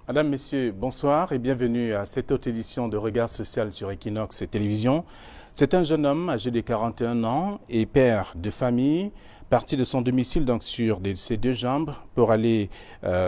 Madame, Messieurs, bonsoir et bienvenue à cette autre édition de Regard social sur Equinox Télévision. C'est un jeune homme âgé de 41 ans et père de famille, parti de son domicile donc sur ses deux jambes pour aller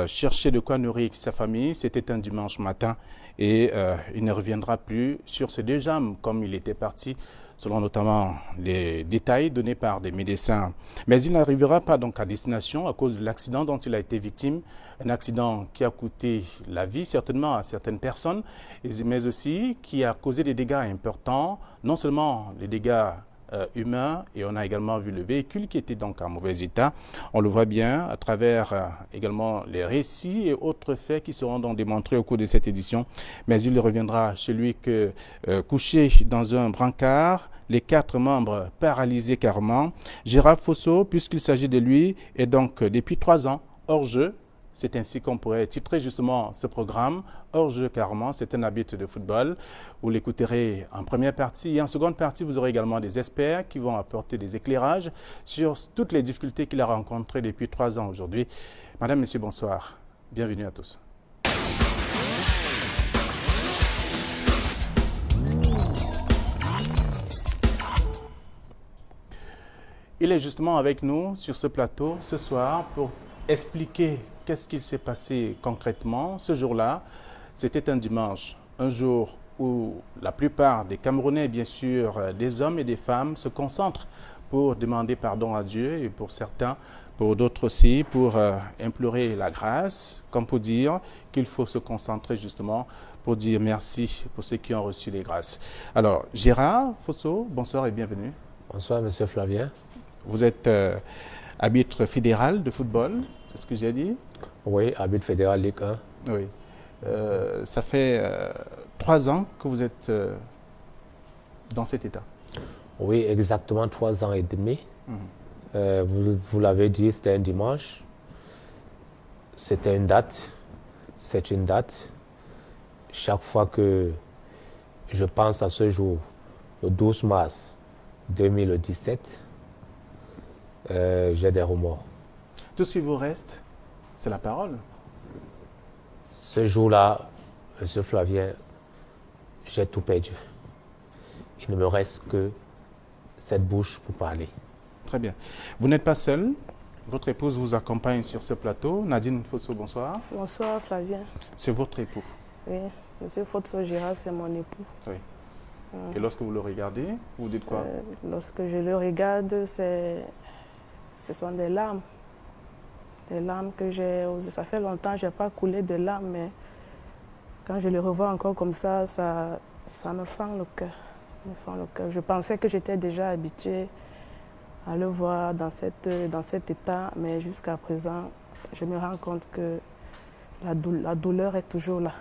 chercher de quoi nourrir sa famille. C'était un dimanche matin et il ne reviendra plus sur ses deux jambes comme il était parti, selon notamment les détails donnés par des médecins. Mais il n'arrivera pas donc à destination à cause de l'accident dont il a été victime, un accident qui a coûté la vie certainement à certaines personnes, mais aussi qui a causé des dégâts importants, non seulement les dégâts humains, et on a également vu le véhicule qui était donc en mauvais état. On le voit bien à travers également les récits et autres faits qui seront donc démontrés au cours de cette édition. Mais il reviendra chez lui que couché dans un brancard, les 4 membres paralysés carrément. Gérard Fosso, puisqu'il s'agit de lui, est donc depuis 3 ans hors jeu. C'est ainsi qu'on pourrait titrer justement ce programme. Hors jeu carrément, c'est un habit de football. Vous l'écouterez en première partie. Et en seconde partie, vous aurez également des experts qui vont apporter des éclairages sur toutes les difficultés qu'il a rencontrées depuis 3 ans aujourd'hui. Madame, Monsieur, bonsoir. Bienvenue à tous. Il est justement avec nous sur ce plateau ce soir pour expliquer qu'est-ce qu'il s'est passé concrètement ce jour-là. C'était un dimanche, un jour où la plupart des Camerounais, bien sûr, des hommes et des femmes, se concentrent pour demander pardon à Dieu et pour certains, pour d'autres aussi, pour implorer la grâce, comme pour dire qu'il faut se concentrer justement pour dire merci pour ceux qui ont reçu les grâces. Alors, Gérard Fosso, bonsoir et bienvenue. Bonsoir, Monsieur Flavien. Vous êtes arbitre fédéral de football, c'est ce que j'ai dit? Oui, arbitre fédéral Ligue 1. Oui. Ça fait 3 ans que vous êtes dans cet état. Oui, exactement 3 ans et demi. Vous l'avez dit, c'était un dimanche. C'était une date. C'est une date. Chaque fois que je pense à ce jour, le 12 mars 2017, j'ai des remords. Tout ce qui vous reste, c'est la parole. Ce jour-là, Monsieur Flavien, j'ai tout perdu. Il ne me reste que cette bouche pour parler. Très bien. Vous n'êtes pas seul. Votre épouse vous accompagne sur ce plateau. Nadine Fosso, bonsoir. Bonsoir Flavien. C'est votre époau. Oui, Monsieur Fosso Gérard, c'est mon époux. Oui. Et lorsque vous le regardez, vous dites quoi? Lorsque je le regarde, ce sont des larmes. Des larmes que j'ai... Ça fait longtemps que je n'ai pas coulé de larmes, mais quand je le revois encore comme ça me fend le cœur. Je pensais que j'étais déjà habituée à le voir dans cet état, mais jusqu'à présent, je me rends compte que la douleur est toujours là.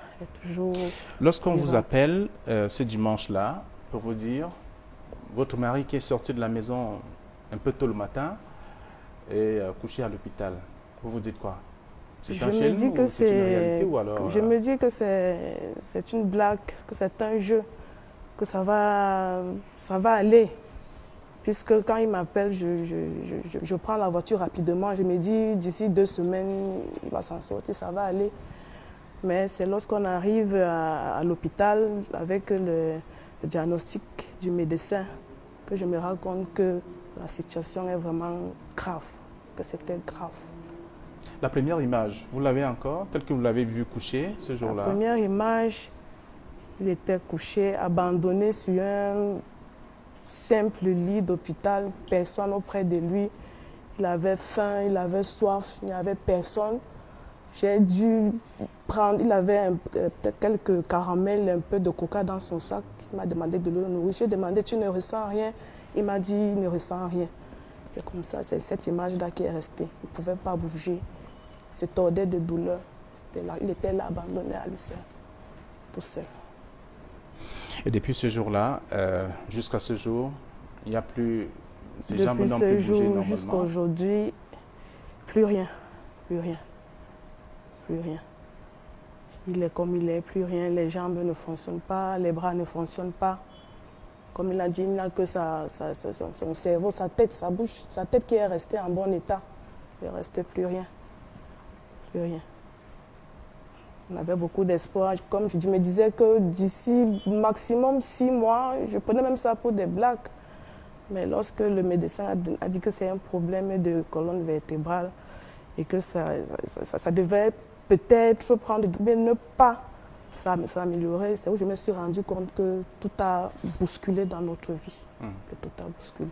Lorsqu'on vous appelle ce dimanche-là pour vous dire, votre mari qui est sorti de la maison un peu tôt le matin est couché à l'hôpital, vous vous dites quoi? C'est un film ou c'est une réalité ou alors... Je me dis que c'est une blague, que c'est un jeu, que ça va aller. Puisque quand il m'appelle, je prends la voiture rapidement. Je me dis, d'ici 2 semaines, il va s'en sortir, ça va aller. Mais c'est lorsqu'on arrive à l'hôpital avec le diagnostic du médecin que je me rends compte que la situation est vraiment grave, que c'était grave. La première image, vous l'avez encore, telle que vous l'avez vu couché ce jour-là? La première image, il était couché, abandonné sur un simple lit d'hôpital, personne auprès de lui. Il avait faim, il avait soif, il n'y avait personne. J'ai dû prendre, il avait peut-être quelques caramels, un peu de coca dans son sac. Il m'a demandé de le nourrir. J'ai demandé, tu ne ressens rien? Il m'a dit, il ne ressent rien. C'est comme ça, c'est cette image-là qui est restée. Il ne pouvait pas bouger. Il se tordait de douleur. Il était là, abandonné à lui seul, tout seul. Et depuis ce jour-là, jusqu'à ce jour, il n'y a plus... Ces jambes n'ont plus bougé normalement. Depuis ce jour jusqu'à aujourd'hui, plus rien, plus rien, plus rien. Il est comme il est, plus rien. Les jambes ne fonctionnent pas, les bras ne fonctionnent pas. Comme il a dit, il n'a que son cerveau, sa tête, sa bouche, sa tête qui est restée en bon état. Il ne restait plus rien, plus rien. On avait beaucoup d'espoir. Comme je me disais que d'ici maximum 6 mois, je prenais même ça pour des blagues. Mais lorsque le médecin a dit que c'est un problème de colonne vertébrale et que ça devait peut-être prendre, mais ne pas s'améliorer, c'est où je me suis rendu compte que tout a bousculé dans notre vie. Que tout a bousculé.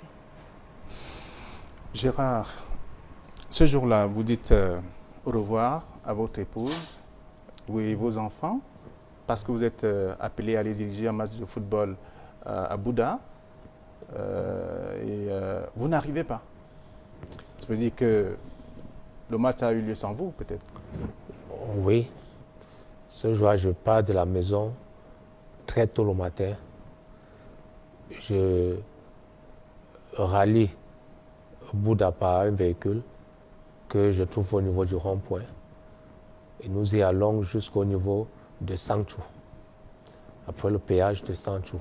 Gérard, ce jour-là, vous dites au revoir à votre épouse, vous et vos enfants, parce que vous êtes appelé à aller diriger un match de football à Bouddha. Vous n'arrivez pas. Ça veut dire que le match a eu lieu sans vous, peut-être. Oui. Ce jour, je pars de la maison très tôt le matin. Je rallie Bouddha par un véhicule que je trouve au niveau du rond-point. Et nous y allons jusqu'au niveau de Sangchou, après le péage de Sangchou.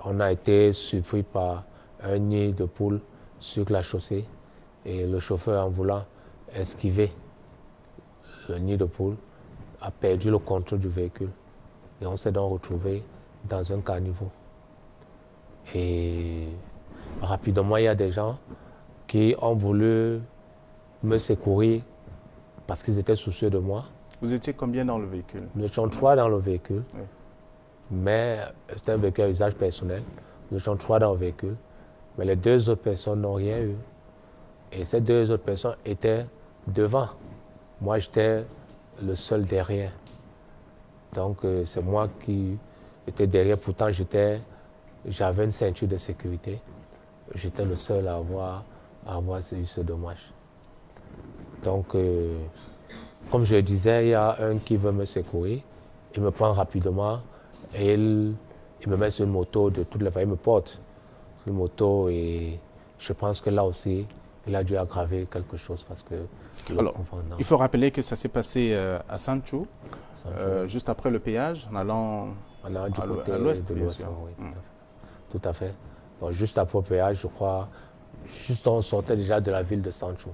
On a été surpris par un nid de poules sur la chaussée et le chauffeur, en voulant esquiver le nid de poules, a perdu le contrôle du véhicule. Et on s'est donc retrouvé dans un caniveau. Et rapidement, il y a des gens qui ont voulu me secourir parce qu'ils étaient soucieux de moi. Vous étiez combien dans le véhicule? Nous étions 3 dans le véhicule. Oui. Mais c'était un véhicule à usage personnel. Nous étions 3 dans le véhicule. Mais les 2 autres personnes n'ont rien eu. Et ces 2 autres personnes étaient devant. Moi, j'étais le seul derrière. Donc, c'est moi qui étais derrière. Pourtant, j'avais une ceinture de sécurité. J'étais le seul à avoir eu ce dommage. Donc, comme je le disais, il y a un qui veut me secourir. Il me prend rapidement et il me met sur une moto de toutes les façons. Il me porte sur une moto et je pense que là aussi, il a dû aggraver quelque chose parce que... Alors, il faut rappeler que ça s'est passé à Sangchou, juste après le péage, en allant à l'ouest de l'ouest. Oui, tout à fait. Donc, juste après le péage, je crois, juste on sortait déjà de la ville de Sangchou.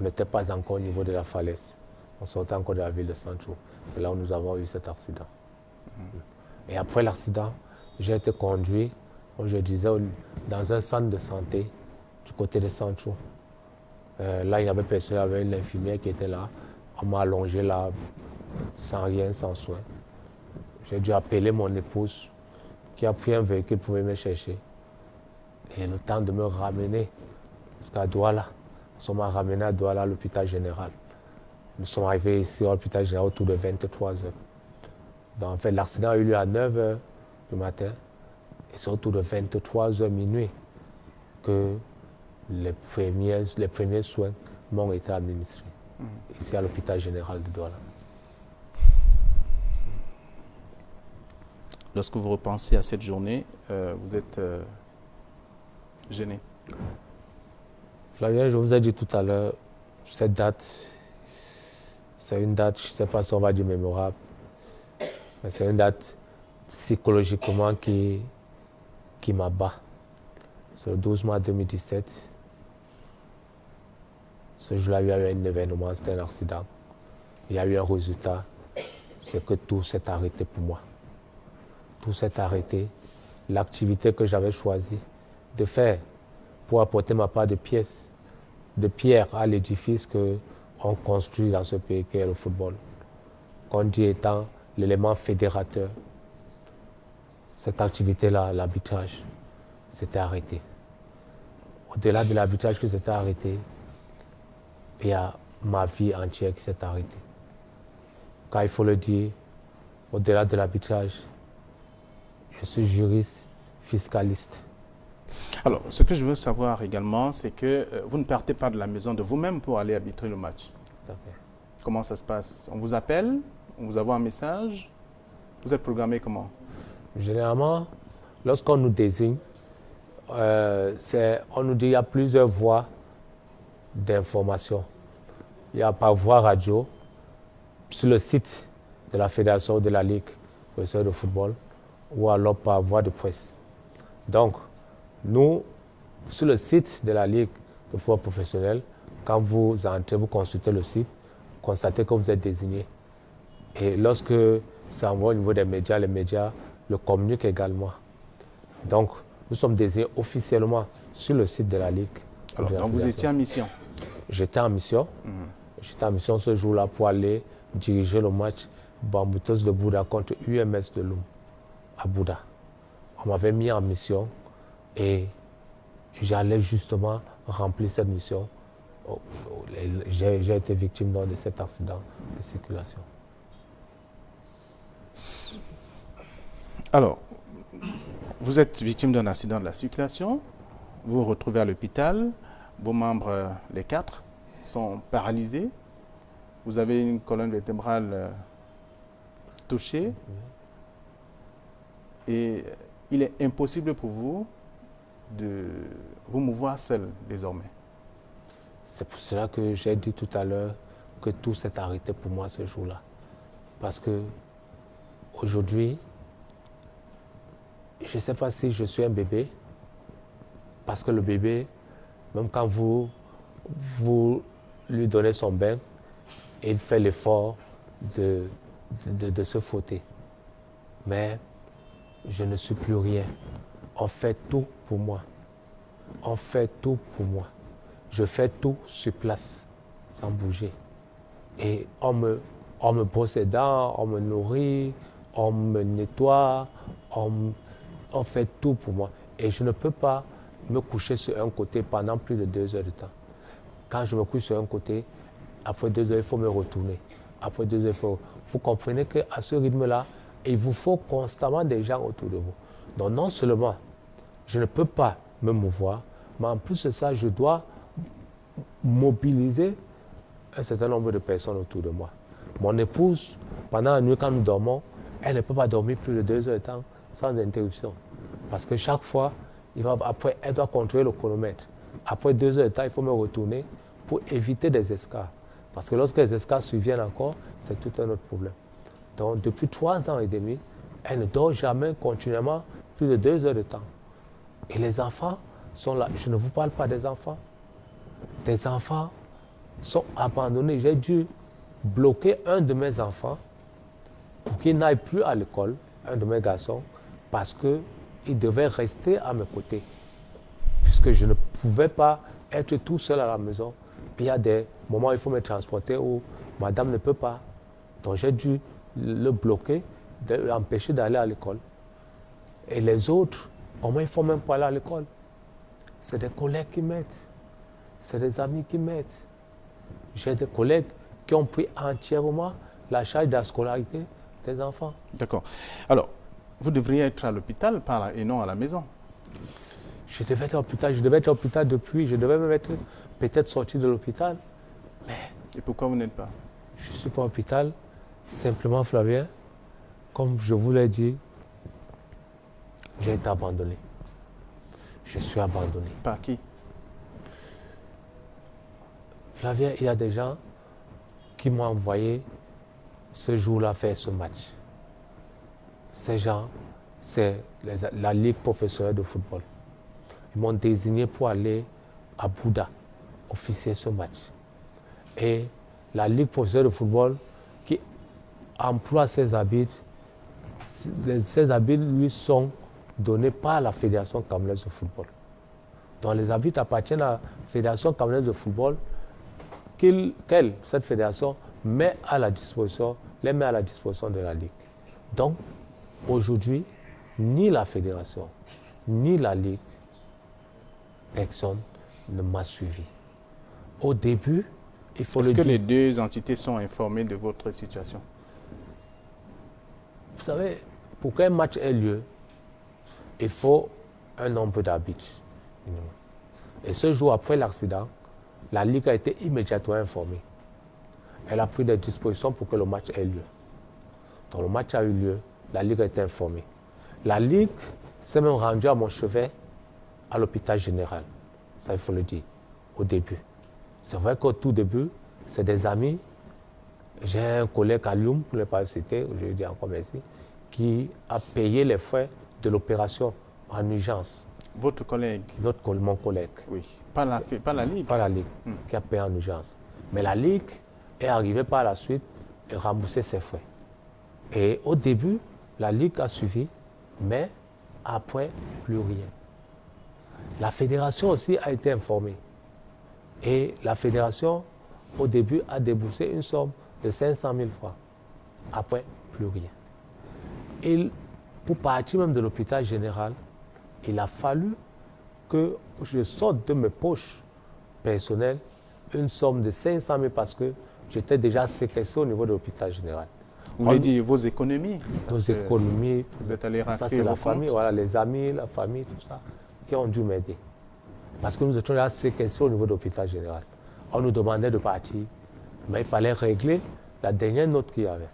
On n'était pas encore au niveau de la falaise. On sortait encore de la ville de Sangchou. Et là où nous avons eu cet accident. Et après l'accident, j'ai été conduit, comme je disais, dans un centre de santé du côté de Sangchou. Là, il y avait personne, il y avait une infirmière qui était là. On m'a allongé là, sans rien, sans soin. J'ai dû appeler mon épouse, qui a pris un véhicule pour venir me chercher. Et le temps de me ramener jusqu'à Douala. On m'a ramené à Douala, à l'hôpital général. Nous sommes arrivés ici à l'hôpital général autour de 23 h. Donc, en fait, l'accident a eu lieu à 9 h du matin. Et c'est autour de 23 h minuit que les premiers soins m'ont été administrés. Ici à l'hôpital général de Douala. Lorsque vous repensez à cette journée, vous êtes gêné? Je vous ai dit tout à l'heure, cette date, c'est une date, je ne sais pas si on va dire mémorable, mais c'est une date psychologiquement qui m'abat. C'est le 12 mars 2017. Ce jour-là, il y a eu un événement, c'était un accident. Il y a eu un résultat, c'est que tout s'est arrêté pour moi. Tout s'est arrêté. L'activité que j'avais choisi de faire pour apporter ma part de pierre à l'édifice qu'on construit dans ce pays qu'est le football, qu'on dit étant l'élément fédérateur. Cette activité-là, l'arbitrage, s'était arrêté. Au-delà de l'arbitrage qui s'était arrêté, il y a ma vie entière qui s'est arrêtée. Car il faut le dire, au-delà de l'arbitrage, je suis juriste fiscaliste. Alors, ce que je veux savoir également, c'est que vous ne partez pas de la maison de vous-même pour aller arbitrer le match. Tout à fait. Comment ça se passe? On vous appelle? On vous envoie un message? Vous êtes programmé comment? Généralement, lorsqu'on nous désigne, on nous dit qu'il y a plusieurs voies d'information. Il y a par voie radio, sur le site de la Fédération de la Ligue professionnelle de football, ou alors par voie de presse. Donc, nous, sur le site de la Ligue de football professionnel, quand vous entrez, vous consultez le site, constatez que vous êtes désigné. Et lorsque ça envoie au niveau des médias, les médias le communiquent également. Donc, nous sommes désignés officiellement sur le site de la Ligue. Alors, donc vous étiez en mission? J'étais en mission. J'étais en mission ce jour-là pour aller diriger le match Bamboutos de Bouddha contre UMS de Loum à Bouddha. On m'avait mis en mission et j'allais justement remplir cette mission. J'ai été victime de cet accident de circulation. Alors, vous êtes victime d'un accident de la circulation, vous vous retrouvez à l'hôpital, vos membres, les 4, sont paralysés, vous avez une colonne vertébrale touchée et il est impossible pour vous de vous mouvoir seul désormais. C'est pour cela que j'ai dit tout à l'heure que tout s'est arrêté pour moi ce jour-là. Parce que aujourd'hui, je ne sais pas si je suis un bébé, parce que le bébé, même quand vous lui donnez son bain, il fait l'effort de se frotter. Mais je ne suis plus rien. On fait tout pour moi. On fait tout pour moi. Je fais tout sur place, sans bouger. Et on me brosse les dents, on me nourrit, on me nettoie, on fait tout pour moi. Et je ne peux pas me coucher sur un côté pendant plus de 2 heures de temps. Quand je me couche sur un côté, après 2 heures, il faut me retourner. Après 2 heures, il faut... Vous comprenez qu'à ce rythme-là, il vous faut constamment des gens autour de vous. Donc non seulement je ne peux pas me mouvoir, mais en plus de ça, je dois mobiliser un certain nombre de personnes autour de moi. Mon épouse, pendant la nuit quand nous dormons, elle ne peut pas dormir plus de 2 heures de temps sans interruption. Parce que chaque fois, après, elle doit contrôler le chronomètre. Après 2 heures de temps, il faut me retourner pour éviter des escars. Parce que lorsque les escars surviennent encore, c'est tout un autre problème. Donc, depuis 3 ans et demi, elle ne dort jamais continuellement plus de 2 heures de temps. Et les enfants sont là. Je ne vous parle pas des enfants. Des enfants sont abandonnés. J'ai dû bloquer un de mes enfants pour qu'il n'aille plus à l'école, un de mes garçons, parce qu'il devait rester à mes côtés. Puisque je ne pouvais pas être tout seul à la maison. Il y a des moments où il faut me transporter où madame ne peut pas. Donc j'ai dû le bloquer, l'empêcher d'aller à l'école. Et les autres, comment il ne faut même pas aller à l'école? C'est des collègues qui m'aident. C'est des amis qui m'aident. J'ai des collègues qui ont pris entièrement la charge de la scolarité des enfants. D'accord. Alors, vous devriez être à l'hôpital et non à la maison. Je devais être à l'hôpital depuis, je devais même être peut-être sorti de l'hôpital. Mais et pourquoi vous n'êtes pas? Je ne suis pas à l'hôpital, simplement Flavien, comme je vous l'ai dit, j'ai été abandonné. Je suis abandonné. Par qui? Flavien, il y a des gens qui m'ont envoyé ce jour-là faire ce match. Ces gens, c'est la Ligue professionnelle de football. Ils m'ont désigné pour aller à Bouddha, officier ce match. Et la Ligue professionnelle de football qui emploie ses arbitres, ces arbitres lui sont donnés par la Fédération camerounaise de football. Donc les arbitres appartiennent à la Fédération camerounaise de football cette fédération les met à la disposition de la Ligue. Donc, aujourd'hui, ni la fédération, ni la Ligue, personne ne m'a suivi. Au début, il faut le dire. Est-ce que les deux entités sont informées de votre situation? Vous savez, pour qu'un match ait lieu, il faut un nombre d'arbitres. Et ce jour après l'accident, la Ligue a été immédiatement informée. Elle a pris des dispositions pour que le match ait lieu. Donc le match a eu lieu, la Ligue a été informée. La Ligue s'est même rendue à mon chevet à l'hôpital général. Ça, il faut le dire, au début. C'est vrai qu'au tout début, c'est des amis. J'ai un collègue à Lyon, pour ne pas le citer, je lui dis encore merci, qui a payé les frais de l'opération en urgence. Votre collègue? Mon collègue. Oui. Pas la Ligue? Pas la Ligue, qui a payé en urgence. Mais la Ligue est arrivée par la suite et remboursé ses frais. Et au début, la Ligue a suivi, mais après, plus rien. La fédération aussi a été informée. Et la fédération, au début, a déboursé une somme de 500 000 francs. Après, plus rien. Et pour partir même de l'hôpital général, il a fallu que je sorte de mes poches personnelles une somme de 500 000 parce que j'étais déjà séquestré au niveau de l'hôpital général. Vous voulez dire vos économies? Nos économies, Vous êtes allé ça racler c'est la vos famille, comptes? voilà, les amis, la famille, tout ça, qui ont dû m'aider. Parce que nous étions déjà séquestrés au niveau de l'hôpital général. On nous demandait de partir, mais il fallait régler la dernière note qu'il y avait,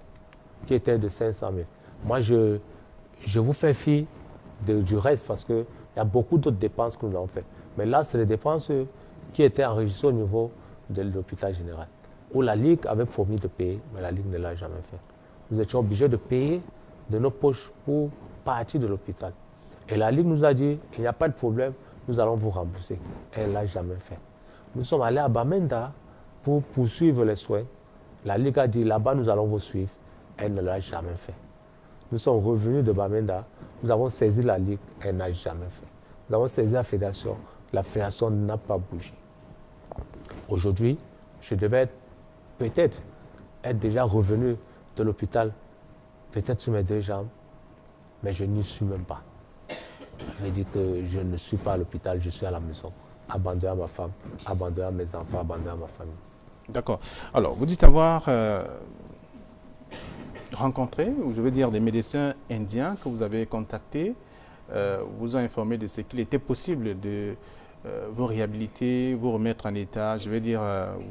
qui était de 500 000. Moi, je vous fais fi du reste parce qu'il y a beaucoup d'autres dépenses que nous avons faites. Mais là, c'est les dépenses qui étaient enregistrées au niveau de l'hôpital général, où la Ligue avait promis de payer, mais la Ligue ne l'a jamais fait. Nous étions obligés de payer de nos poches pour partir de l'hôpital. Et la Ligue nous a dit, il n'y a pas de problème, nous allons vous rembourser. Elle ne l'a jamais fait. Nous sommes allés à Bamenda pour poursuivre les soins. La Ligue a dit, là-bas, nous allons vous suivre. Elle ne l'a jamais fait. Nous sommes revenus de Bamenda, nous avons saisi la Ligue, elle n'a jamais fait. Nous avons saisi la fédération n'a pas bougé. Aujourd'hui, je devais peut-être être déjà revenu de l'hôpital, peut-être sur mes deux jambes, mais je n'y suis même pas. Je veux dire que je ne suis pas à l'hôpital, je suis à la maison, abandonné à ma femme, abandonné à mes enfants, abandonné à ma famille. D'accord. Alors, vous dites avoir rencontré, ou je veux dire des médecins indiens que vous avez contactés, vous ont informé de ce qu'il était possible de vous réhabiliter, vous remettre en état, je veux dire,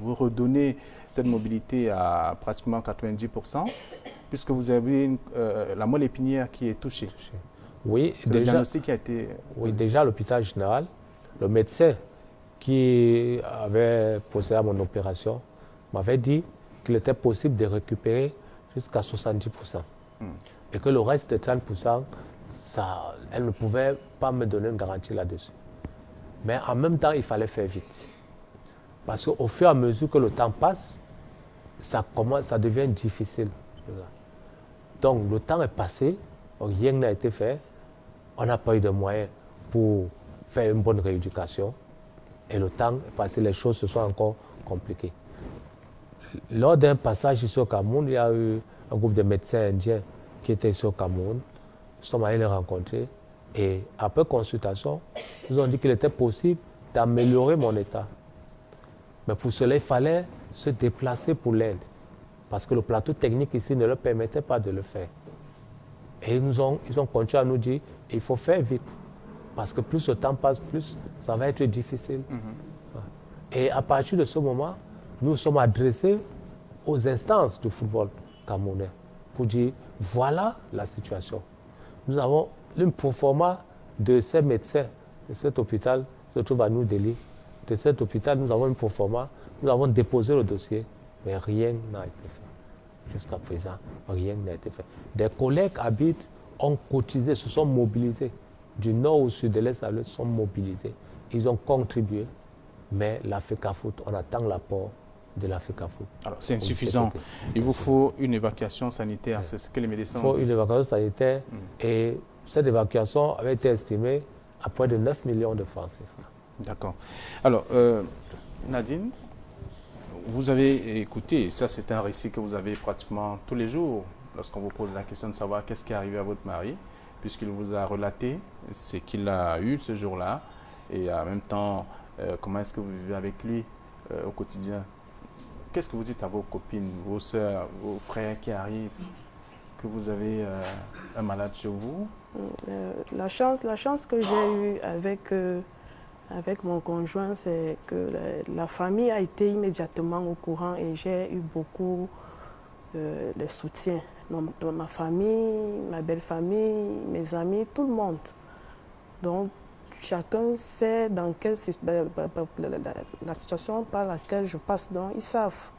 vous redonner cette mobilité à pratiquement 90%, puisque vous avez la moelle épinière qui est touchée. Oui, le diagnostic qui a été... Oui, déjà à l'hôpital général, le médecin qui avait procédé à mon opération m'avait dit qu'il était possible de récupérer jusqu'à 70%. Et que le reste de 30%, elle ne pouvait pas me donner une garantie là-dessus. Mais en même temps, il fallait faire vite. Parce qu'au fur et à mesure que le temps passe, ça devient difficile. Donc le temps est passé, rien n'a été fait, on n'a pas eu de moyens pour faire une bonne rééducation. Et le temps est passé, les choses se sont encore compliquées. Lors d'un passage ici au Cameroun, il y a eu un groupe de médecins indiens qui étaient ici au Cameroun. Nous sommes allés les rencontrer et après consultation, ils nous ont dit qu'il était possible d'améliorer mon état. Mais pour cela, il fallait se déplacer pour l'Inde parce que le plateau technique ici ne leur permettait pas de le faire. Et ils ont continué à nous dire il faut faire vite parce que plus le temps passe, plus ça va être difficile. Et à partir de ce moment, nous sommes adressés aux instances du football camerounais pour dire voilà la situation. Nous avons une proforma de ces médecins de cet hôpital, se trouve à New Delhi. De cet hôpital, nous avons une proforma, nous avons déposé le dossier, mais rien n'a été fait. Jusqu'à présent, rien n'a été fait. Des collègues habitent, ont cotisé, se sont mobilisés. Du nord au sud, de l'est à l'ouest, sont mobilisés. Ils ont contribué, mais la FECAFOOT, on attend l'apport de la FECAFOOT. Alors, c'est insuffisant. Il vous faut une évacuation sanitaire, c'est ce que les médecins ont dit. Il faut une évacuation sanitaire et cette évacuation avait été estimée à près de 9 millions de francs CFA. D'accord. Alors, Nadine, vous avez écouté, ça c'est un récit que vous avez pratiquement tous les jours lorsqu'on vous pose la question de savoir qu'est-ce qui est arrivé à votre mari, puisqu'il vous a relaté ce qu'il a eu ce jour-là et en même temps, comment est-ce que vous vivez avec lui au quotidien. Qu'est-ce que vous dites à vos copines, vos soeurs, vos frères qui arrivent, que vous avez un malade chez vous? La chance que j'ai eue avec mon conjoint, c'est que la famille a été immédiatement au courant et j'ai eu beaucoup de soutien. Dans ma famille, ma belle famille, mes amis, tout le monde. Donc, chacun sait dans quelle la situation par laquelle je passe. Donc, ils savent.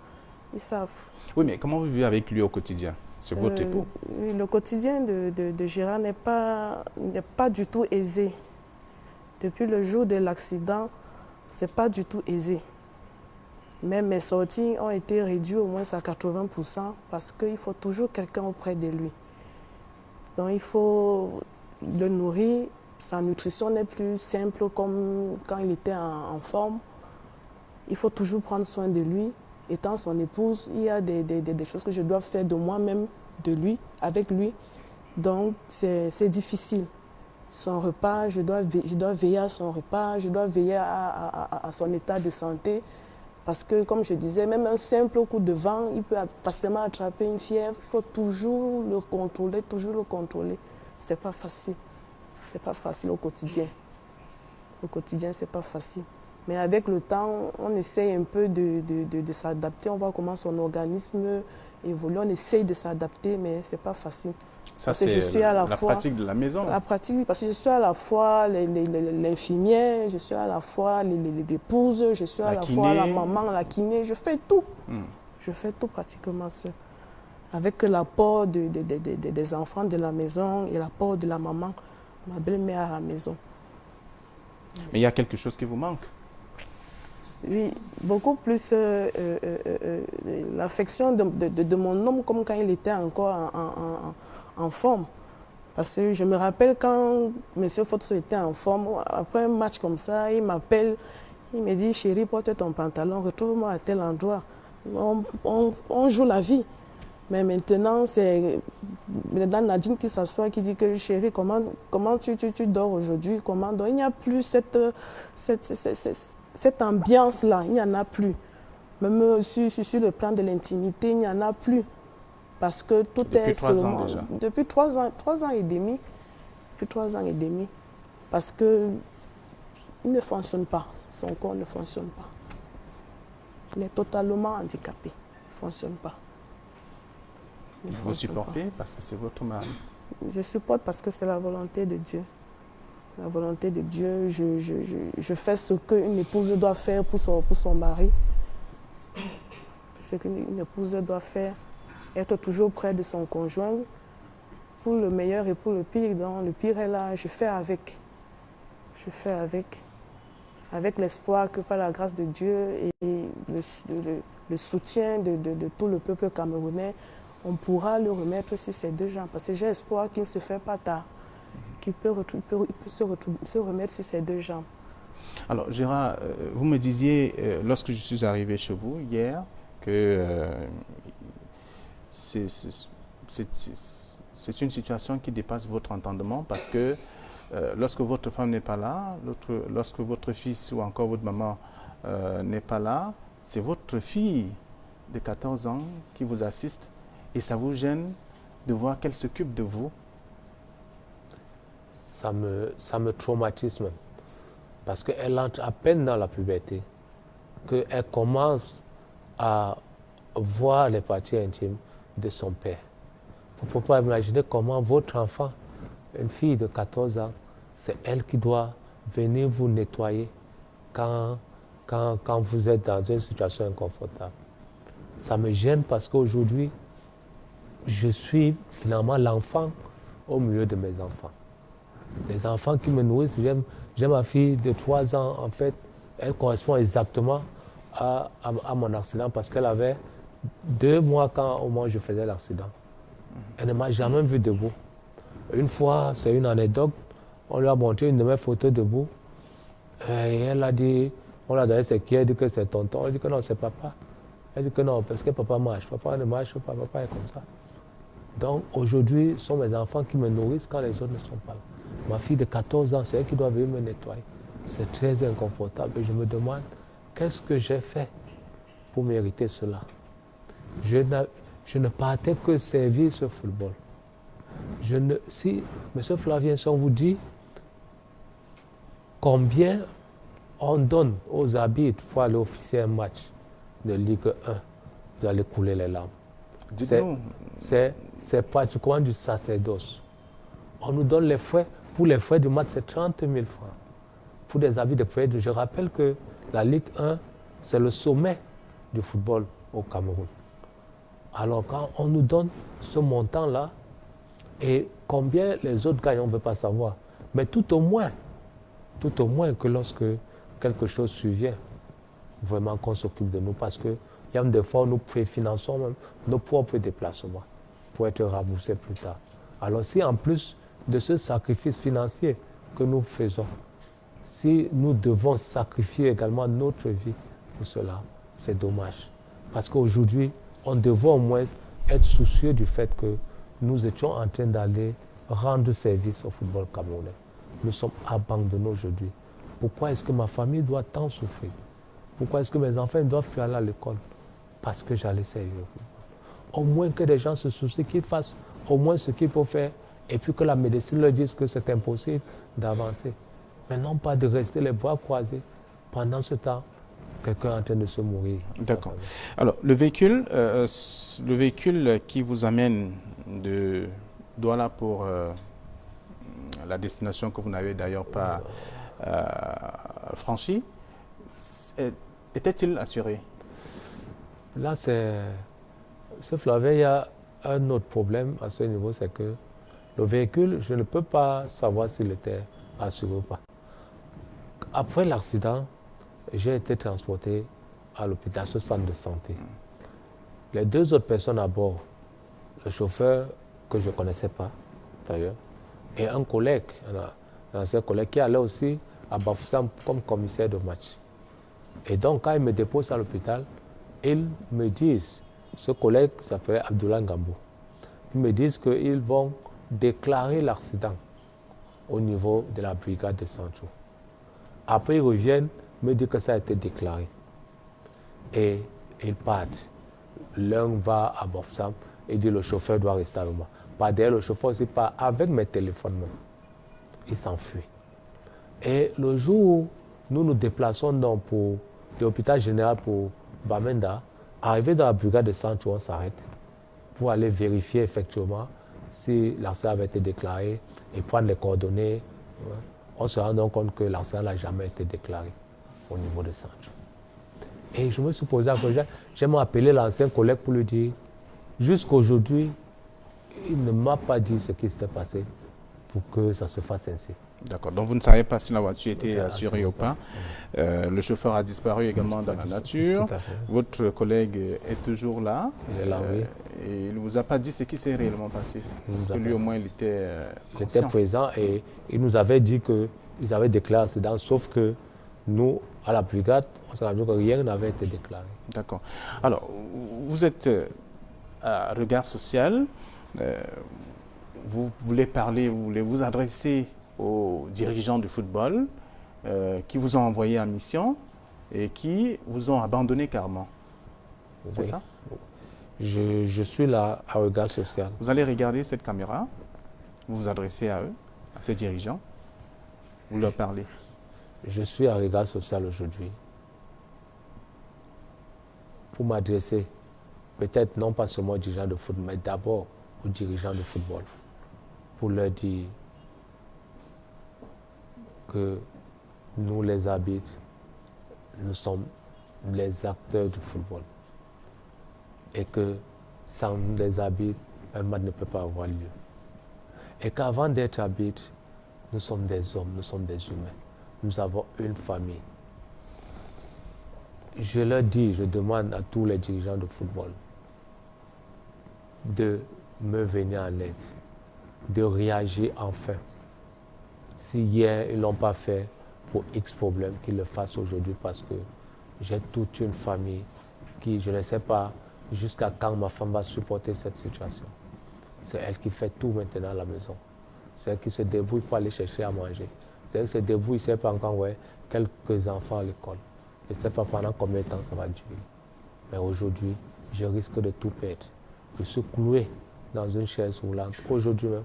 Ils savent. Oui, mais comment vous vivez avec lui au quotidien? C'est votre époux. Oui, le quotidien de Gérard n'est pas du tout aisé. Depuis le jour de l'accident, ce n'est pas du tout aisé. Mais mes sorties ont été réduites au moins à 80% parce qu'il faut toujours quelqu'un auprès de lui. Donc il faut le nourrir. Sa nutrition n'est plus simple comme quand il était en forme. Il faut toujours prendre soin de lui. Étant son épouse, il y a des choses que je dois faire de moi-même, de lui, avec lui. Donc c'est difficile. Son repas, je dois veiller à son repas, je dois veiller à son état de santé. Parce que, comme je disais, même un simple coup de vent, il peut facilement attraper une fièvre. Il faut toujours le contrôler, toujours le contrôler. Ce n'est pas facile. Ce n'est pas facile au quotidien. Au quotidien, ce n'est pas facile. Mais avec le temps, on essaye un peu de s'adapter. On voit comment son organisme évolue. On essaye de s'adapter, mais ce n'est pas facile. Ça, c'est la pratique de la maison. La pratique, oui, parce que je suis à la fois l'infirmière, je suis à la fois l'épouse, je suis à la fois la maman, la kiné, je fais tout. Je fais tout pratiquement seul. Avec l'apport des enfants de la maison et l'apport de la maman, ma belle-mère à la maison. Mais il y a quelque chose qui vous manque? Oui, beaucoup plus l'affection de mon homme comme quand il était encore en forme. Parce que je me rappelle quand M. Fotso était en forme, après un match comme ça, il m'appelle, il me dit, chérie, porte ton pantalon, retrouve-moi à tel endroit. On joue la vie. Mais maintenant, c'est Nadine qui s'assoit, qui dit que chérie, comment tu dors aujourd'hui? Il n'y a plus cette ambiance-là, il n'y en a plus. Même sur le plan de l'intimité, il n'y en a plus. Parce que tout est seulement... Depuis 3 ans et demi. Depuis 3 ans et demi. Parce que il ne fonctionne pas. Son corps ne fonctionne pas. Il est totalement handicapé. Il ne fonctionne pas. Vous supportez parce que c'est votre mari? Je supporte parce que c'est la volonté de Dieu. La volonté de Dieu. Je fais ce qu'une épouse doit faire pour son mari. Ce qu'une épouse doit faire. Être toujours près de son conjoint, pour le meilleur et pour le pire. Donc, le pire est là, je fais avec. Je fais avec l'espoir que par la grâce de Dieu et le soutien de tout le peuple camerounais, on pourra le remettre sur ses 2 jambes. Parce que j'ai espoir qu'il ne se fait pas tard, qu'il peut se remettre sur ses 2 jambes. Alors, Gérard, vous me disiez, lorsque je suis arrivé chez vous hier, que c'est une situation qui dépasse votre entendement parce que lorsque votre femme n'est pas là, lorsque votre fils ou encore votre maman n'est pas là, c'est votre fille de 14 ans qui vous assiste et ça vous gêne de voir qu'elle s'occupe de vous? Ça me traumatise même parce qu'elle entre à peine dans la puberté, qu'elle commence à voir les parties intimes de son père. Vous ne pouvez pas imaginer comment votre enfant, une fille de 14 ans, c'est elle qui doit venir vous nettoyer quand vous êtes dans une situation inconfortable. Ça me gêne parce qu'aujourd'hui, je suis finalement l'enfant au milieu de mes enfants. Les enfants qui me nourrissent, j'ai ma fille de 3 ans, en fait, elle correspond exactement à mon accident parce qu'elle avait 2 mois quand au moins je faisais l'accident. Elle ne m'a jamais vu debout. Une fois, c'est une anecdote, on lui a montré une de mes photos debout. Et elle a dit, on l'a donné c'est qui, elle dit que c'est tonton. Elle dit que non, c'est papa. Elle dit que non, parce que papa marche. Papa ne marche pas, papa est comme ça. Donc aujourd'hui, ce sont mes enfants qui me nourrissent quand les autres ne sont pas là. Ma fille de 14 ans, c'est elle qui doit venir me nettoyer. C'est très inconfortable et je me demande qu'est-ce que j'ai fait pour mériter cela. Je ne partais que servir ce football. Si M. Flavien, si on vous dit combien on donne aux arbitres pour aller officier un match de Ligue 1, vous allez couler les larmes. C'est pratiquement du sacerdoce. On nous donne les frais, pour les frais du match, c'est 30 000 francs. Pour des arbitres de frais, je rappelle que la Ligue 1, c'est le sommet du football au Cameroun. Alors quand on nous donne ce montant-là, et combien les autres gagnent, on ne veut pas savoir. Mais tout au moins que lorsque quelque chose survient, vraiment qu'on s'occupe de nous parce que il y a des fois où nous préfinançons même nos propres déplacements pour être remboursés plus tard. Alors si en plus de ce sacrifice financier que nous faisons, si nous devons sacrifier également notre vie pour cela, c'est dommage. Parce qu'aujourd'hui, on devrait au moins être soucieux du fait que nous étions en train d'aller rendre service au football camerounais. Nous sommes abandonnés aujourd'hui. Pourquoi est-ce que ma famille doit tant souffrir? Pourquoi est-ce que mes enfants doivent plus aller à l'école? Parce que j'allais servir au football. Au moins que des gens se soucient, qu'ils fassent au moins ce qu'il faut faire et puis que la médecine leur dise que c'est impossible d'avancer. Mais non pas de rester les bras croisés. Pendant ce temps, quelqu'un est en train de se mourir. D'accord. Alors, le véhicule qui vous amène de Douala pour la destination que vous n'avez d'ailleurs pas franchie, était-il assuré? Là, sauf là, il y a un autre problème à ce niveau, c'est que le véhicule, je ne peux pas savoir s'il était assuré ou pas. Après l'accident, j'ai été transporté à l'hôpital, ce centre de santé. Les deux autres personnes à bord, le chauffeur que je ne connaissais pas d'ailleurs, et un collègue, un ancien collègue qui allait aussi à Bafoussam comme commissaire de match. Et donc, quand ils me déposent à l'hôpital, ils me disent, ce collègue s'appelait Abdoulaye Ngambou, ils me disent qu'ils vont déclarer l'accident au niveau de la brigade de Sancho. Après, ils reviennent, me disent que ça a été déclaré. Et ils partent. L'un va à Bafoussam et dit le chauffeur doit rester avec moi. Par derrière, le chauffeur aussi part avec mes téléphones même. Il s'enfuit. Et le jour où nous nous déplaçons donc de l'hôpital général pour Bamenda, arrivé dans la brigade de Sancho, on s'arrête pour aller vérifier effectivement si l'accident avait été déclaré et prendre les coordonnées. On se rend donc compte que l'accident n'a jamais été déclaré au niveau de Sancho. Et je me suis posé la question, j'ai appelé l'ancien collègue pour lui dire, jusqu'aujourd'hui, il ne m'a pas dit ce qui s'était passé pour que ça se fasse ainsi. D'accord. Donc vous ne savez pas si la voiture était assurée ou pas. Le chauffeur a disparu également dans la nature. Tout à fait. Votre collègue est toujours là. Il est là, oui. Et il ne vous a pas dit ce qui s'est réellement passé. Parce que lui au moins il était conscient. Il était présent et il nous avait dit qu'ils avaient déclaré l'accident, sauf que nous, à la brigade, on s'est rendu compte que rien n'avait été déclaré. D'accord. Alors, vous êtes à Regard Social. Vous voulez parler, vous voulez vous adresser aux dirigeants du football qui vous ont envoyé en mission et qui vous ont abandonné carrément. C'est ça? Je suis là à Regard Social. Vous allez regarder cette caméra, vous vous adressez à eux, à ces dirigeants, vous leur parlez. Je suis à Regard Social aujourd'hui pour m'adresser, peut-être non pas seulement aux dirigeants de football, mais d'abord aux dirigeants de football, pour leur dire que nous, les arbitres, nous sommes les acteurs du football et que sans les arbitres, un match ne peut pas avoir lieu. Et qu'avant d'être arbitres, nous sommes des hommes, nous sommes des humains. Nous avons une famille. Je leur dis, je demande à tous les dirigeants de football de me venir en aide, de réagir enfin. Si hier ils ne l'ont pas fait pour X problème, qu'ils le fassent aujourd'hui parce que j'ai toute une famille qui, je ne sais pas jusqu'à quand ma femme va supporter cette situation. C'est elle qui fait tout maintenant à la maison. C'est elle qui se débrouille pour aller chercher à manger. C'est elle qui se débrouille, il ne sait pas encore, quelques enfants à l'école. Je ne sais pas pendant combien de temps ça va durer. Mais aujourd'hui, je risque de tout perdre. Je suis cloué dans une chaise roulante. Aujourd'hui même,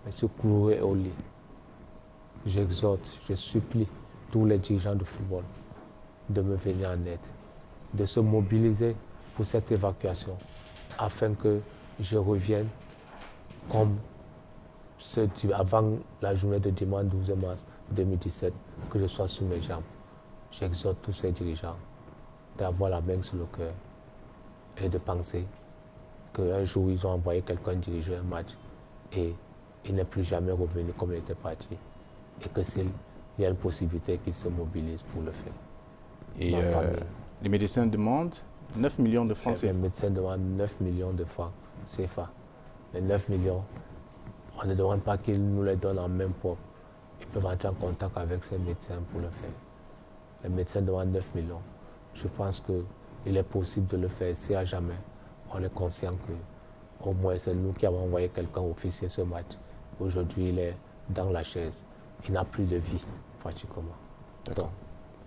je suis cloué au lit. J'exhorte, je supplie tous les dirigeants de football de me venir en aide, de se mobiliser pour cette évacuation, afin que je revienne comme avant la journée de dimanche 12 mars 2017, que je sois sous mes jambes. J'exhorte tous ces dirigeants d'avoir la main sur le cœur et de penser qu'un jour ils ont envoyé quelqu'un diriger un match et il n'est plus jamais revenu comme il était parti. Et que s'il y a une possibilité qu'ils se mobilisent pour le faire. Et ma famille. les médecins demandent 9 millions de francs Les CFA. médecins demandent 9 millions de francs CFA. Les 9 millions, on ne demande pas qu'ils nous les donnent en main propre. Ils peuvent entrer en contact avec ces médecins pour le faire. Les médecins demandent 9 millions. Je pense qu'il est possible de le faire si à jamais on est conscient que au moins c'est nous qui avons envoyé quelqu'un officier ce match. Aujourd'hui, il est dans la chaise. Il n'a plus de vie, pratiquement. Donc,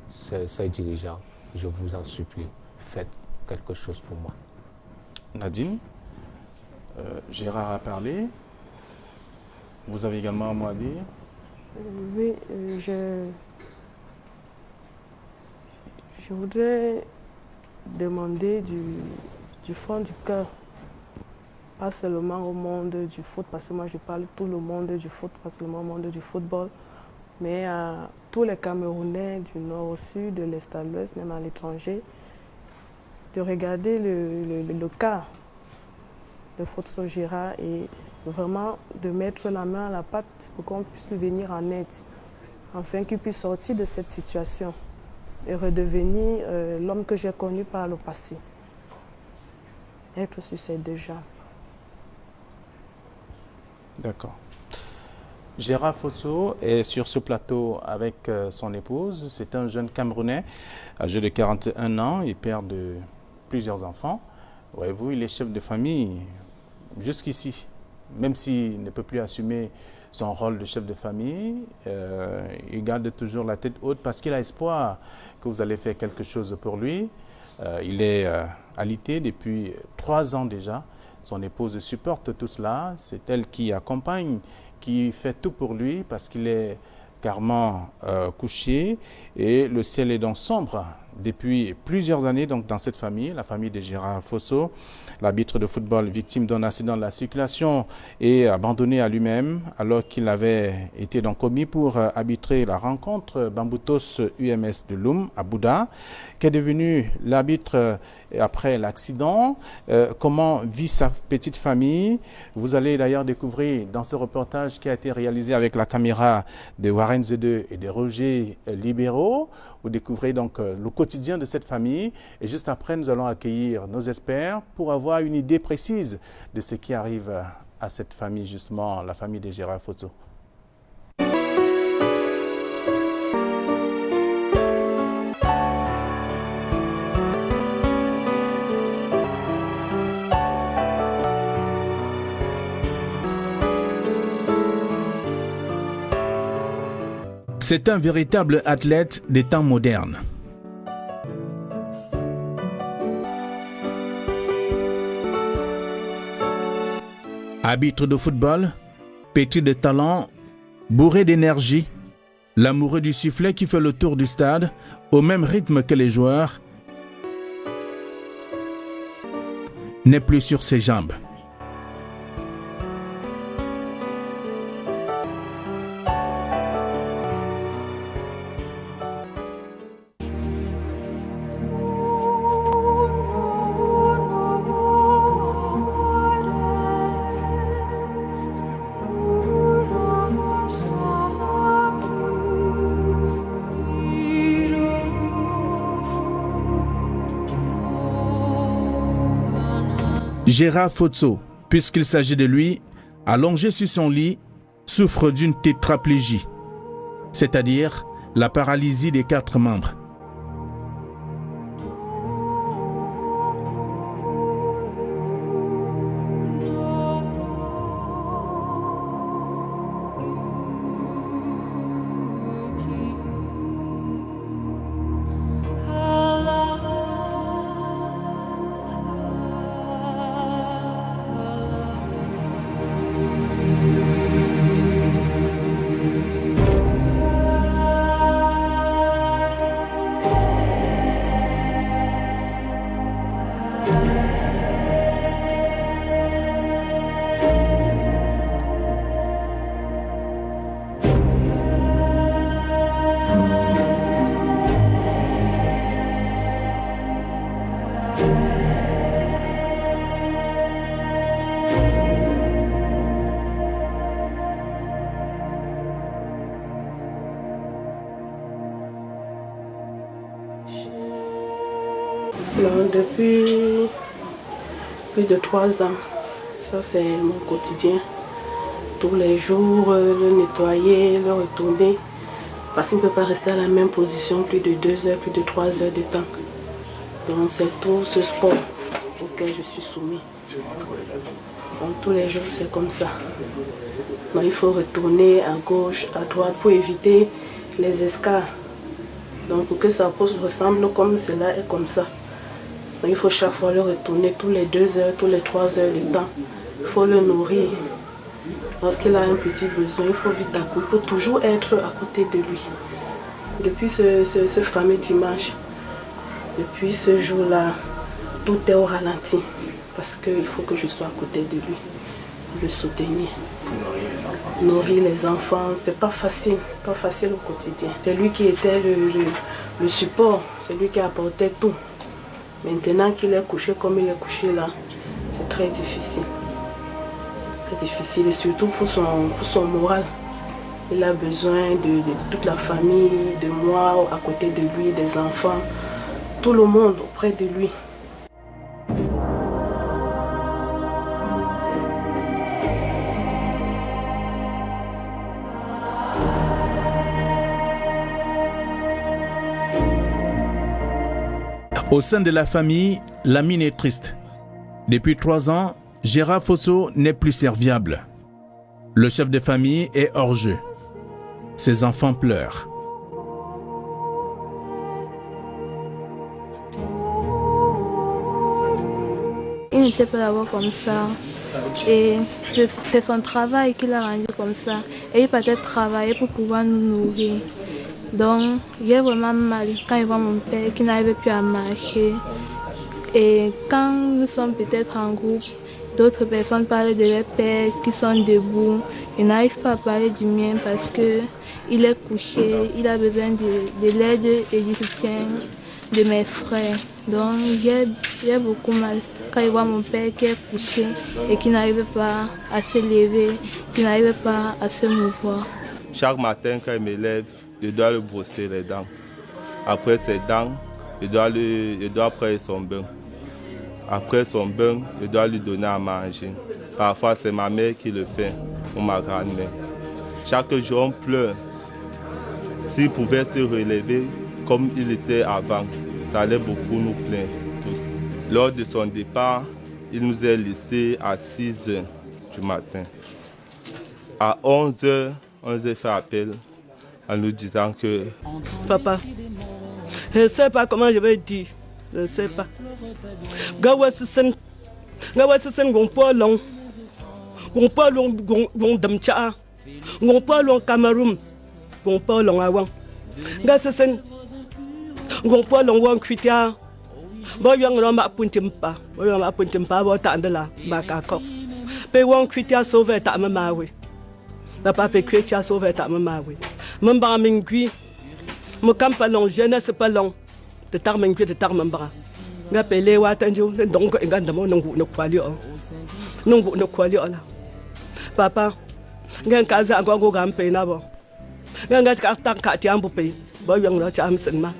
ces dirigeants, je vous en supplie, faites quelque chose pour moi. Nadine, Gérard a parlé. Vous avez également un mot à dire? Oui, je voudrais demander du fond du cœur, pas seulement au monde du foot, parce que moi je parle tout le monde du foot, pas seulement au monde du football, mais à tous les Camerounais du nord au sud, de l'est à l'ouest, même à l'étranger, de regarder le cas de Fotso Gérard et vraiment de mettre la main à la pâte pour qu'on puisse lui venir en aide, afin qu'il puisse sortir de cette situation et redevenir l'homme que j'ai connu par le passé. Être sur ses deux jambes. D'accord. Gérard Fotso est sur ce plateau avec son épouse. C'est un jeune Camerounais âgé de 41 ans et père de plusieurs enfants. Voyez-vous, il est chef de famille jusqu'ici. Même s'il ne peut plus assumer son rôle de chef de famille, il garde toujours la tête haute parce qu'il a espoir que vous allez faire quelque chose pour lui. Il est alité depuis 3 ans déjà. Son épouse supporte tout cela. C'est elle qui accompagne, qui fait tout pour lui parce qu'il est carrément couché. Et le ciel est donc sombre depuis plusieurs années donc, dans cette famille, la famille de Gérard Fotso. L'arbitre de football victime d'un accident de la circulation et abandonné à lui-même alors qu'il avait été donc commis pour arbitrer la rencontre Bamboutos UMS de Loum à Bouddha, qui est devenu l'arbitre après l'accident. Comment vit sa petite famille? Vous allez d'ailleurs découvrir dans ce reportage qui a été réalisé avec la caméra de Warren Zede et de Roger Libéraux. Vous découvrez donc le quotidien de cette famille et juste après nous allons accueillir nos experts pour avoir une idée précise de ce qui arrive à cette famille, justement la famille de Gérard Fotso. C'est un véritable athlète des temps modernes. Arbitre de football, pétri de talent, bourré d'énergie, l'amoureux du sifflet qui fait le tour du stade au même rythme que les joueurs, n'est plus sur ses jambes. Gérard Fotso, puisqu'il s'agit de lui, allongé sur son lit, souffre d'une tétraplégie, c'est-à-dire la paralysie des 4 membres. Non, depuis plus de 3 ans, ça c'est mon quotidien. Tous les jours, le nettoyer, le retourner, parce qu'il ne peut pas rester à la même position plus de 2 heures, plus de 3 heures de temps. Donc c'est tout ce sport auquel je suis soumis. Donc tous les jours c'est comme ça. Donc il faut retourner à gauche, à droite pour éviter les escarres. Donc pour que sa peau ressemble comme cela et comme ça. Donc il faut chaque fois le retourner tous les 2 heures, tous les 3 heures de temps. Il faut le nourrir. Lorsqu'il a un petit besoin, il faut vite accourir. Il faut toujours être à côté de lui. Depuis ce fameux dimanche, depuis ce jour-là, tout est au ralenti. Parce qu'il faut que je sois à côté de lui, le soutenir. Nourrir les enfants, c'est pas facile au quotidien. C'est lui qui était le support, c'est lui qui apportait tout. Maintenant qu'il est couché comme il est couché là, c'est très difficile. C'est difficile et surtout pour son moral. Il a besoin de toute la famille, de moi à côté de lui, des enfants, tout le monde auprès de lui. Au sein de la famille, la mine est triste. Depuis 3 ans, Gérard Fosso n'est plus serviable. Le chef de famille est hors jeu. Ses enfants pleurent. Il n'était pas là-bas comme ça. Et c'est son travail qui l'a rendu comme ça. Et il peut-être travailler pour pouvoir nous nourrir. Donc, il est vraiment mal quand il voit mon père qui n'arrive plus à marcher. Et quand nous sommes peut-être en groupe, d'autres personnes parlent de leur père qui sont debout. Ils n'arrivent pas à parler du mien parce qu'il est couché, il a besoin de l'aide et du soutien de mes frères. Donc, il est beaucoup mal quand il voit mon père qui est couché et qui n'arrive pas à se lever, qui n'arrive pas à se mouvoir. Chaque matin, quand il me lève, je dois le brosser les dents. Après ses dents, je dois prendre son bain. Après son bain, je dois lui donner à manger. Parfois, c'est ma mère qui le fait, ou ma grand-mère. Chaque jour, on pleure. S'il pouvait se relever comme il était avant, ça allait beaucoup nous plaindre tous. Lors de son départ, il nous a laissés à 6 heures du matin. À 11 heures, on s'est fait appel en nous disant que... Papa, je ne sais pas comment je vais dire. Je ne sais pas. Gawassisen Gompolong, Gompolong Damcha, Gompolong Cameroun, Gompolong Awang. Gassisen Gompolong Wang Kutia, Boyang Rama Puntimpa, Boyang Puntimpa, Botandela, Macacop. Pay Wang Kutia sauvé à Mamawi. La papa Kutia sauvé à Mamawi. Mamba Mingui, Mokampalong, jeunesse pas long, de Tarmingui de Tarmambra. N'appelez Watanjo, donc un gandamon, no qualio. Non, no qualio. Papa, Gan Kaza, Gongo Gampe Nabo. Gangas Katan Katiambupe, Boyang Rochamson Ma.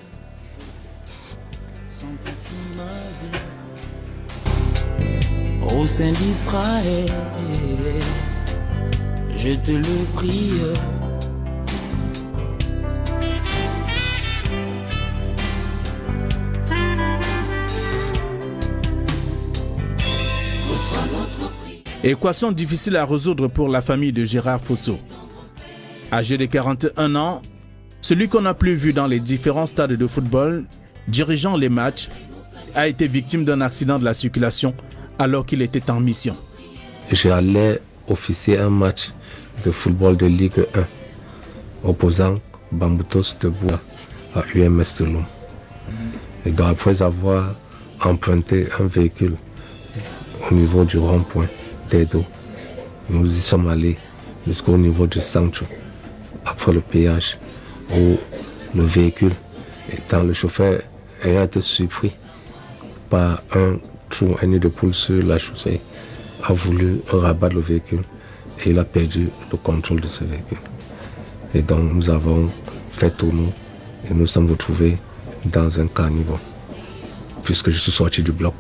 Au sein d'Israël, je te le prie. Équation difficile à résoudre pour la famille de Gérard Fosso. Âgé de 41 ans, celui qu'on n'a plus vu dans les différents stades de football, dirigeant les matchs, a été victime d'un accident de la circulation alors qu'il était en mission. J'allais officier un match de football de Ligue 1 opposant Bamboutos de Bois à UMS de Lom. Et donc après avoir emprunté un véhicule au niveau du rond-point d'Edo, nous y sommes allés jusqu'au niveau du centre, après le péage, où le véhicule, étant le chauffeur ayant été surpris par un trou, un nid de poule sur la chaussée, a voulu rabattre le véhicule et il a perdu le contrôle de ce véhicule. Et donc nous avons fait tourner et nous sommes retrouvés dans un caniveau. puisque je suis sorti du bloc.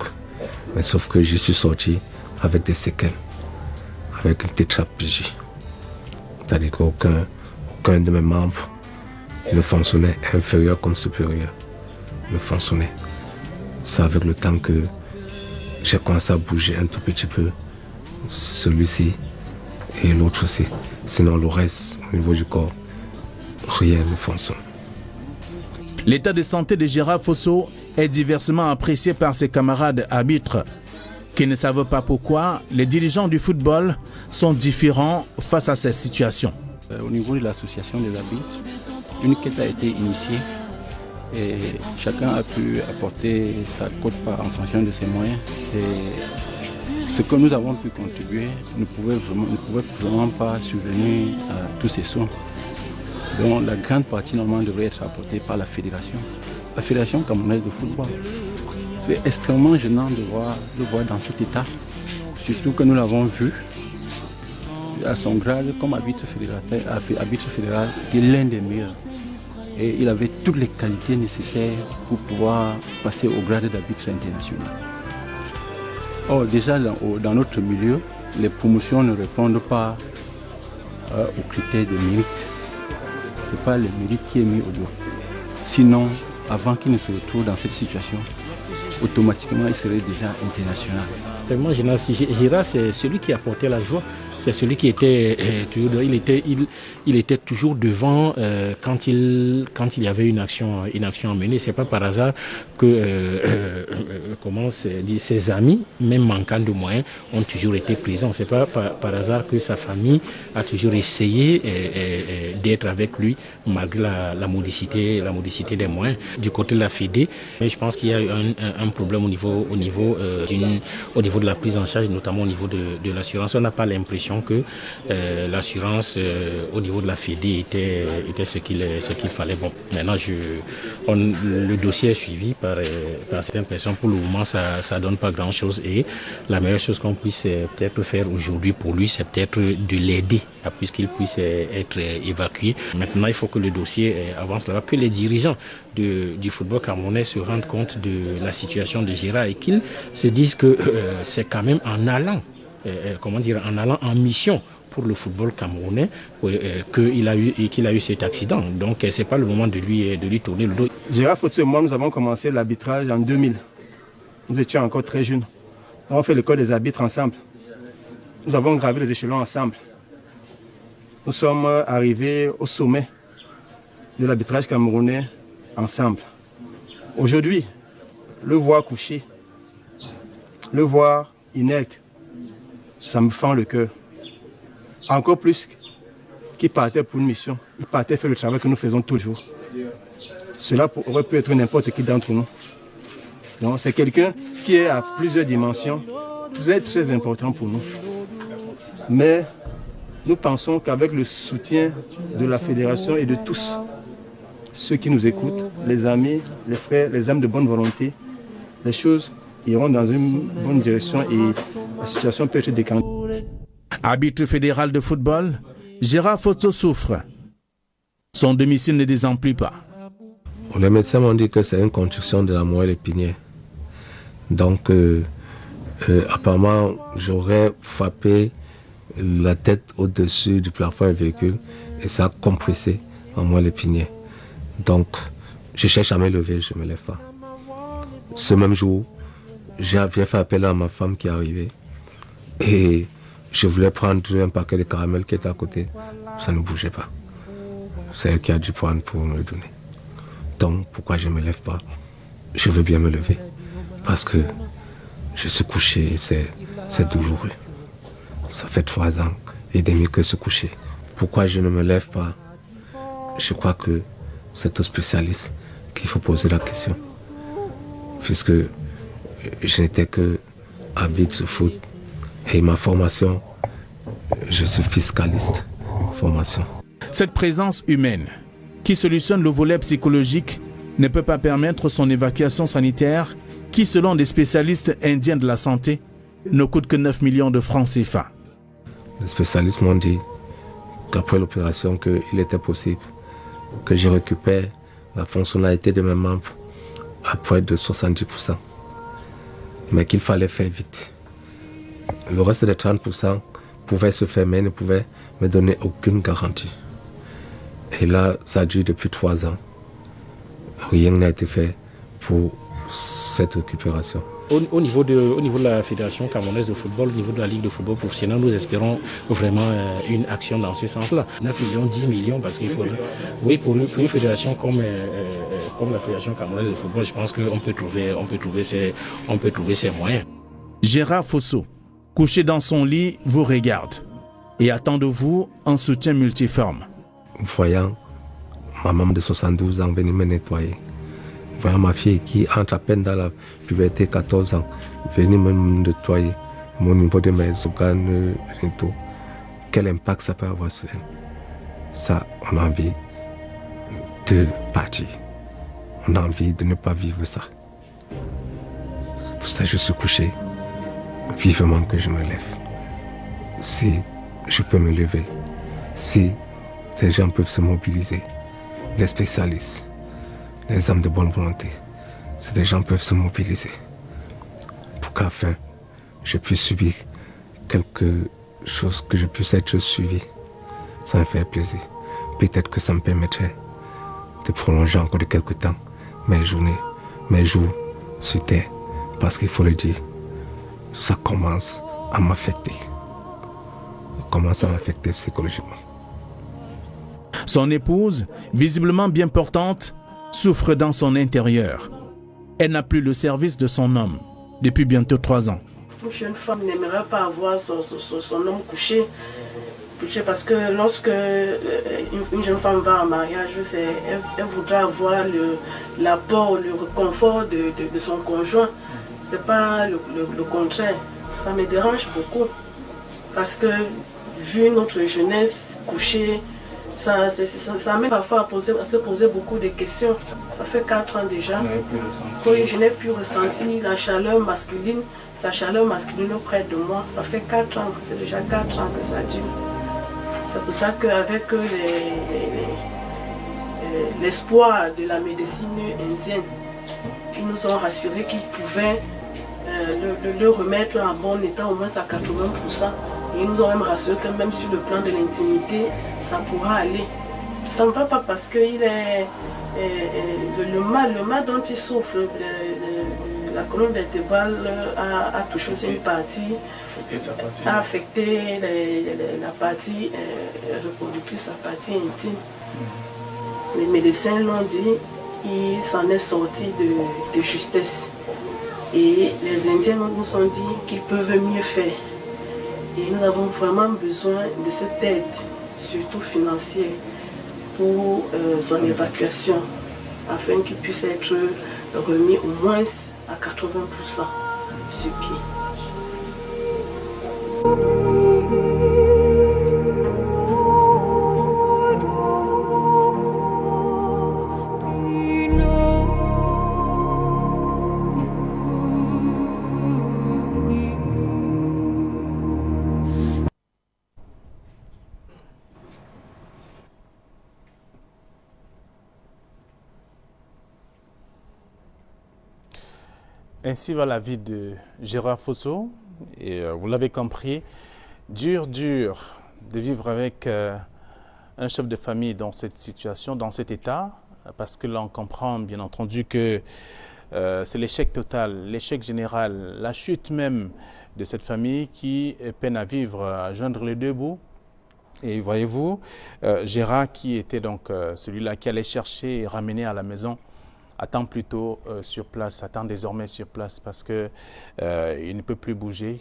Mais sauf que je suis sorti avec des séquelles, avec une tétraplégie. C'est-à-dire qu'aucun de mes membres ne fonctionnait, inférieur comme supérieur, ne fonctionnait. C'est avec le temps que j'ai commencé à bouger un tout petit peu, celui-ci et l'autre aussi. Sinon le reste, au niveau du corps, rien ne fonctionne. L'état de santé de Gérard Fosso est diversement apprécié par ses camarades arbitres qui ne savent pas pourquoi les dirigeants du football sont différents face à cette situation. Au niveau de l'association des arbitres, une quête a été initiée et chacun a pu apporter sa quote-part en fonction de ses moyens. Et ce que nous avons pu contribuer ne pouvait vraiment pas subvenir à tous ces soins. Donc la grande partie normalement devrait être apportée par la fédération camerounaise de football. C'est extrêmement gênant de voir dans cet état, surtout que nous l'avons vu à son grade comme arbitre fédéral, c'était l'un des meilleurs. Et il avait toutes les qualités nécessaires pour pouvoir passer au grade d'arbitre international. Or déjà dans notre milieu, les promotions ne répondent pas aux critères de mérite. Ce n'est pas le mérite qui est mis au doigt. Sinon, avant qu'il ne se retrouve dans cette situation, automatiquement il serait déjà international. Vraiment, Gérard, c'est celui qui apportait la joie. C'est celui qui était il était toujours devant quand il y avait une action à mener. C'est pas par hasard que ses amis, même manquant de moyens, ont toujours été présents. C'est pas par hasard que sa famille a toujours essayé d'être avec lui malgré la modicité des moyens. Du côté de la Fédé, mais je pense qu'il y a eu un problème au niveau de la prise en charge, notamment au niveau de l'assurance. On n'a pas l'impression que l'assurance au niveau de la Fédé était ce qu'il fallait. Bon, maintenant le dossier est suivi par certaines personnes. Pour le moment, ça donne pas grand chose et la meilleure chose qu'on puisse peut-être faire aujourd'hui pour lui, c'est peut-être de l'aider puisqu'il puisse être évacué. Maintenant, il faut que le dossier avance là-bas, que les dirigeants du football camerounais se rendent compte de la situation de Gérard et qu'ils se disent que c'est quand même en allant en mission pour le football camerounais qu'il a eu cet accident. Donc c'est pas le moment de lui tourner le dos. Gérard Fosso et moi, nous avons commencé l'arbitrage en 2000. Nous étions encore très jeunes. Nous avons fait l'école des arbitres ensemble. Nous avons gravé les échelons ensemble. Nous sommes arrivés au sommet de l'arbitrage camerounais ensemble. Aujourd'hui, le voir couché, le voir inerte, ça me fend le cœur. Encore plus qu'il partait pour une mission, il partait faire le travail que nous faisons toujours. Cela aurait pu être n'importe qui d'entre nous. Donc c'est quelqu'un qui est à plusieurs dimensions, très important pour nous. Mais nous pensons qu'avec le soutien de la fédération et de tous ceux qui nous écoutent, les amis, les frères, les âmes de bonne volonté, les choses iront dans une bonne direction et la situation peut être décantée. Arbitre fédéral de football, Gérard Fosso souffre. Son domicile ne désemplit pas. Les médecins m'ont dit que c'est une contusion de la moelle épinière. Donc, apparemment, j'aurais frappé la tête au-dessus du plafond du véhicule et ça a compressé en moelle épinière. Donc, je cherche à me lever, je ne me lève pas. Ce même jour, j'ai fait appel à ma femme qui est arrivée et je voulais prendre un paquet de caramels qui était à côté. Ça ne bougeait pas. C'est elle qui a dû prendre pour me le donner. Donc, pourquoi je ne me lève pas? Je veux bien me lever. Parce que je suis couché, c'est douloureux. Ça fait 3 ans et demi que je suis couché. Pourquoi je ne me lève pas? Je crois que c'est aux spécialistes qu'il faut poser la question. Puisque je n'étais que arbitre de foot et ma formation, je suis fiscaliste. Formation. Cette présence humaine qui solutionne le volet psychologique ne peut pas permettre son évacuation sanitaire qui, selon des spécialistes indiens de la santé, ne coûte que 9 millions de francs CFA. Les spécialistes m'ont dit qu'après l'opération, qu'il était possible que je récupère la fonctionnalité de mes membres à près de 70%. mais qu'il fallait faire vite. Le reste des 30% pouvait se faire, mais ne pouvait me donner aucune garantie. Et là, ça dure depuis 3 ans. Rien n'a été fait pour cette récupération. Au niveau de la Fédération camerounaise de football, au niveau de la Ligue de football professionnel, nous espérons vraiment une action dans ce sens-là. 9 millions, 10 millions, parce qu'il faudrait... Oui, pour une fédération comme la Fédération camerounaise de football, je pense qu'on peut trouver ces moyens. Gérard Fosso, couché dans son lit, vous regarde et attend de vous un soutien multiforme. Voyant ma maman de 72 ans venir me nettoyer, voyant ma fille qui entre à peine dans la puberté, 14 ans, venir me nettoyer mon niveau de mes organes génitaux, quel impact ça peut avoir sur elle. Ça, on a envie de partir. On a envie de ne pas vivre ça. C'est pour ça que je suis couché, vivement que je me lève. Si je peux me lever, si les gens peuvent se mobiliser, les spécialistes, les hommes de bonne volonté, si les gens peuvent se mobiliser pour qu'afin je puisse subir quelque chose, que je puisse être suivi, ça me fait plaisir. Peut-être que ça me permettrait de prolonger encore de quelques temps mes journées, mes jours sur terre, parce qu'il faut le dire, ça commence à m'affecter. Ça commence à m'affecter psychologiquement. Son épouse, visiblement bien portante, souffre dans son intérieur. Elle n'a plus le service de son homme depuis bientôt 3 ans. Toute jeune femme n'aimerait pas avoir son homme couché parce que lorsque une jeune femme va en mariage, elle voudra avoir l'apport, le confort de son conjoint. Ce n'est pas le contraire. Ça me dérange beaucoup parce que vu notre jeunesse couchée, ça m'aide parfois à se poser beaucoup de questions. Ça fait 4 ans déjà. Oui, je n'ai plus ressenti la chaleur masculine, sa chaleur masculine auprès de moi. Ça fait 4 ans, c'est déjà 4 ans que ça dure. C'est pour ça qu'avec l'espoir de la médecine indienne, ils nous ont rassuré qu'ils pouvaient le remettre en bon état au moins à 80%. Et ils nous ont même rassuré que même sur le plan de l'intimité, ça pourra aller. Ça ne va pas parce que le mal dont il souffre, la colonne vertébrale a touché aussi une partie, a affecté la partie reproductrice, la partie intime. Les médecins l'ont dit, il s'en est sorti de justesse. Et les Indiens nous ont dit qu'ils peuvent mieux faire. Et nous avons vraiment besoin de cette aide, surtout financière, pour son évacuation, afin qu'il puisse être remis au moins à 80% sur pied. Ainsi va la vie de Gérard Fosso, et vous l'avez compris, dur de vivre avec un chef de famille dans cette situation, dans cet état, parce que là on comprend bien entendu que c'est l'échec total, l'échec général, la chute même de cette famille qui peine à vivre, à joindre les deux bouts. Et voyez-vous, Gérard qui était donc celui-là qui allait chercher et ramener à la maison, attend plutôt sur place, attend désormais sur place parce qu'il ne peut plus bouger.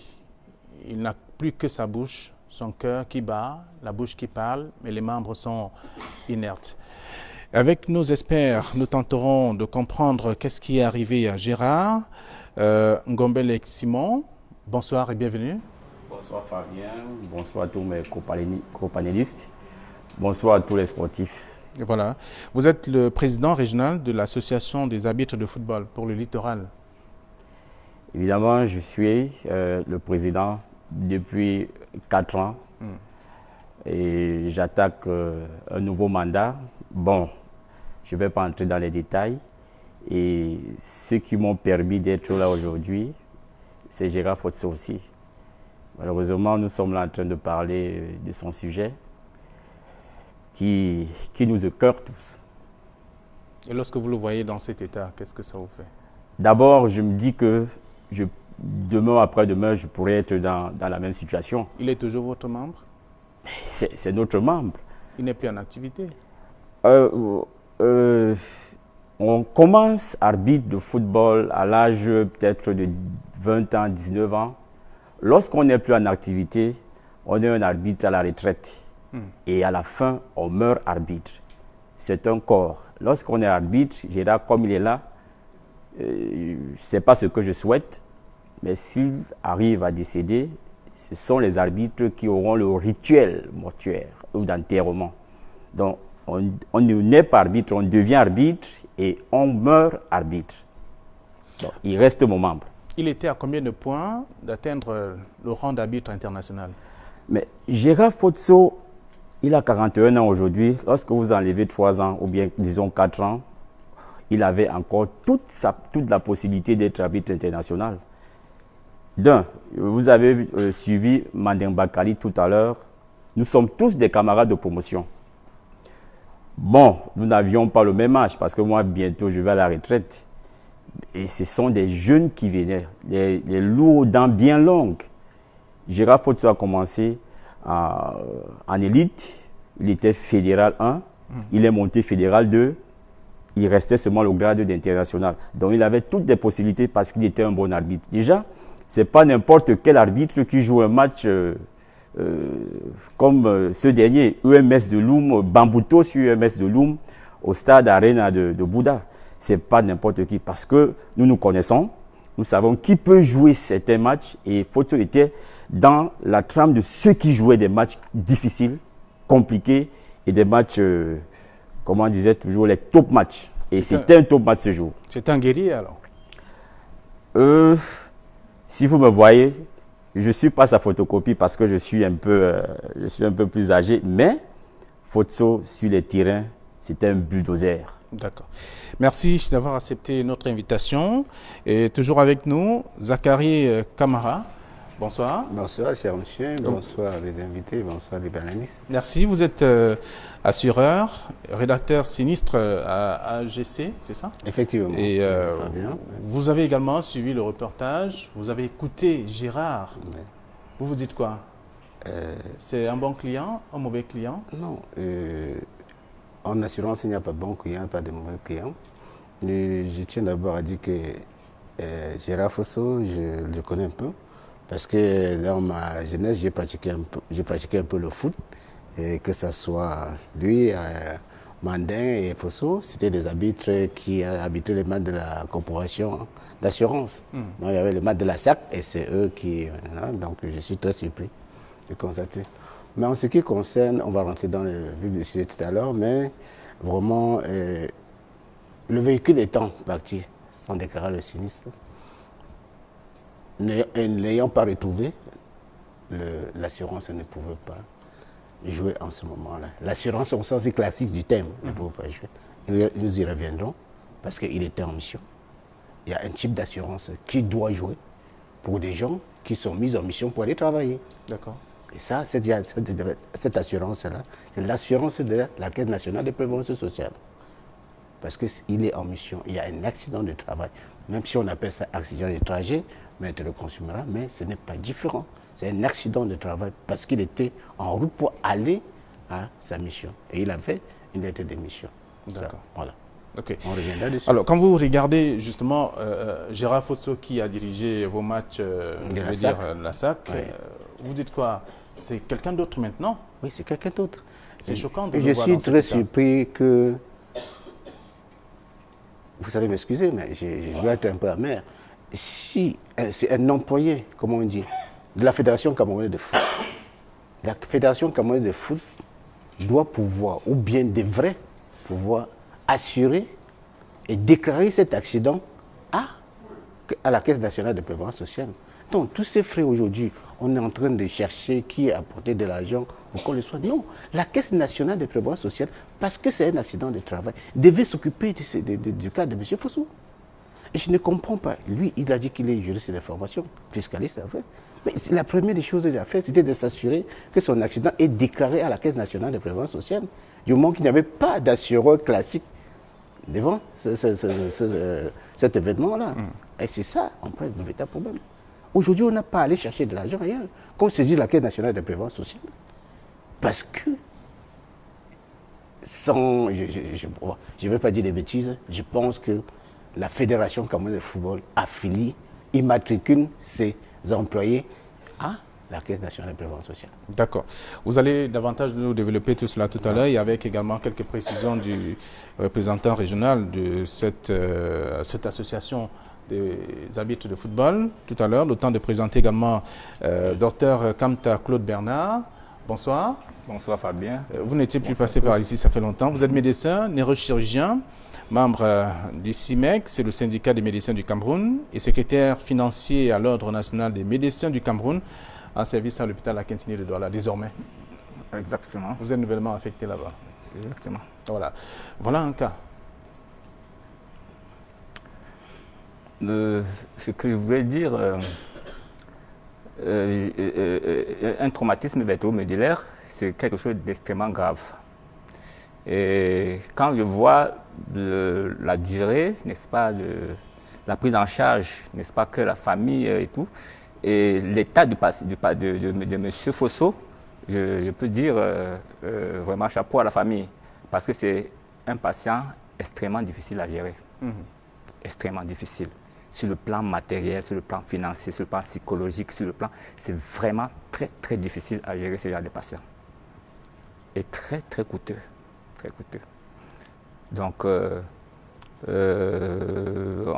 Il n'a plus que sa bouche, son cœur qui bat, la bouche qui parle, mais les membres sont inertes. Avec nos experts, nous tenterons de comprendre qu'est-ce qui est arrivé à Gérard. Ngombele Simon, bonsoir et bienvenue. Bonsoir Fabien, bonsoir à tous mes copanélistes, bonsoir à tous les sportifs. Et voilà. Vous êtes le président régional de l'association des arbitres de football pour le littoral. Évidemment, je suis le président depuis 4 ans et j'attaque un nouveau mandat. Bon, je ne vais pas entrer dans les détails et ceux qui m'ont permis d'être là aujourd'hui, c'est Gérard Fotso aussi. Malheureusement, nous sommes là en train de parler de son sujet qui nous écoeure tous. Et lorsque vous le voyez dans cet état, qu'est-ce que ça vous fait? D'abord, je me dis que demain après-demain, je pourrais être dans la même situation. Il est toujours votre membre? C'est notre membre. Il n'est plus en activité? On commence arbitre de football à l'âge peut-être de 20 ans, 19 ans. Lorsqu'on n'est plus en activité, on est un arbitre à la retraite. Et à la fin, on meurt arbitre. C'est un corps. Lorsqu'on est arbitre, Gérard, comme il est là, ce n'est pas ce que je souhaite, mais s'il arrive à décéder, ce sont les arbitres qui auront le rituel mortuaire ou d'enterrement. Donc, on n'est pas arbitre, on devient arbitre et on meurt arbitre. Donc, il reste mon membre. Il était à combien de points d'atteindre le rang d'arbitre international? Mais Gérard Fotso, il a 41 ans aujourd'hui. Lorsque vous enlevez 3 ans ou bien disons 4 ans, il avait encore toute la possibilité d'être arbitre international. Vous avez suivi Mandeng Bakali tout à l'heure. Nous sommes tous des camarades de promotion. Bon, nous n'avions pas le même âge parce que moi, bientôt, je vais à la retraite. Et ce sont des jeunes qui venaient, les lourds dents bien longues. Gérard Fotso a commencé en élite. Il était fédéral 1. Il est monté fédéral 2. Il restait seulement le grade d'international. Donc, il avait toutes les possibilités parce qu'il était un bon arbitre. Déjà, ce n'est pas n'importe quel arbitre qui joue un match comme ce dernier, UMS de Loum, Bambouto sur UMS de Loum, au stade Arena de Bouddha. Ce n'est pas n'importe qui parce que nous nous connaissons, nous savons qui peut jouer certains matchs et Fotso était dans la trame de ceux qui jouaient des matchs difficiles, compliqués et des matchs, comme on disait toujours, les top matchs. Et c'était un top match ce jour. C'est un guerrier alors? Si vous me voyez, je ne suis pas sa photocopie parce que je suis un peu plus âgé, mais Fotso sur les terrains, c'était un bulldozer. D'accord. Merci d'avoir accepté notre invitation. Et toujours avec nous, Zachary Kamara. Bonsoir. Bonsoir, cher monsieur. Bonsoir les invités. Bonsoir les panélistes. Merci. Vous êtes assureur, rédacteur sinistre à AGC, c'est ça? Effectivement. Et vous avez également suivi le reportage. Vous avez écouté Gérard. Oui. Vous vous dites quoi? C'est un bon client, un mauvais client? Non. En assurance, il n'y a pas de bon client, pas de mauvais client. Je tiens d'abord à dire que Gérard Fotso, je le connais un peu. Parce que dans ma jeunesse, j'ai pratiqué un peu le foot. Et que ce soit lui, Mandin et Fotso, c'était des arbitres qui habitaient les matchs de la corporation d'assurance. Donc il y avait les matchs de la SAC et c'est eux qui... Donc je suis très surpris de constater. Mais en ce qui concerne, on va rentrer dans le vif du sujet tout à l'heure, mais vraiment, le véhicule étant parti sans déclarer le sinistre, n'ayant pas retrouvé, l'assurance ne pouvait pas jouer en ce moment-là. L'assurance au sens classique du thème ne pouvait pas jouer. Nous y reviendrons parce qu'il était en mission. Il y a un type d'assurance qui doit jouer pour des gens qui sont mis en mission pour aller travailler. D'accord. Et ça, cette assurance-là, c'est l'assurance de la Caisse nationale de prévention sociale. Parce qu'il est en mission, il y a un accident de travail. Même si on appelle ça accident de trajet, mais tu le consumeras, mais ce n'est pas différent. C'est un accident de travail parce qu'il était en route pour aller à sa mission. Et il avait une lettre de mission. D'accord. Voilà. Okay. On revient là-dessus. Alors, quand vous regardez justement Gérard Fotso qui a dirigé vos matchs, la SAC, oui. Vous dites quoi? C'est quelqu'un d'autre maintenant? Oui, c'est quelqu'un d'autre. C'est choquant de le Je voir suis dans très cet état. surpris que... Vous savez m'excuser, mais je dois être un peu amer. Si c'est un employé, comme on dit, de la Fédération camerounaise de foot, la Fédération camerounaise de foot doit pouvoir, ou bien devrait pouvoir, assurer et déclarer cet accident à la Caisse nationale de prévoyance sociale. Donc, tous ces frais aujourd'hui, on est en train de chercher qui a apporté de l'argent pour qu'on le soit. Non, la Caisse nationale de prévoyance sociale, parce que c'est un accident de travail, devait s'occuper du cas de M. Fotso. Et je ne comprends pas. Lui, il a dit qu'il est juriste de formation, fiscaliste en fait. Mais la première des choses qu'il a fait, c'était de s'assurer que son accident est déclaré à la Caisse nationale de prévoyance sociale. Du moment qu'il n'y avait pas d'assureur classique devant cet événement-là. Et c'est ça, en fait, le véritable problème. Aujourd'hui, on n'a pas à aller chercher de l'argent ailleurs. Qu'on saisit la Caisse nationale de prévoyance sociale. Parce que, sans, je ne veux pas dire des bêtises, je pense que la Fédération camerounaise de football affilie, immatricule ses employés à la Caisse nationale de prévoyance sociale. D'accord. Vous allez davantage nous développer tout cela tout à l'heure et avec également quelques précisions du représentant régional de cette association des arbitres de football tout à l'heure. Le temps de présenter également Dr Kamta Claude Bernard. Bonsoir. Bonsoir Fabien. Vous n'étiez plus passé par ici, ça fait longtemps. Vous êtes médecin, neurochirurgien, membre du CIMEC, c'est le syndicat des médecins du Cameroun, et secrétaire financier à l'Ordre national des médecins du Cameroun, en service à l'hôpital La Quintinier de Douala, désormais. Exactement. Vous êtes nouvellement affecté là-bas. Exactement. Voilà. Voilà un cas. Ce que je voulais dire, un traumatisme vertébro-médullaire, c'est quelque chose d'extrêmement grave. Et quand je vois la durée, n'est-ce pas, la prise en charge, n'est-ce pas, que la famille et tout, et l'état de M. Fosso, je peux dire vraiment chapeau à la famille, parce que c'est un patient extrêmement difficile à gérer. Extrêmement difficile. Sur le plan matériel, sur le plan financier, sur le plan psychologique, sur le plan... C'est vraiment très, très difficile à gérer ce genre de patient. Et très, très coûteux. Très coûteux. Donc, on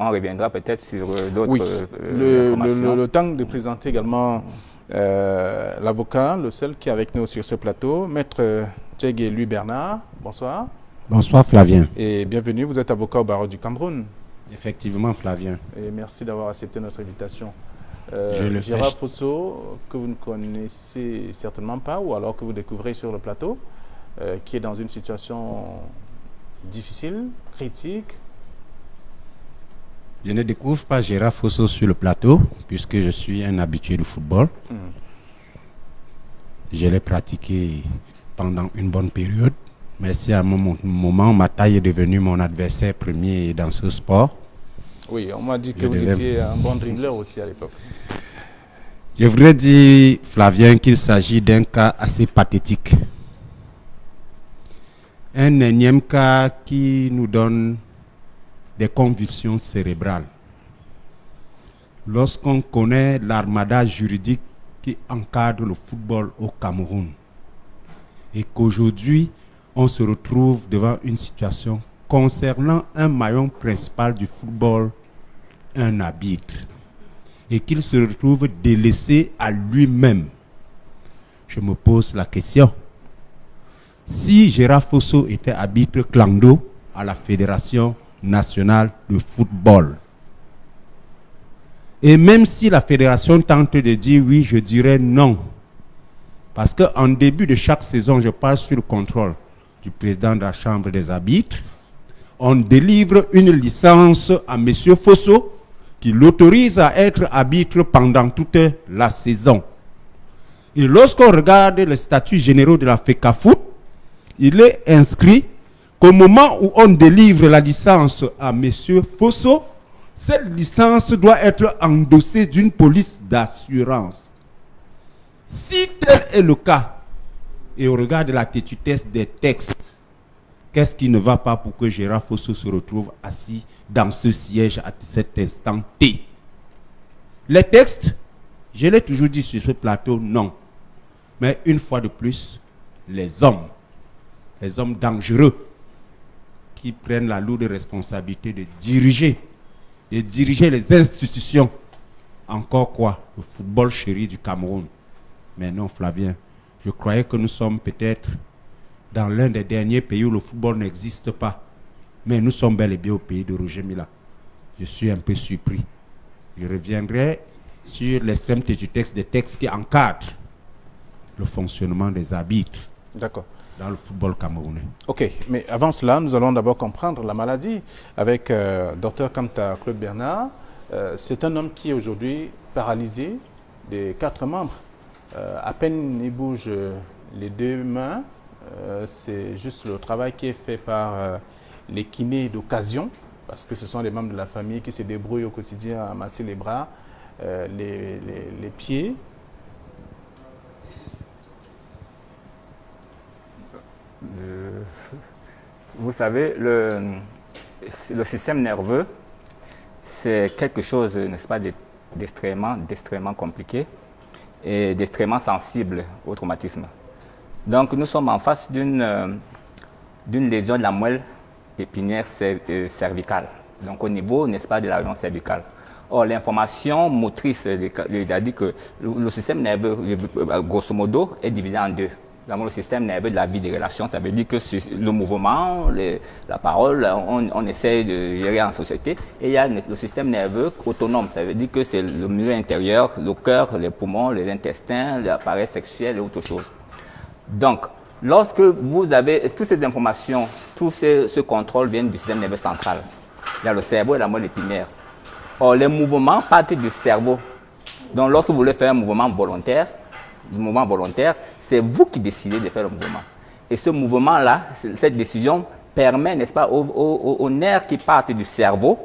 reviendra peut-être sur d'autres informations. Le temps de présenter également l'avocat, le seul qui est avec nous sur ce plateau, Maître Tchègue Louis Bernard. Bonsoir. Bonsoir Flavien. Et bienvenue, vous êtes avocat au barreau du Cameroun. Effectivement Flavien. Et merci d'avoir accepté notre invitation. Gérard Fosso, que vous ne connaissez certainement pas, ou alors que vous découvrez sur le plateau, qui est dans une situation difficile, critique. Je ne découvre pas Gérard Fosso sur le plateau, puisque je suis un habitué du football. Je l'ai pratiqué pendant une bonne période, mais c'est à un moment, ma taille est devenue mon adversaire premier dans ce sport. Oui, on m'a dit que vous étiez un bon dribbleur aussi à l'époque. Je voudrais dire, Flavien, qu'il s'agit d'un cas assez pathétique. Un énième cas qui nous donne des convulsions cérébrales. Lorsqu'on connaît l'armada juridique qui encadre le football au Cameroun et qu'aujourd'hui, on se retrouve devant une situation concernant un maillon principal du football, un arbitre, et qu'il se retrouve délaissé à lui-même. Je me pose la question. Si Gérard Fosso était arbitre clando à la Fédération nationale de football, et même si la fédération tente de dire oui, je dirais non, parce qu'en début de chaque saison, je passe sur le contrôle du président de la Chambre des arbitres, on délivre une licence à M. Fosso qui l'autorise à être arbitre pendant toute la saison. Et lorsqu'on regarde les statuts généraux de la FECAFOOT, il est inscrit qu'au moment où on délivre la licence à M. Fosso, cette licence doit être endossée d'une police d'assurance. Si tel est le cas, et au regard de la tétutesse des textes, qu'est-ce qui ne va pas pour que Gérard Fosso se retrouve assis dans ce siège à cet instant T? Les textes, je l'ai toujours dit sur ce plateau, non. Mais une fois de plus, les hommes dangereux qui prennent la lourde responsabilité de diriger les institutions. Encore quoi? Le football chéri du Cameroun. Mais non, Flavien, je croyais que nous sommes peut-être dans l'un des derniers pays où le football n'existe pas. Mais nous sommes bel et bien au pays de Roger Mila. Je suis un peu surpris. Je reviendrai sur l'extrême tétutesse des textes qui encadrent le fonctionnement des arbitres. D'accord. dans le football camerounais. Ok, mais avant cela, nous allons d'abord comprendre la maladie avec Dr Kamta Claude Bernard. C'est un homme qui est aujourd'hui paralysé des 4 membres. À peine il bouge les 2 mains. C'est juste le travail qui est fait par les kinés d'occasion, parce que ce sont les membres de la famille qui se débrouillent au quotidien à masser les bras, les pieds. Vous savez, le système nerveux, c'est quelque chose, n'est-ce pas, d'extrêmement compliqué et d'extrêmement sensible au traumatisme. Donc nous sommes en face d'une lésion de la moelle épinière cervicale, donc au niveau, n'est-ce pas, de la région cervicale. Or, l'information motrice, il a dit que le système nerveux, grosso modo, est divisé en 2. Nous avons le système nerveux de la vie des relations, ça veut dire que le mouvement, la parole, on essaie de gérer en société. Et il y a le système nerveux autonome, ça veut dire que c'est le milieu intérieur, le cœur, les poumons, les intestins, l'appareil sexuel et autre chose. Donc, lorsque vous avez toutes ces informations, tout ce contrôle vient du système nerveux central. Il y a le cerveau et la moelle épinière. Or, les mouvements partent du cerveau. Donc, lorsque vous voulez faire un mouvement volontaire, c'est vous qui décidez de faire le mouvement. Et ce mouvement-là, cette décision permet, n'est-ce pas, aux nerfs qui partent du cerveau,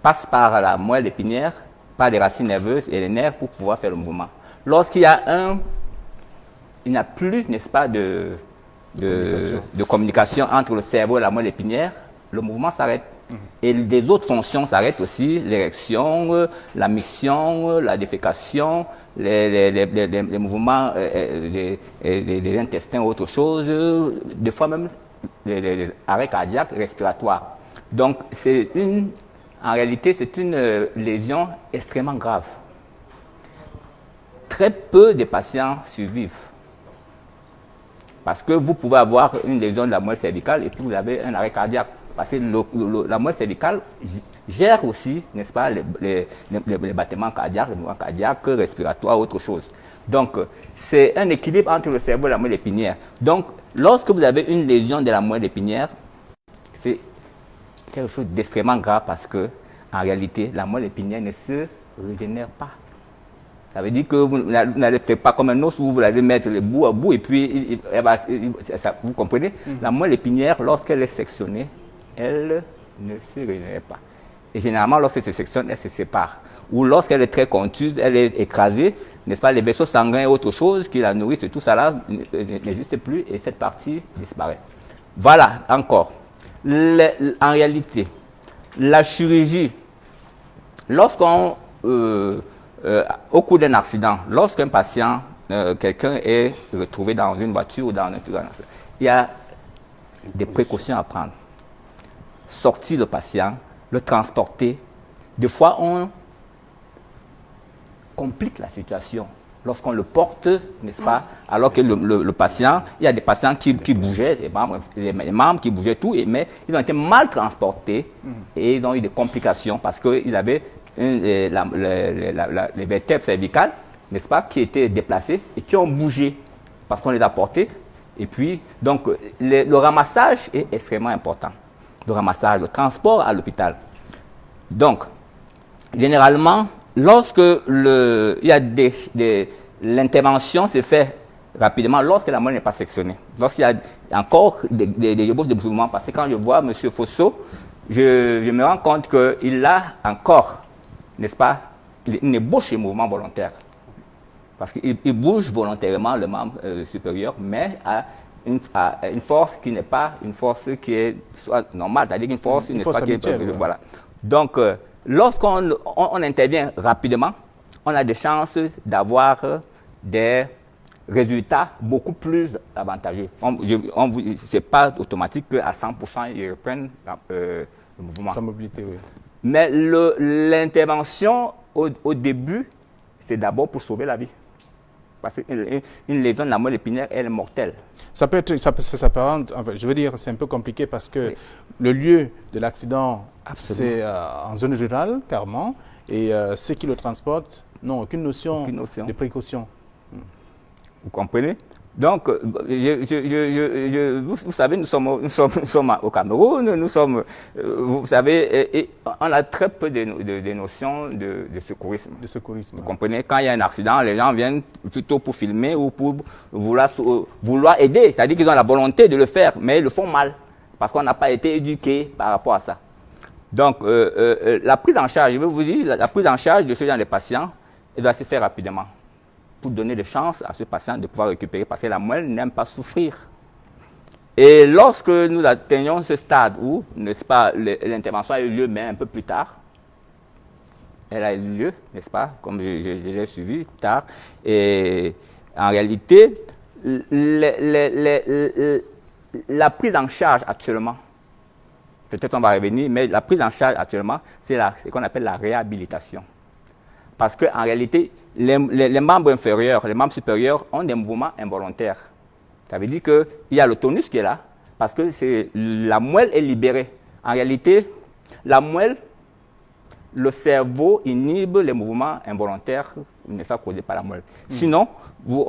passent par la moelle épinière, par les racines nerveuses et les nerfs pour pouvoir faire le mouvement. Lorsqu'il y a il n'y a plus, n'est-ce pas, de communication entre le cerveau et la moelle épinière, le mouvement s'arrête. Et les autres fonctions s'arrêtent aussi, l'érection, la miction, la défécation, les mouvements des intestins ou autre chose, des fois même les arrêts cardiaques respiratoires. Donc en réalité, c'est une lésion extrêmement grave. Très peu de patients survivent. Parce que vous pouvez avoir une lésion de la moelle cervicale et puis vous avez un arrêt cardiaque. Parce que la moelle cervicale gère aussi, n'est-ce pas, les battements cardiaques, les mouvements cardiaques, respiratoires, autre chose. Donc, c'est un équilibre entre le cerveau et la moelle épinière. Donc, lorsque vous avez une lésion de la moelle épinière, c'est quelque chose d'extrêmement grave parce que, en réalité, la moelle épinière ne se régénère pas. Ça veut dire que vous n'allez pas comme un os où vous allez mettre le bout à bout et puis, vous comprenez? La moelle épinière, lorsqu'elle est sectionnée, elle ne se régénère pas. Et généralement, lorsqu'elle se sectionne, elle se sépare. Ou lorsqu'elle est très contuse, elle est écrasée, n'est-ce pas, les vaisseaux sanguins et autre chose qui la nourrissent, tout ça là n'existe plus et cette partie disparaît. Voilà, encore. En réalité, la chirurgie, lorsqu'on, au cours d'un accident, lorsqu'un patient, quelqu'un est retrouvé dans une voiture ou dans un accident, il y a des précautions à prendre. Sortir le patient, le transporter. Des fois, on complique la situation lorsqu'on le porte, n'est-ce pas, alors que le patient, il y a des patients qui bougeaient, les membres qui bougeaient tout, mais ils ont été mal transportés et ils ont eu des complications parce qu'ils avaient les vertèbres cervicales, n'est-ce pas, qui étaient déplacées et qui ont bougé parce qu'on les a portés. Et puis, donc, le ramassage est extrêmement important. Le ramassage, le transport à l'hôpital. Donc, généralement, lorsque l'intervention se fait rapidement, lorsque la moelle n'est pas sectionnée, lorsqu'il y a encore des ébauches de mouvement, parce que quand je vois M. Fosso, je me rends compte qu'il a encore, n'est-ce pas, une ébauche de mouvement volontaire. Parce qu'il bouge volontairement le membre supérieur, mais à une force qui n'est pas une force qui est soit normale, c'est-à-dire une force habituelle, qui est... Voilà. Donc, lorsqu'on intervient rapidement, on a des chances d'avoir des résultats beaucoup plus avantageux. Ce n'est pas automatique qu'à 100% ils reprennent le mouvement. Sa mobilité, oui. Mais l'intervention au début, c'est d'abord pour sauver la vie. Parce qu'une lésion de la moelle épinière, elle est mortelle. Ça peut être, je veux dire, c'est un peu compliqué parce que le lieu de l'accident, c'est en zone rurale, carrément, et ceux qui le transportent n'ont aucune notion de précaution. Vous comprenez? Donc, vous savez, nous sommes au Cameroun, vous savez, et on a très peu de notions de secourisme. De secourisme. Vous comprenez, quand il y a un accident, les gens viennent plutôt pour filmer ou pour vouloir aider. C'est-à-dire qu'ils ont la volonté de le faire, mais ils le font mal, parce qu'on n'a pas été éduqué par rapport à ça. Donc, la prise en charge, je veux vous dire, la prise en charge de ce genre de patients, elle doit se faire rapidement, pour donner des chances à ce patient de pouvoir récupérer, parce que la moelle n'aime pas souffrir. Et lorsque nous atteignons ce stade où, n'est-ce pas, l'intervention a eu lieu, mais un peu plus tard, elle a eu lieu, n'est-ce pas, comme je l'ai suivi tard, et en réalité, la prise en charge actuellement, peut-être on va revenir, mais la prise en charge actuellement, c'est ce qu'on appelle la réhabilitation. Parce qu'en réalité, les membres inférieurs, les membres supérieurs ont des mouvements involontaires. Ça veut dire qu'il y a le tonus qui est là, parce que la moelle est libérée. En réalité, la moelle, le cerveau inhibe les mouvements involontaires, ne sont causés par la moelle. Sinon, vous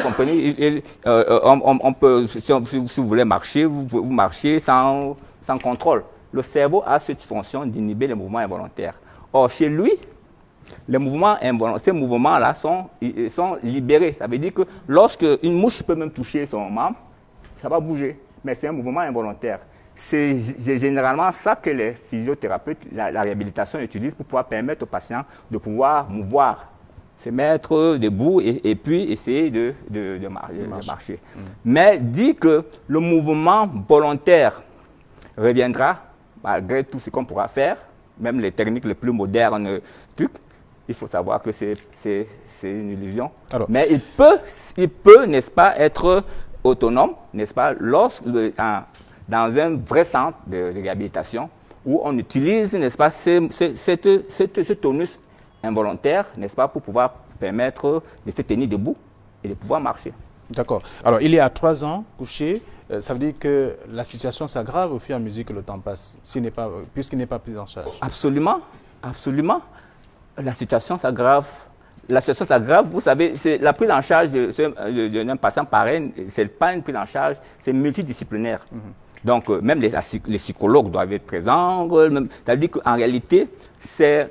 comprenez, on peut, si vous voulez marcher, vous marchez sans contrôle. Le cerveau a cette fonction d'inhiber les mouvements involontaires. Or, chez lui, ces mouvements-là sont libérés. Ça veut dire que lorsque une mouche peut même toucher son membre, ça va bouger. Mais c'est un mouvement involontaire. C'est généralement ça que les physiothérapeutes, la réhabilitation utilisent pour pouvoir permettre aux patients de pouvoir mouvoir, se mettre debout et puis essayer de marcher. Mais dit que le mouvement volontaire reviendra, malgré tout ce qu'on pourra faire, même les techniques les plus modernes, il faut savoir que c'est une illusion. Alors, mais il peut, n'est-ce pas, être autonome, n'est-ce pas, dans un vrai centre de réhabilitation où on utilise, n'est-ce pas, ce tonus involontaire, n'est-ce pas, pour pouvoir permettre de se tenir debout et de pouvoir marcher. D'accord. Alors, il y a 3 ans, couché, ça veut dire que la situation s'aggrave au fur et à mesure que le temps passe, puisqu'il n'est pas pris en charge. Absolument, absolument. La situation s'aggrave. La situation s'aggrave, vous savez, la prise en charge d'un patient pareil, ce n'est pas une prise en charge, c'est multidisciplinaire. Donc, même les psychologues doivent être présents. C'est-à-dire qu'en réalité, c'est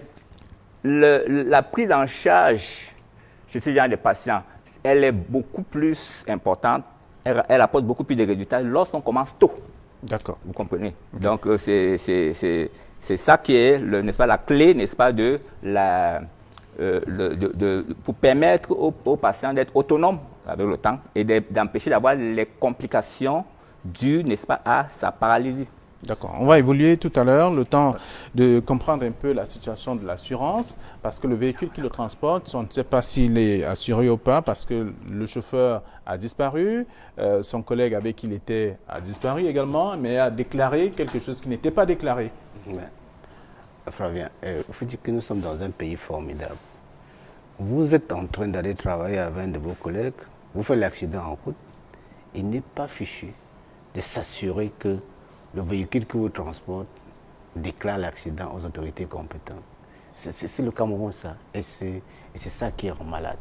la prise en charge chez ce genre de patients, elle est beaucoup plus importante, elle apporte beaucoup plus de résultats lorsqu'on commence tôt. D'accord. Vous comprenez? Donc, c'est ça qui est, n'est-ce pas, la clé, n'est-ce pas, pour permettre aux patients d'être autonomes avec le temps et d'empêcher d'avoir les complications dues, n'est-ce pas, à sa paralysie. D'accord. On va évoluer tout à l'heure, le temps de comprendre un peu la situation de l'assurance, parce que le véhicule qui le transporte, on ne sait pas s'il est assuré ou pas, parce que le chauffeur a disparu, son collègue avec qui il était a disparu également, mais a déclaré quelque chose qui n'était pas déclaré. Flavien, il faut dire que nous sommes dans un pays formidable. Vous êtes en train d'aller travailler avec un de vos collègues, vous faites l'accident en route, il n'est pas fichu de s'assurer que le véhicule qui vous transporte déclare l'accident aux autorités compétentes. C'est le Cameroun, ça. Et c'est ça qui rend malade.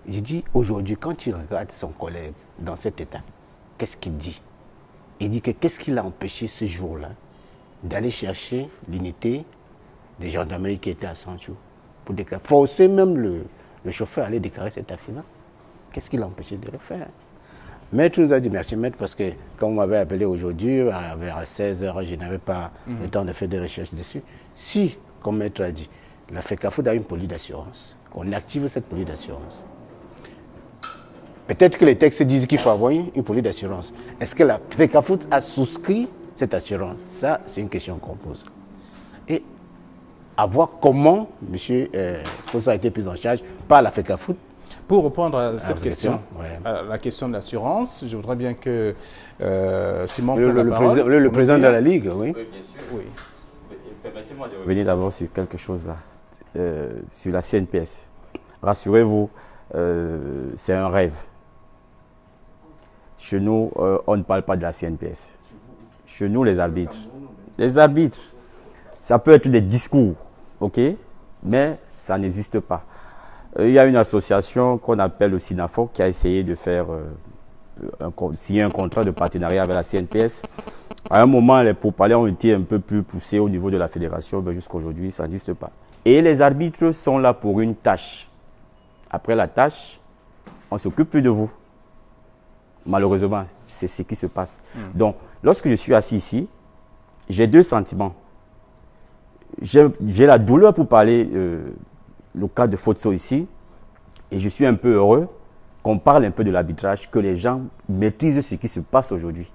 Je dis, aujourd'hui, quand tu regardes son collègue dans cet état, qu'est-ce qu'il dit? Il dit que qu'est-ce qui l'a empêché ce jour-là d'aller chercher l'unité de gendarmerie qui était à Sancho pour déclarer. Forcer même le chauffeur à aller déclarer cet accident. Qu'est-ce qui l'a empêché de le faire? Maître nous a dit merci maître parce que quand vous m'avez appelé aujourd'hui, vers 16h, je n'avais pas le temps de faire des recherches dessus. Si, comme maître a dit, la FECAFOOT a une police d'assurance, qu'on active cette police d'assurance. Peut-être que les textes disent qu'il faut avoir une police d'assurance. Est-ce que la FECAFOOT a souscrit cette assurance? Ça, c'est une question qu'on pose. Et à voir comment M. Fosso a été pris en charge par la FECAFOOT. Pour répondre à cette question, à la question de l'assurance, je voudrais bien que Simon le président de la Ligue, oui. Oui, bien sûr. Oui. Permettez-moi de revenir d'abord sur quelque chose là, sur la CNPS. Rassurez-vous, c'est un rêve. Chez nous, on ne parle pas de la CNPS. Chez nous, les arbitres, ça peut être des discours, ok, mais ça n'existe pas. il y a une association qu'on appelle le SINAFO qui a essayé de faire signer un contrat de partenariat avec la CNPS. À un moment, les pourparlers ont été un peu plus poussés au niveau de la fédération, mais jusqu'à aujourd'hui, ça n'existe pas. Et les arbitres sont là pour une tâche. Après la tâche, on ne s'occupe plus de vous. Malheureusement, c'est ce qui se passe. Donc, lorsque je suis assis ici, j'ai deux sentiments. J'ai la douleur pour parler le cas de Fotso ici, et je suis un peu heureux qu'on parle un peu de l'arbitrage, que les gens maîtrisent ce qui se passe aujourd'hui.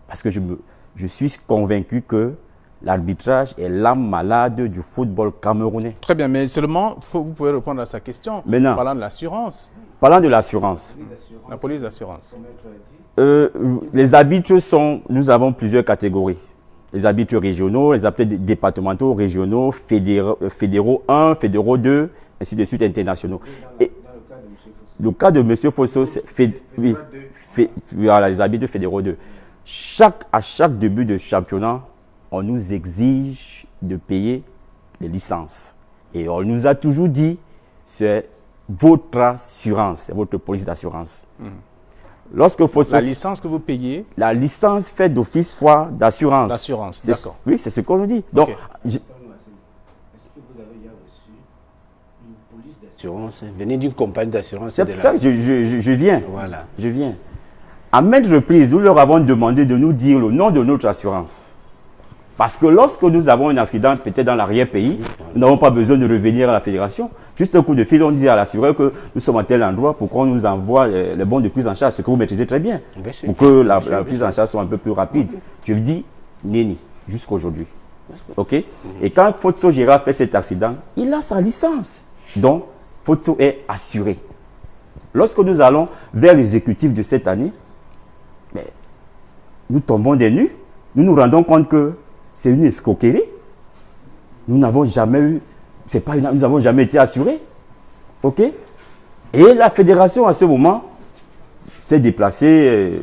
Parce que je suis convaincu que l'arbitrage est l'âme malade du football camerounais. Très bien, mais seulement, vous pouvez répondre à sa question. Maintenant, parlant de l'assurance. Parlant de l'assurance. La police d'assurance. Les arbitres nous avons plusieurs catégories. Les arbitres régionaux, les arbitres départementaux, régionaux, fédéraux 1, fédéraux 2, ainsi de suite, internationaux. Et le cas de M. Fosso, c'est les arbitres fédéraux 2. À chaque début de championnat, on nous exige de payer les licences. Et on nous a toujours dit, c'est votre assurance, c'est votre police d'assurance. Lorsque Fosso, la licence que vous payez? La licence fait d'office foi d'assurance. D'assurance, d'accord. Oui, c'est ce qu'on nous dit. Donc, est-ce que vous avez déjà reçu une police d'assurance venue d'une compagnie d'assurance? C'est pour ça que je viens. Voilà. Je viens. À maintes reprises, nous leur avons demandé de nous dire le nom de notre assurance. Parce que lorsque nous avons un accident, peut-être dans l'arrière-pays, nous n'avons pas besoin de revenir à la fédération. Juste un coup de fil, on dit à l'assureur que nous sommes à tel endroit pour qu'on nous envoie les bons de prise en charge, ce que vous maîtrisez très bien. Pour que la prise en charge soit un peu plus rapide. Je vous dis, Néni, jusqu'aujourd'hui. OK? Et quand Fotso Gérard fait cet accident, il a sa licence. Donc, Fotso est assuré. Lorsque nous allons vers l'exécutif de cette année, nous tombons des nues, nous nous rendons compte que c'est une escroquerie. Nous n'avons jamais eu, nous n'avons jamais été assurés. OK? Et la fédération, à ce moment, s'est déplacée,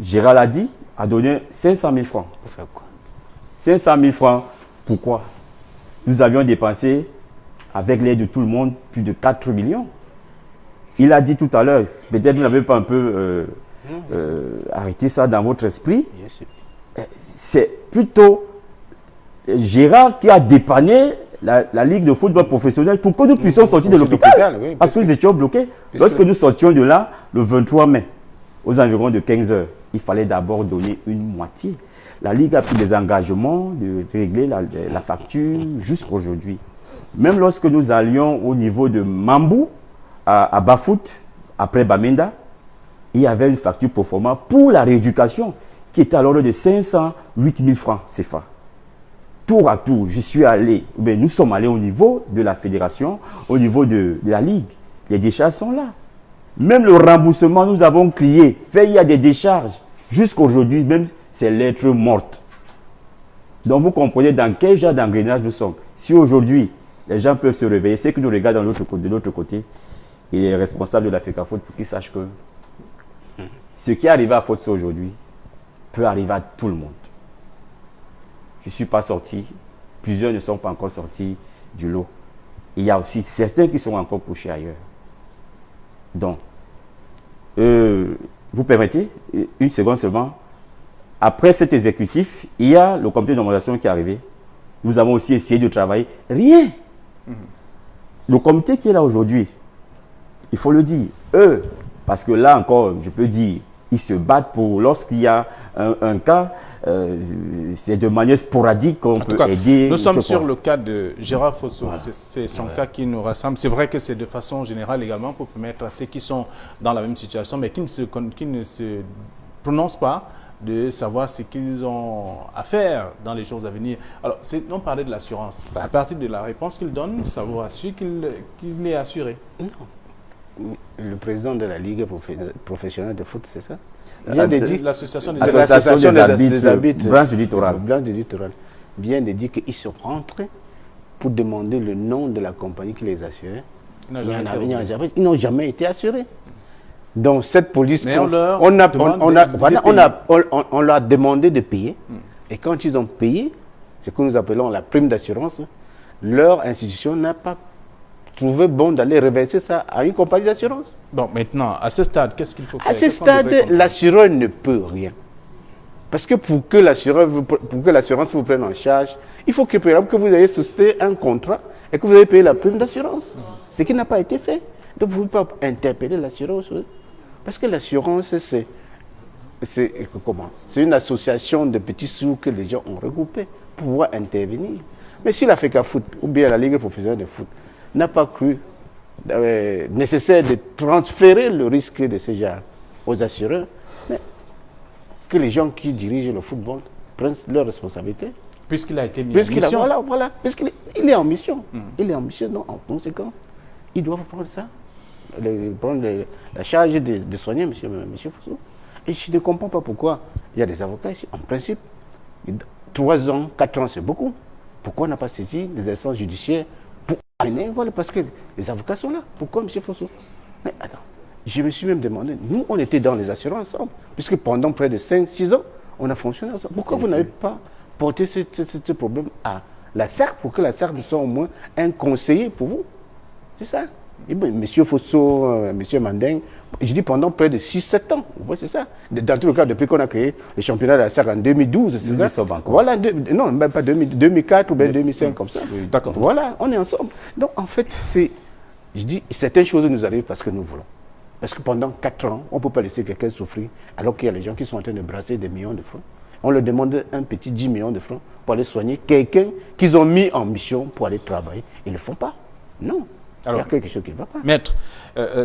Gérald a dit, a donné 500 000 francs. Pour faire quoi? 500 000 francs, pourquoi? Nous avions dépensé, avec l'aide de tout le monde, plus de 4 millions. Il a dit tout à l'heure, peut-être vous n'avez pas un peu arrêté ça dans votre esprit. C'est plutôt Gérard qui a dépanné la Ligue de football professionnel pour que nous puissions sortir de l'hôpital. Oui, parce que nous étions bloqués. Lorsque nous sortions de là, le 23 mai, aux environs de 15 heures, il fallait d'abord donner une moitié. La Ligue a pris des engagements de régler la facture jusqu'à aujourd'hui. Même lorsque nous allions au niveau de Mambou, à Bafout, après Bamenda, il y avait une facture pro forma pour la rééducation qui était à l'ordre de 508 000 francs CFA. Tour à tour, nous sommes allés au niveau de la fédération, au niveau de la Ligue. Les décharges sont là. Même le remboursement, nous avons crié, il y a des décharges. Jusqu'à aujourd'hui, même c'est lettres mortes. Donc vous comprenez dans quel genre d'engrenage nous sommes. Si aujourd'hui, les gens peuvent se réveiller, c'est que nous regardons de l'autre côté, il est responsable de la FECAFOOT pour qu'ils sachent que ce qui est arrivé à Fotso aujourd'hui peut arriver à tout le monde. Je ne suis pas sorti, plusieurs ne sont pas encore sortis du lot. Il y a aussi certains qui sont encore couchés ailleurs. Donc, vous permettez une seconde seulement. Après cet exécutif, il y a le comité de normalisation qui est arrivé. Nous avons aussi essayé de travailler. Rien. Le comité qui est là aujourd'hui, il faut le dire, eux, parce que là encore, je peux dire, ils se battent pour, lorsqu'il y a un cas, c'est de manière sporadique qu'on peut aider. Nous sommes sur le cas de Gérard Fosso. Voilà. C'est son cas qui nous rassemble. C'est vrai que c'est de façon générale également pour permettre à ceux qui sont dans la même situation, mais qui ne se prononcent pas, de savoir ce qu'ils ont à faire dans les jours à venir. Alors, on parlait de l'assurance. À partir de la réponse qu'il donne, ça vous rassure qu'il est assuré? Non. Le président de la Ligue professionnelle de foot, c'est ça? Vient de dire l'association des arbitres, branche du littoral. Vient de dire qu'ils sont rentrés pour demander le nom de la compagnie qui les assurait. Ils n'ont jamais été assurés. Donc cette police, on leur a demandé de payer. Et quand ils ont payé, ce que nous appelons la prime d'assurance, leur institution n'a pas trouvé bon d'aller reverser ça à une compagnie d'assurance. Bon, maintenant, à ce stade, qu'est-ce qu'il faut faire? À ce stade, l'assureur ne peut rien. Parce que pour que l'assurance vous prenne en charge, il faut que vous ayez souscrit un contrat et que vous ayez payé la prime d'assurance. Ce qui n'a pas été fait. Donc vous ne pouvez pas interpeller l'assurance. Parce que l'assurance, c'est une association de petits sous que les gens ont regroupés pour pouvoir intervenir. Mais si la FECA Foot ou bien la Ligue professionnelle de foot n'a pas cru nécessaire de transférer le risque de ce genre aux assureurs, mais que les gens qui dirigent le football prennent leurs responsabilités. Puisqu'il a été mis en mission. Voilà, puisqu'il est en mission. Il est en mission, donc en conséquence, ils doivent prendre ça, prendre la charge de soigner M. Fosso. Et je ne comprends pas pourquoi il y a des avocats ici. En principe, 3 ans, 4 ans, c'est beaucoup. Pourquoi on n'a pas saisi les instances judiciaires pour amener? Voilà, parce que les avocats sont là. Pourquoi M. Fosso? Mais attends, je me suis même demandé, nous, on était dans les assurances ensemble, puisque pendant près de 5-6 ans, on a fonctionné ensemble. Pourquoi vous n'avez pas porté ce problème à la SARC pour que la SARC soit au moins un conseiller pour vous? C'est ça. Monsieur Fosso, Monsieur Mandeng, je dis pendant près de 6-7 ans. C'est ça. Dans tout le cas, depuis qu'on a créé le championnat de la SAC en 2012, c'est ça. Voilà, non, même pas 2004 ou bien 2005 comme ça. Oui, d'accord. Voilà, on est ensemble. Donc en fait, je dis, certaines choses nous arrivent parce que nous voulons. Parce que pendant 4 ans, on ne peut pas laisser quelqu'un souffrir alors qu'il y a les gens qui sont en train de brasser des millions de francs. On leur demande un petit 10 millions de francs pour aller soigner quelqu'un qu'ils ont mis en mission pour aller travailler. Ils ne le font pas. Non. Alors, il y a quelque chose qui ne va pas. Maître,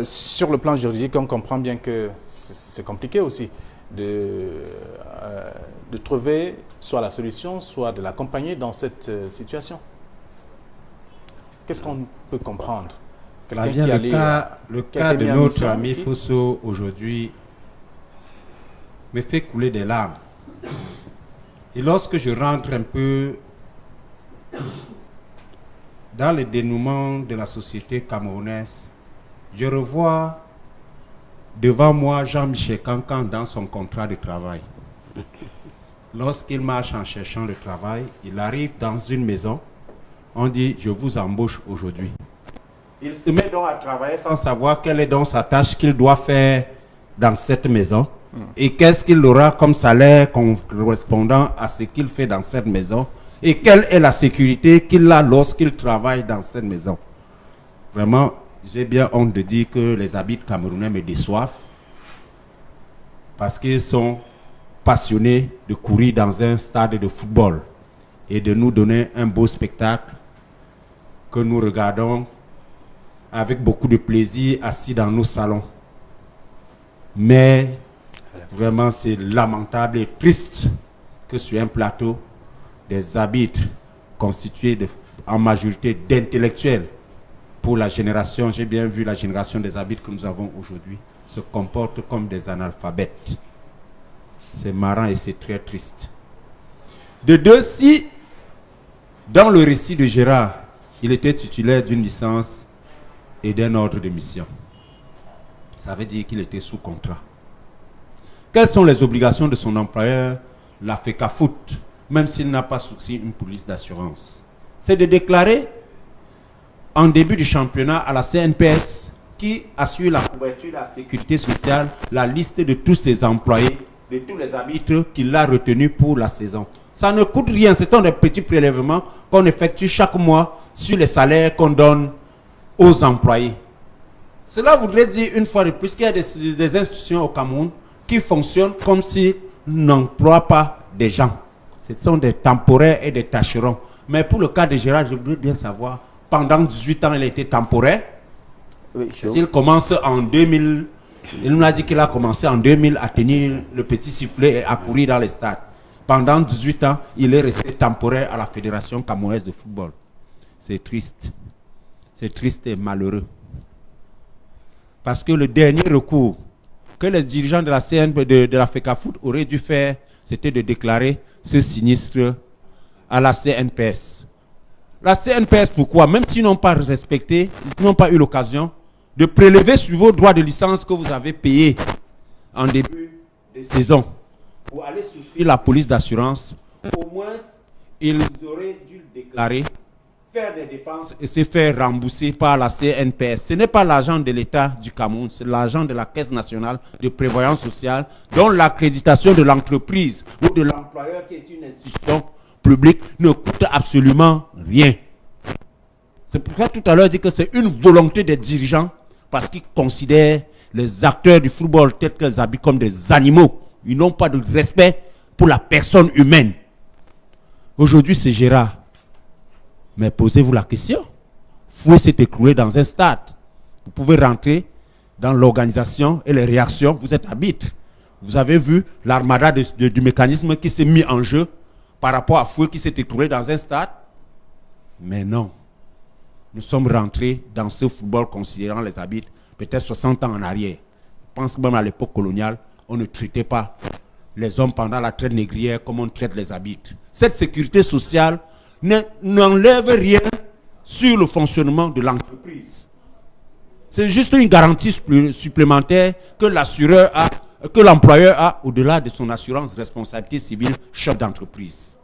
sur le plan juridique, on comprend bien que c'est compliqué aussi de trouver soit la solution, soit de l'accompagner dans cette situation. Qu'est-ce qu'on peut comprendre? Le cas de notre ami Fosso aujourd'hui me fait couler des larmes. Et lorsque je rentre un peu dans le dénouement de la société camerounaise, je revois devant moi Jean-Michel Cancan dans son contrat de travail. Lorsqu'il marche en cherchant le travail, il arrive dans une maison, on dit « je vous embauche aujourd'hui ». Il se met donc à travailler sans savoir quelle est donc sa tâche qu'il doit faire dans cette maison et qu'est-ce qu'il aura comme salaire correspondant à ce qu'il fait dans cette maison. Et quelle est la sécurité qu'il a lorsqu'il travaille dans cette maison? Vraiment, j'ai bien honte de dire que les arbitres camerounais me déçoivent parce qu'ils sont passionnés de courir dans un stade de football et de nous donner un beau spectacle que nous regardons avec beaucoup de plaisir assis dans nos salons. Mais vraiment, c'est lamentable et triste que sur un plateau, des arbitres constitués en majorité d'intellectuels pour la génération, j'ai bien vu la génération des arbitres que nous avons aujourd'hui, se comportent comme des analphabètes. C'est marrant et c'est très triste. De deux, si dans le récit de Gérard, il était titulaire d'une licence et d'un ordre de mission, ça veut dire qu'il était sous contrat. Quelles sont les obligations de son employeur, la FECA Foot, même s'il n'a pas souscrit une police d'assurance? C'est de déclarer en début du championnat à la CNPS, qui assure la couverture de la sécurité sociale, la liste de tous ses employés, de tous les arbitres qu'il a retenus pour la saison. Ça ne coûte rien, c'est un des petits prélèvements qu'on effectue chaque mois sur les salaires qu'on donne aux employés. Cela voudrait dire une fois de plus qu'il y a des institutions au Cameroun qui fonctionnent comme s'ils n'emploient pas des gens. Ce sont des temporaires et des tâcherons. Mais pour le cas de Gérard, je voudrais bien savoir, pendant 18 ans, il a été temporaire. Oui, s'il commence en 2000, il nous a dit qu'il a commencé en 2000 à tenir le petit sifflet et à courir dans les stades. Pendant 18 ans, il est resté temporaire à la Fédération camerounaise de football. C'est triste. C'est triste et malheureux. Parce que le dernier recours que les dirigeants de la CNP, de la FECA Foot auraient dû faire, c'était de déclarer ce sinistre à la CNPS. La CNPS, pourquoi? Même s'ils n'ont pas respecté, ils n'ont pas eu l'occasion de prélever sur vos droits de licence que vous avez payés en début de saison pour aller souscrire la police d'assurance, au moins ils auraient dû le déclarer faire des dépenses et se faire rembourser par la CNPS. Ce n'est pas l'argent de l'État du Cameroun, c'est l'argent de la Caisse nationale de prévoyance sociale, dont l'accréditation de l'entreprise ou de l'employeur, qui est une institution publique, ne coûte absolument rien. C'est pourquoi tout à l'heure, je dis que c'est une volonté des dirigeants, parce qu'ils considèrent les acteurs du football tels qu'ils habitent comme des animaux. Ils n'ont pas de respect pour la personne humaine. Aujourd'hui, c'est Gérard. Mais posez-vous la question. Fouet s'est écroulé dans un stade. Vous pouvez rentrer dans l'organisation et les réactions. Vous êtes arbitre. Vous avez vu l'armada du mécanisme qui s'est mis en jeu par rapport à Fouet qui s'est écroulé dans un stade. Mais non. Nous sommes rentrés dans ce football considérant les arbitres peut-être 60 ans en arrière. Je pense que même à l'époque coloniale, on ne traitait pas les hommes pendant la traite négrière comme on traite les arbitres. Cette sécurité sociale n'enlève rien sur le fonctionnement de l'entreprise. C'est juste une garantie supplémentaire que l'assureur a, que l'employeur a au-delà de son assurance responsabilité civile chef d'entreprise,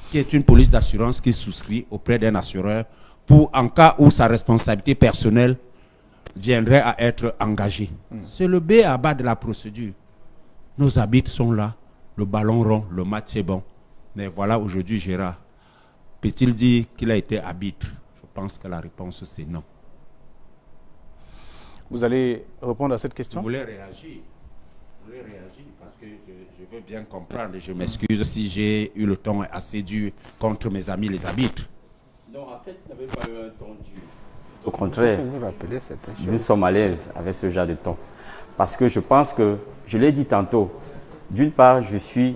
qui est une police d'assurance qui souscrit auprès d'un assureur pour en cas où sa responsabilité personnelle viendrait à être engagée. C'est le B à bas de la procédure. Nos arbitres sont là, le ballon rond, le match est bon. Mais voilà aujourd'hui Gérard. Peut-il dire qu'il a été arbitre? Je pense que la réponse c'est non. Vous allez répondre à cette question? Je voulais réagir. Parce que je veux bien comprendre et je m'excuse si j'ai eu le ton assez dur contre mes amis les arbitres. Non, en fait, vous n'avez pas eu un ton dur. Au contraire, nous sommes à l'aise avec ce genre de ton. Parce que je pense que, je l'ai dit tantôt, d'une part, je suis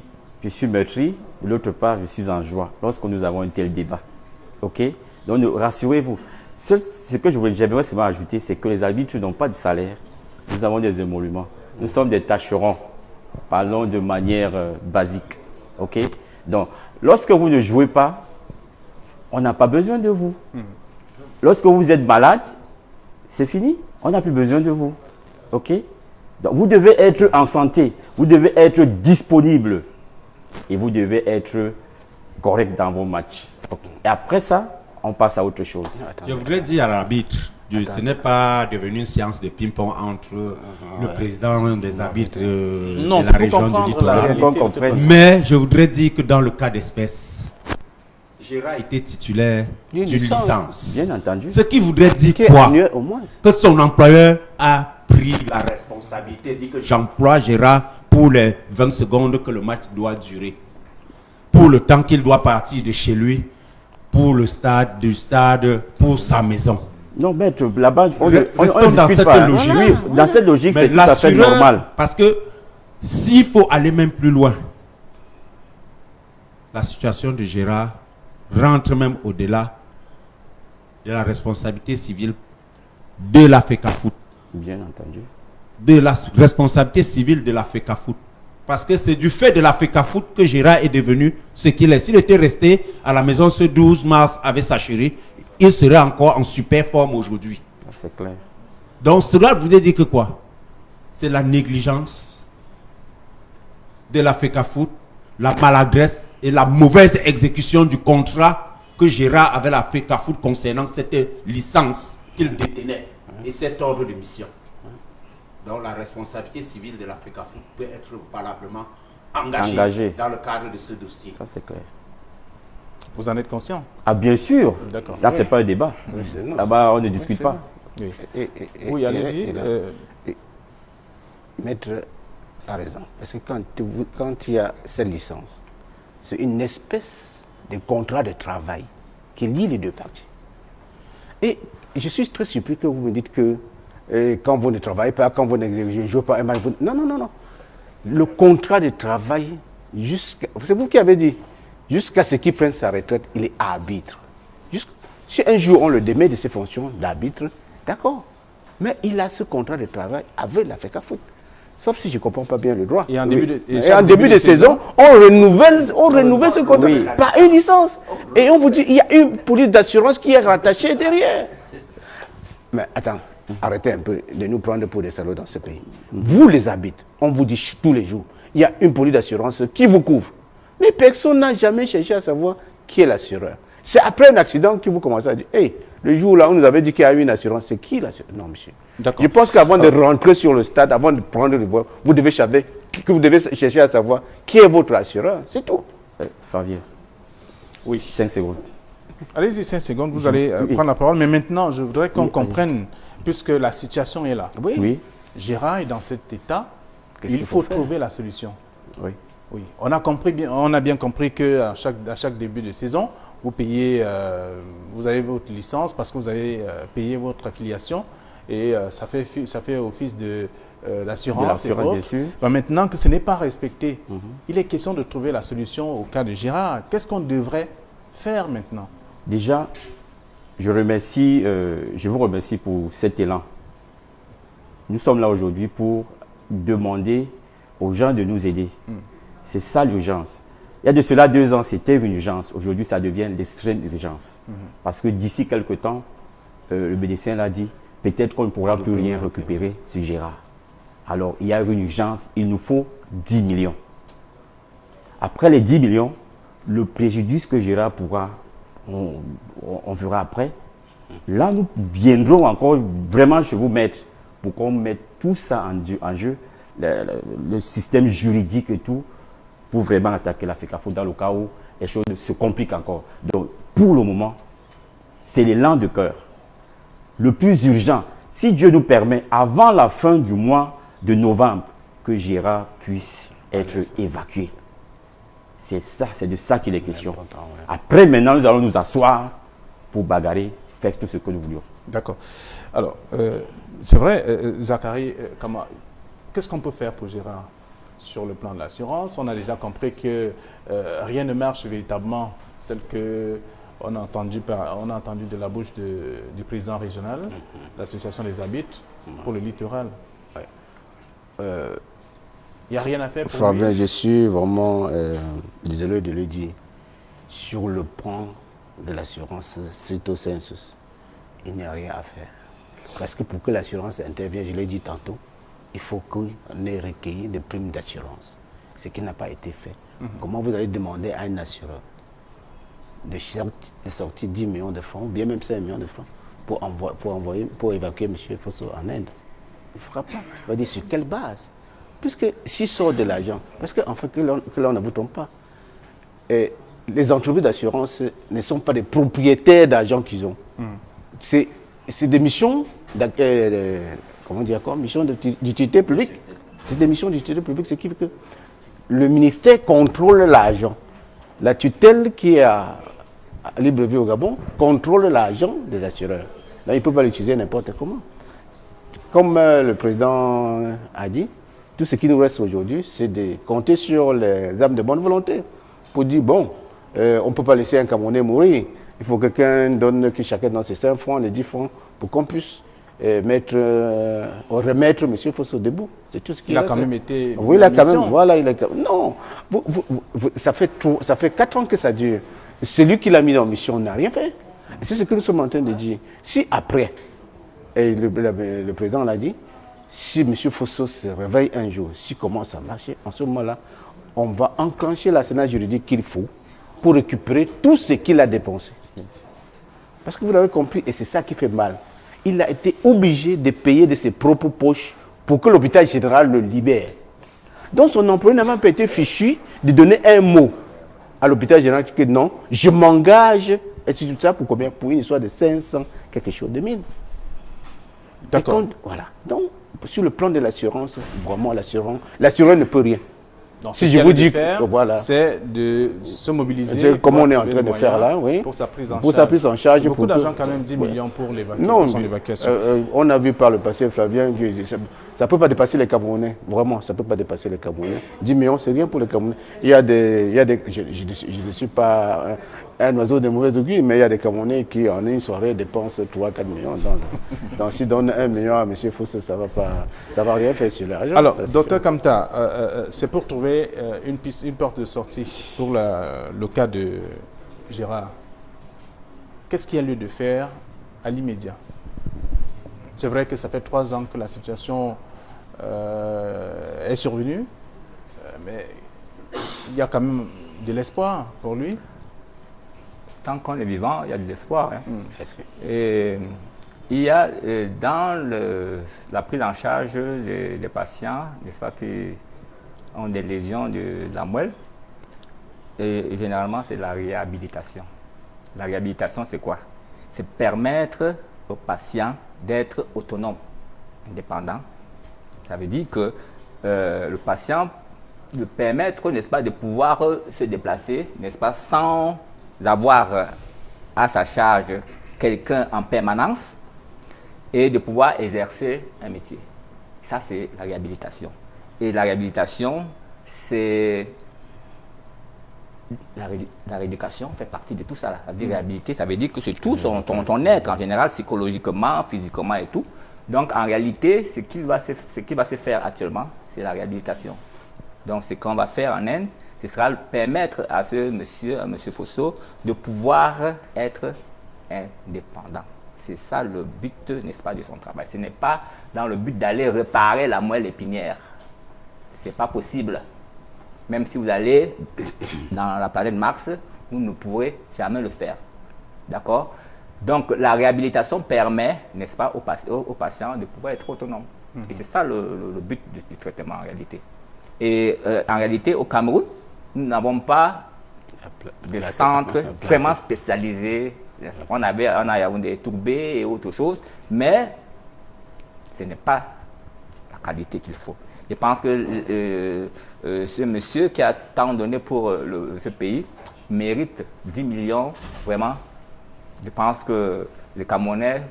meurtri, de l'autre part, je suis en joie lorsque nous avons un tel débat. OK? Donc, rassurez-vous. Ce que j'aimerais seulement ajouter, c'est que les arbitres n'ont pas de salaire. Nous avons des émoluments. Nous sommes des tâcherons. Parlons de manière basique. OK? Donc, lorsque vous ne jouez pas, on n'a pas besoin de vous. Lorsque vous êtes malade, c'est fini. On n'a plus besoin de vous. OK? Donc, vous devez être en santé. Vous devez être disponible. Et vous devez être correct dans vos matchs. Okay. Et après ça, on passe à autre chose. Je voudrais dire à l'arbitre, ce n'est pas devenu une séance de ping-pong entre le président des arbitres de la région du littoral. Mais je voudrais dire que dans le cas d'espèce, Gérard était titulaire d'une licence. Bien entendu. Ce qui voudrait dire quoi? Que son employeur a pris la responsabilité, dit que j'emploie Gérard pour les 20 secondes que le match doit durer, pour le temps qu'il doit partir de chez lui, pour le stade, du stade, pour sa maison. Non, maître, là-bas, on dans cette logique. Oui, dans cette logique, c'est tout à fait normal. Parce que s'il faut aller même plus loin, la situation de Gérard rentre même au-delà de la responsabilité civile de la FECAFOOT. Bien entendu. De la responsabilité civile de la FECAFOOT. Parce que c'est du fait de la FECAFOOT que Gérard est devenu ce qu'il est. S'il était resté à la maison ce 12 mars avec sa chérie, il serait encore en super forme aujourd'hui. C'est clair. Donc cela voudrait dire que quoi? C'est la négligence de la FECAFOOT, la maladresse et la mauvaise exécution du contrat que Gérard avait la FECAFOOT concernant cette licence qu'il détenait et cet ordre de mission. Donc la responsabilité civile de la FECAFOOT peut être valablement engagée dans le cadre de ce dossier. Ça c'est clair. Vous en êtes conscient? Ah bien sûr. D'accord. Ça c'est pas un débat. Là-bas on ne discute pas. Oui, allez-y. Maître a raison. Parce que quand il y a cette licence, c'est une espèce de contrat de travail qui lie les deux parties. Et je suis très surpris que vous me dites que quand vous ne travaillez pas, quand vous ne jouez pas un match, non, non, non, non. Le contrat de travail, c'est vous qui avez dit, jusqu'à ce qu'il prenne sa retraite, il est arbitre. Si un jour on le démet de ses fonctions d'arbitre, d'accord. Mais il a ce contrat de travail avec la FECAFOOT. Sauf si je ne comprends pas bien le droit. Et en début de saison, on renouvelle ce contrat par une licence. Et on vous dit, il y a une police d'assurance qui est rattachée derrière. Mais attends, arrêtez un peu de nous prendre pour des salauds dans ce pays. Vous les arbitres, on vous dit tous les jours, il y a une police d'assurance qui vous couvre. Mais personne n'a jamais cherché à savoir qui est l'assureur. C'est après un accident que vous commencez à dire, hey, le jour là, on nous avait dit qu'il y a eu une assurance. C'est qui l'assurance? Non, monsieur. Je pense qu'avant de rentrer sur le stade, avant de prendre le vol, vous devez chercher à savoir qui est votre assureur. C'est tout. Fabien. Oui. 5 secondes. Allez-y, 5 secondes, vous allez prendre la parole. Mais maintenant, je voudrais qu'on comprenne, puisque la situation est là. Oui. Gérard est dans cet état. Il faut trouver la solution. Oui. Oui. On a bien compris qu'à chaque début de saison, vous payez, vous avez votre licence parce que vous avez payé votre affiliation et ça fait office de l'assurance. Bien sûr. Maintenant que ce n'est pas respecté, il est question de trouver la solution au cas de Gérard. Qu'est-ce qu'on devrait faire maintenant? Déjà, je vous remercie pour cet élan. Nous sommes là aujourd'hui pour demander aux gens de nous aider. C'est ça l'urgence. Il y a de cela 2 ans, c'était une urgence. Aujourd'hui, ça devient l'extrême urgence. Parce que d'ici quelques temps, le médecin l'a dit, peut-être qu'on ne pourra plus rien récupérer sur Gérard. Alors, il y a une urgence, il nous faut 10 millions. Après les 10 millions, le préjudice que Gérard pourra, on verra après. Là, nous viendrons encore vraiment chez vous, maître, pour qu'on mette tout ça en jeu, le système juridique et tout, pour vraiment attaquer la FECAFO dans le cas où les choses se compliquent encore. Donc, pour le moment, c'est l'élan de cœur. Le plus urgent, si Dieu nous permet, avant la fin du mois de novembre, que Gérard puisse être évacué. C'est ça, c'est de ça qu'il est question. Après, maintenant, nous allons nous asseoir pour bagarrer, faire tout ce que nous voulions. D'accord. Alors, c'est vrai, Zachary, qu'est-ce qu'on peut faire pour Gérard sur le plan de l'assurance? On a déjà compris que rien ne marche véritablement tel que on a entendu de la bouche du président régional, l'association des arbitres, pour le littoral. Il n'y a rien à faire pour Fabien, lui. je suis vraiment désolé de le dire. Sur le plan de l'assurance, c'est au census. Il n'y a rien à faire. Parce que pour que l'assurance intervienne, je l'ai dit tantôt, il faut qu'on ait recueilli des primes d'assurance. Ce qui n'a pas été fait. Comment vous allez demander à un assureur de sortir 10 millions de francs, ou bien même 5 millions de francs, pour évacuer M. Fosso en Inde? Il ne fera pas. On va dire sur quelle base? Puisque s'il sort de l'argent, parce qu'en fait, que là on ne vous trompe pas, les entreprises d'assurance ne sont pas des propriétaires d'argent qu'ils ont. C'est des missions, mission d'utilité publique. C'est des missions d'utilité publique, ce qui fait que le ministère contrôle l'argent. La tutelle qui est à Libreville au Gabon contrôle l'argent des assureurs. Là, il ne peut pas l'utiliser n'importe comment. Comme le président a dit, tout ce qui nous reste aujourd'hui, c'est de compter sur les âmes de bonne volonté pour dire, bon, on ne peut pas laisser un Camerounais mourir. Il faut que quelqu'un donne, que chacun donne ses 5 francs, les 10 francs, pour qu'on puisse remettre M. Fosso debout. C'est tout ce qu'il a quand même été... Oui, il a quand même... Voilà, non, ça fait 4 ans que ça dure. Celui qui l'a mis en mission n'a rien fait. C'est ce que nous sommes en train de dire. Si après, et le président l'a dit, si M. Fosso se réveille un jour, s'il commence à marcher, en ce moment-là, on va enclencher l'arsenal juridique qu'il faut pour récupérer tout ce qu'il a dépensé. Parce que vous l'avez compris, et c'est ça qui fait mal. Il a été obligé de payer de ses propres poches pour que l'hôpital général le libère. Donc son employé n'a même pas été fichu de donner un mot à l'hôpital général que non, je m'engage, et tout ça pour combien? Pour une histoire de 500 quelque chose de mine. D'accord. Voilà. Donc, sur le plan de l'assurance, vraiment l'assureur ne peut rien. Donc, si je vous dis que voilà, c'est de se mobiliser comme on est en train de faire là, oui, pour sa prise en charge. Pour sa prise en charge. C'est beaucoup d'argent quand même, 10 millions pour l'évacuation. On a vu par le passé, Flavien, ça ne peut pas dépasser les Camerounais. Vraiment, ça ne peut pas dépasser les Camerounais. 10 millions, c'est rien pour les Camerounais. Je ne suis pas un oiseau de mauvais augure, mais il y a des Camerounais qui en une soirée dépensent 3-4 millions. Donc s'ils donnent 1 million à M. Fosso, ça ne va rien faire sur l'argent. Alors, Dr Kamta, c'est pour trouver une porte de sortie pour le cas de Gérard. Qu'est-ce qu'il y a lieu de faire à l'immédiat? C'est vrai que ça fait 3 ans que la situation est survenue, mais il y a quand même de l'espoir pour lui. tant qu'on est vivant, il y a de l'espoir. Hein. Et il y a dans la prise en charge des patients, n'est-ce pas, qui ont des lésions de la moelle, et généralement c'est la réhabilitation. La réhabilitation, c'est quoi? C'est permettre aux patients d'être autonomes, indépendants. Ça veut dire que le patient de permettre, n'est-ce pas, de pouvoir se déplacer, n'est-ce pas, sans avoir à sa charge quelqu'un en permanence et de pouvoir exercer un métier. Ça, c'est la réhabilitation. Et la réhabilitation, c'est... La rééducation fait partie de tout ça. La réhabilité, ça veut dire que c'est tout ton être, en général, psychologiquement, physiquement et tout. Donc, en réalité, ce qui va se faire actuellement, c'est la réhabilitation. Donc, ce qu'on va faire en Inde, ce sera permettre à ce monsieur, à M. Fosso, de pouvoir être indépendant. C'est ça le but, n'est-ce pas, de son travail. Ce n'est pas dans le but d'aller réparer la moelle épinière. Ce n'est pas possible. Même si vous allez dans la planète Mars, vous ne pourrez jamais le faire. D'accord? Donc, la réhabilitation permet, n'est-ce pas, aux patients de pouvoir être autonomes. Et c'est ça le but du traitement en réalité. Et en réalité, au Cameroun, nous n'avons pas de centre vraiment spécialisé. On a Yaoundé, Tourbé et autre chose, mais ce n'est pas la qualité qu'il faut. Je pense que ce monsieur qui a tant donné pour ce pays mérite 10 millions, vraiment. Je pense que les Camerounais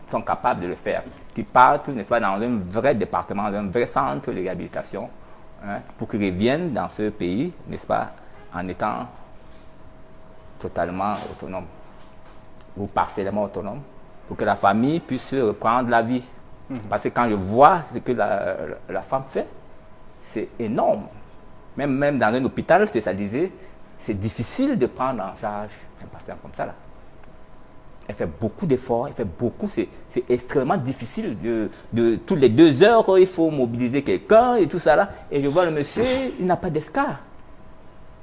sont capables de le faire. Qu'ils partent, n'est-ce pas, dans un vrai département, dans un vrai centre de réhabilitation, hein, pour qu'ils reviennent dans ce pays, n'est-ce pas, en étant totalement autonomes ou partiellement autonomes, pour que la famille puisse reprendre la vie. Parce que quand je vois ce que la femme fait, c'est énorme. Même dans un hôpital spécialisé, c'est difficile de prendre en charge un patient comme ça. Là. Elle fait beaucoup d'efforts, elle fait beaucoup, c'est extrêmement difficile. Toutes les 2 heures, il faut mobiliser quelqu'un et tout ça là. Et je vois le monsieur, il n'a pas d'escar.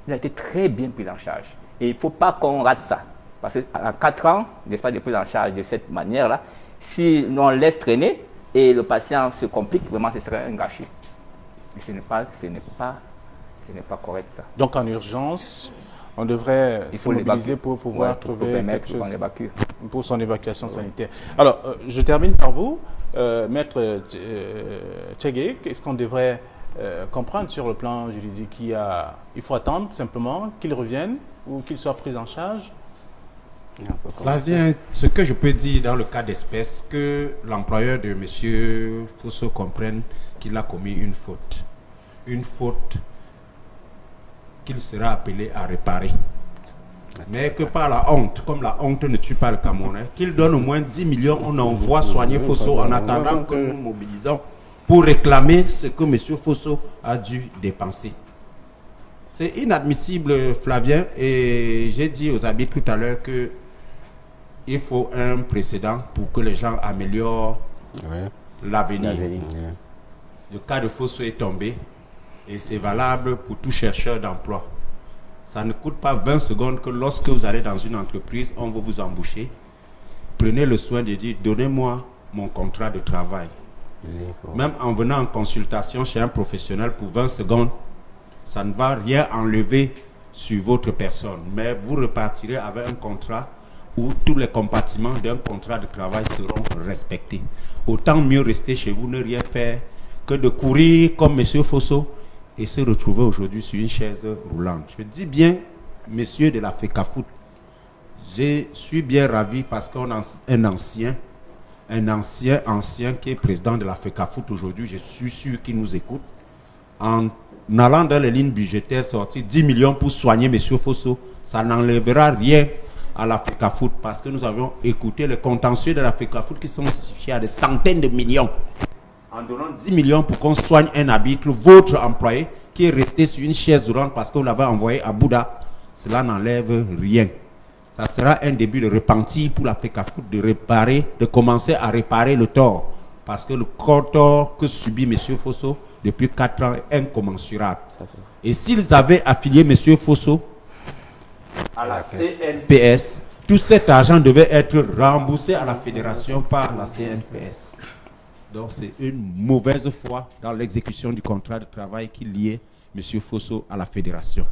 Il a été très bien pris en charge. Et il ne faut pas qu'on rate ça. Parce qu'en 4 ans, n'est-ce pas, de prise en charge de cette manière-là, si on laisse traîner et le patient se complique, vraiment ce serait un gâchis. Et ce n'est pas correct ça. Donc en urgence, on devrait se mobiliser pour pouvoir trouver quelque chose pour son évacuation sanitaire. Alors, je termine par vous, Maître Tchégué. Qu'est-ce qu'on devrait comprendre sur le plan juridique? Il faut attendre simplement qu'il revienne ou qu'il soit pris en charge? Flavien, ce que je peux dire dans le cas d'espèce, que l'employeur de M. Fosso comprenne qu'il a commis une faute. Une faute qu'il sera appelé à réparer. Mais que par la honte, comme la honte ne tue pas le Camerounais, qu'il donne au moins 10 millions, on envoie soigner Fosso en attendant que nous mobilisons pour réclamer ce que M. Fosso a dû dépenser. C'est inadmissible, Flavien, et j'ai dit aux habitants tout à l'heure que il faut un précédent pour que les gens améliorent l'avenir. Le cas de Fosso est tombé et c'est valable pour tout chercheur d'emploi. Ça ne coûte pas 20 secondes que lorsque vous allez dans une entreprise, on va vous embaucher. Prenez le soin de dire, donnez-moi mon contrat de travail. Même en venant en consultation chez un professionnel pour 20 secondes, ça ne va rien enlever sur votre personne. Mais vous repartirez avec un contrat où tous les compartiments d'un contrat de travail seront respectés. Autant mieux rester chez vous, ne rien faire que de courir comme M. Fosso et se retrouver aujourd'hui sur une chaise roulante. Je dis bien, messieurs de la FECAFOOT, je suis bien ravi parce qu'on a un ancien qui est président de la FECAFOOT aujourd'hui, je suis sûr qu'il nous écoute. En allant dans les lignes budgétaires, sortir 10 millions pour soigner M. Fosso, ça n'enlèvera rien à la FECAFOOT parce que nous avons écouté les contentieux de la FECAFOOT qui sont chiffrés à des centaines de millions. En donnant 10 millions pour qu'on soigne un arbitre, votre employé qui est resté sur une chaise roulante parce qu'on l'avait envoyé à Bouddha, cela n'enlève rien. Ça sera un début de repentir pour la FECAFOOT de commencer à réparer le tort. Parce que le tort que subit M. Fosso depuis 4 ans est incommensurable. Et s'ils avaient affilié M. Fosso à la CNPS. Tout cet argent devait être remboursé à la fédération par la CNPS. Donc c'est une mauvaise foi dans l'exécution du contrat de travail qui liait M. Fosso à la fédération.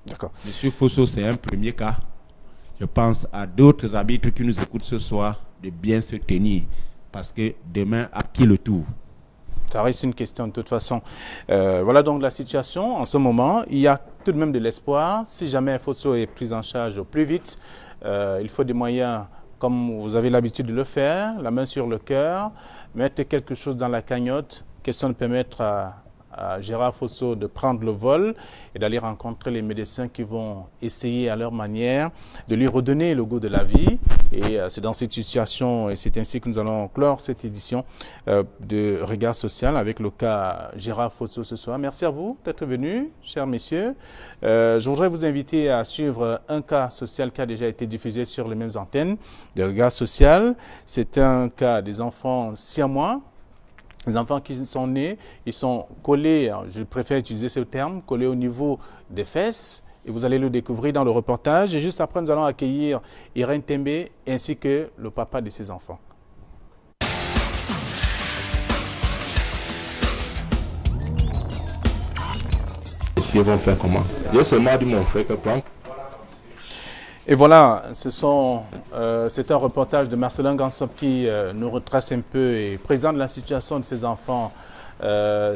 D'accord. M. Fosso, c'est un premier cas. Je pense à d'autres arbitres qui nous écoutent ce soir de bien se tenir. Parce que demain, à qui le tour? Ça reste une question de toute façon. Voilà donc la situation. En ce moment, il y a tout de même de l'espoir. Si jamais un Fosso est pris en charge au plus vite, il faut des moyens, comme vous avez l'habitude de le faire, la main sur le cœur, mettre quelque chose dans la cagnotte, question de permettre à Gérard Fosso de prendre le vol et d'aller rencontrer les médecins qui vont essayer à leur manière de lui redonner le goût de la vie. Et c'est dans cette situation et c'est ainsi que nous allons clore cette édition de Regard Social avec le cas Gérard Fosso ce soir. Merci à vous d'être venus, chers messieurs. Je voudrais vous inviter à suivre un cas social qui a déjà été diffusé sur les mêmes antennes de Regard Social. C'est un cas des enfants siamois. Les enfants qui sont nés, ils sont collés, je préfère utiliser ce terme, collés au niveau des fesses. Et vous allez le découvrir dans le reportage. Et juste après, nous allons accueillir Irène Tembe ainsi que le papa de ses enfants. Ici, ils vont faire comment? J'ai seulement dit mon frère que prendre. Et voilà, c'est un reportage de Marcelin Gansop qui nous retrace un peu et présente la situation de ces enfants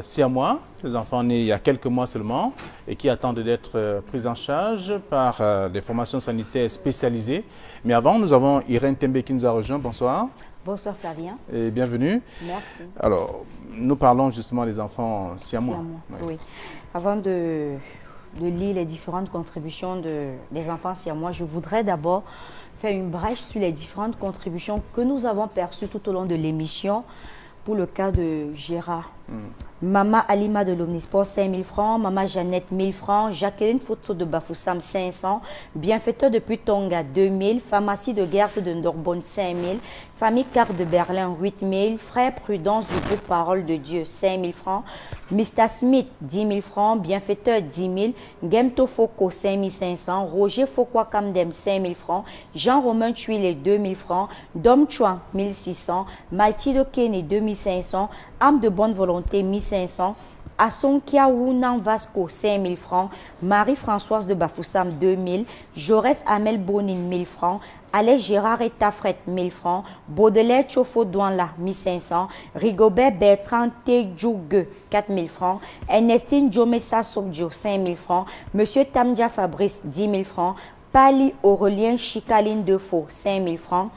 siamois, des enfants nés il y a quelques mois seulement et qui attendent d'être pris en charge par des formations sanitaires spécialisées. Mais avant, nous avons Irène Tembe qui nous a rejoint. Bonsoir. Bonsoir Flavien. Et bienvenue. Merci. Alors, nous parlons justement des enfants siamois. Oui. Avant de lire les différentes contributions des enfants siamois, je voudrais d'abord faire une brèche sur les différentes contributions que nous avons perçues tout au long de l'émission pour le cas de Gérard. Maman Alima de l'Omnisport, 5 000 francs. Maman Jeannette, 1 000 francs. Jacqueline Foutso de Bafoussam, 500. Bienfaiteur depuis Tonga, 2 000. Pharmacie de Gerte de Ndorbonne, 5 000. Famille Carte de Berlin, 8 000. Frère Prudence du groupe Parole de Dieu, 5 000 francs. Mr. Smith, 10 000 francs. Bienfaiteur, 10 000. Gemto Foko, 5 500. Roger Fokwa Kamdem, 5 000 francs. Jean-Romain Tuile, 2 000 francs. Dom Chuan, 1 600. Maltido Kene, 2 500. Âme de bonne volonté, 1 500. Asonkia Wounan Vasco, 5 000 francs. Marie-Françoise de Bafoussam, 2 000. Jaurès Amel Bonin, 1 000 francs. Alain Gérard et Tafret, 1 000 francs. Baudelaire Chofo Douanla, 1 500. Rigobert Bertrand Tedjougue, 4 000 francs. Ernestine Djomessa Sobdio, 5 000 francs. Monsieur Tamdia Fabrice, 10 000 francs. Pali Aurélien Chicaline Defaux, 5 000 francs.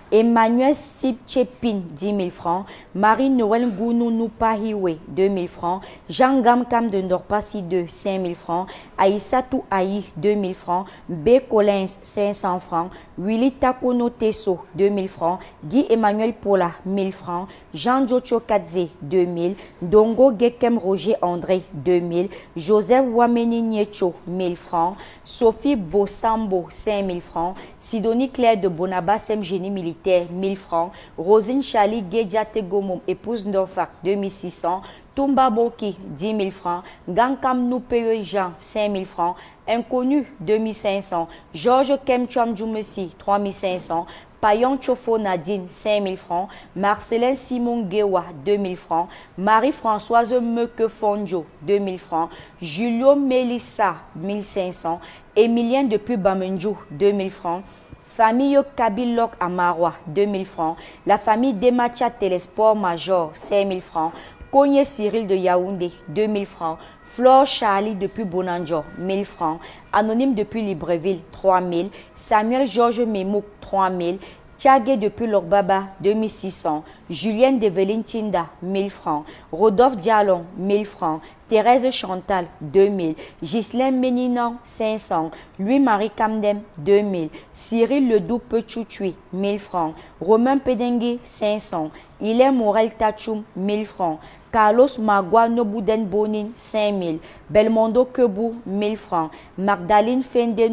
Emmanuel Sipchepin, 10 000 francs. Marie-Noël Gounou Pahiwe, 2 000 francs. Jean Gamkam de Ndorpassi 2, 5 000 francs. Aïssatou Aïe, 2 000 francs. B. Collins, 500 francs. Willy Takono Tesso, 2 000 francs. Guy Emmanuel Pola, 1 000 francs. Jean Djocho Kadze, 2 000. Dongo Gekem Roger André, 2 000. Joseph Wameni Niecho, 1 000 francs. Sophie Bossambo, 5 000 francs. Sidonie Claire de Bonaba, Sem Génie Militaire, 1 000 francs. Rosine Chali Gedjate Gomom, épouse Ndofak, 2 600. Tumba Boki, 10 000 francs. Gankam Noupeye Jean, 5 000 francs. Inconnu, 2 500. Georges Kemcham Djoumessi, 3 500. Payon Chofo Nadine, 5 000 francs. Marcelin Simon Gewa, 2 000 francs. Marie-Françoise Meke Fonjo, 2 000 francs. Julio Melissa, 1 500. Emilien depuis Bamenjou, 2 000 francs. Famille Kabilok Amarwa, 2 000 francs. La famille Demacha Telesport Major, 5 000 francs. Cogné Cyril de Yaoundé, 2 000 francs. Flore Charlie depuis Bonanjo, 1 000 francs. Anonyme depuis Libreville, 3 000. Samuel Georges Memouk, 3 000. Tchagé depuis Lorbaba, 2 600. Julienne Develine Tinda, 1 000 francs. Rodolphe Dialon, 1 000 francs. Thérèse Chantal, 2 000. Ghislaine Méninan, 500. Louis-Marie Kamdem, 2 000. Cyril Ledoux Petchoutchoui, 1 000 francs. Romain Pédengue, 500. Hilaire Morel Tachoum, 1 000 francs. Carlos Magua Nobouden Bonin, 5 000. Belmondo Kebou, 1 000 francs. Magdalene Fende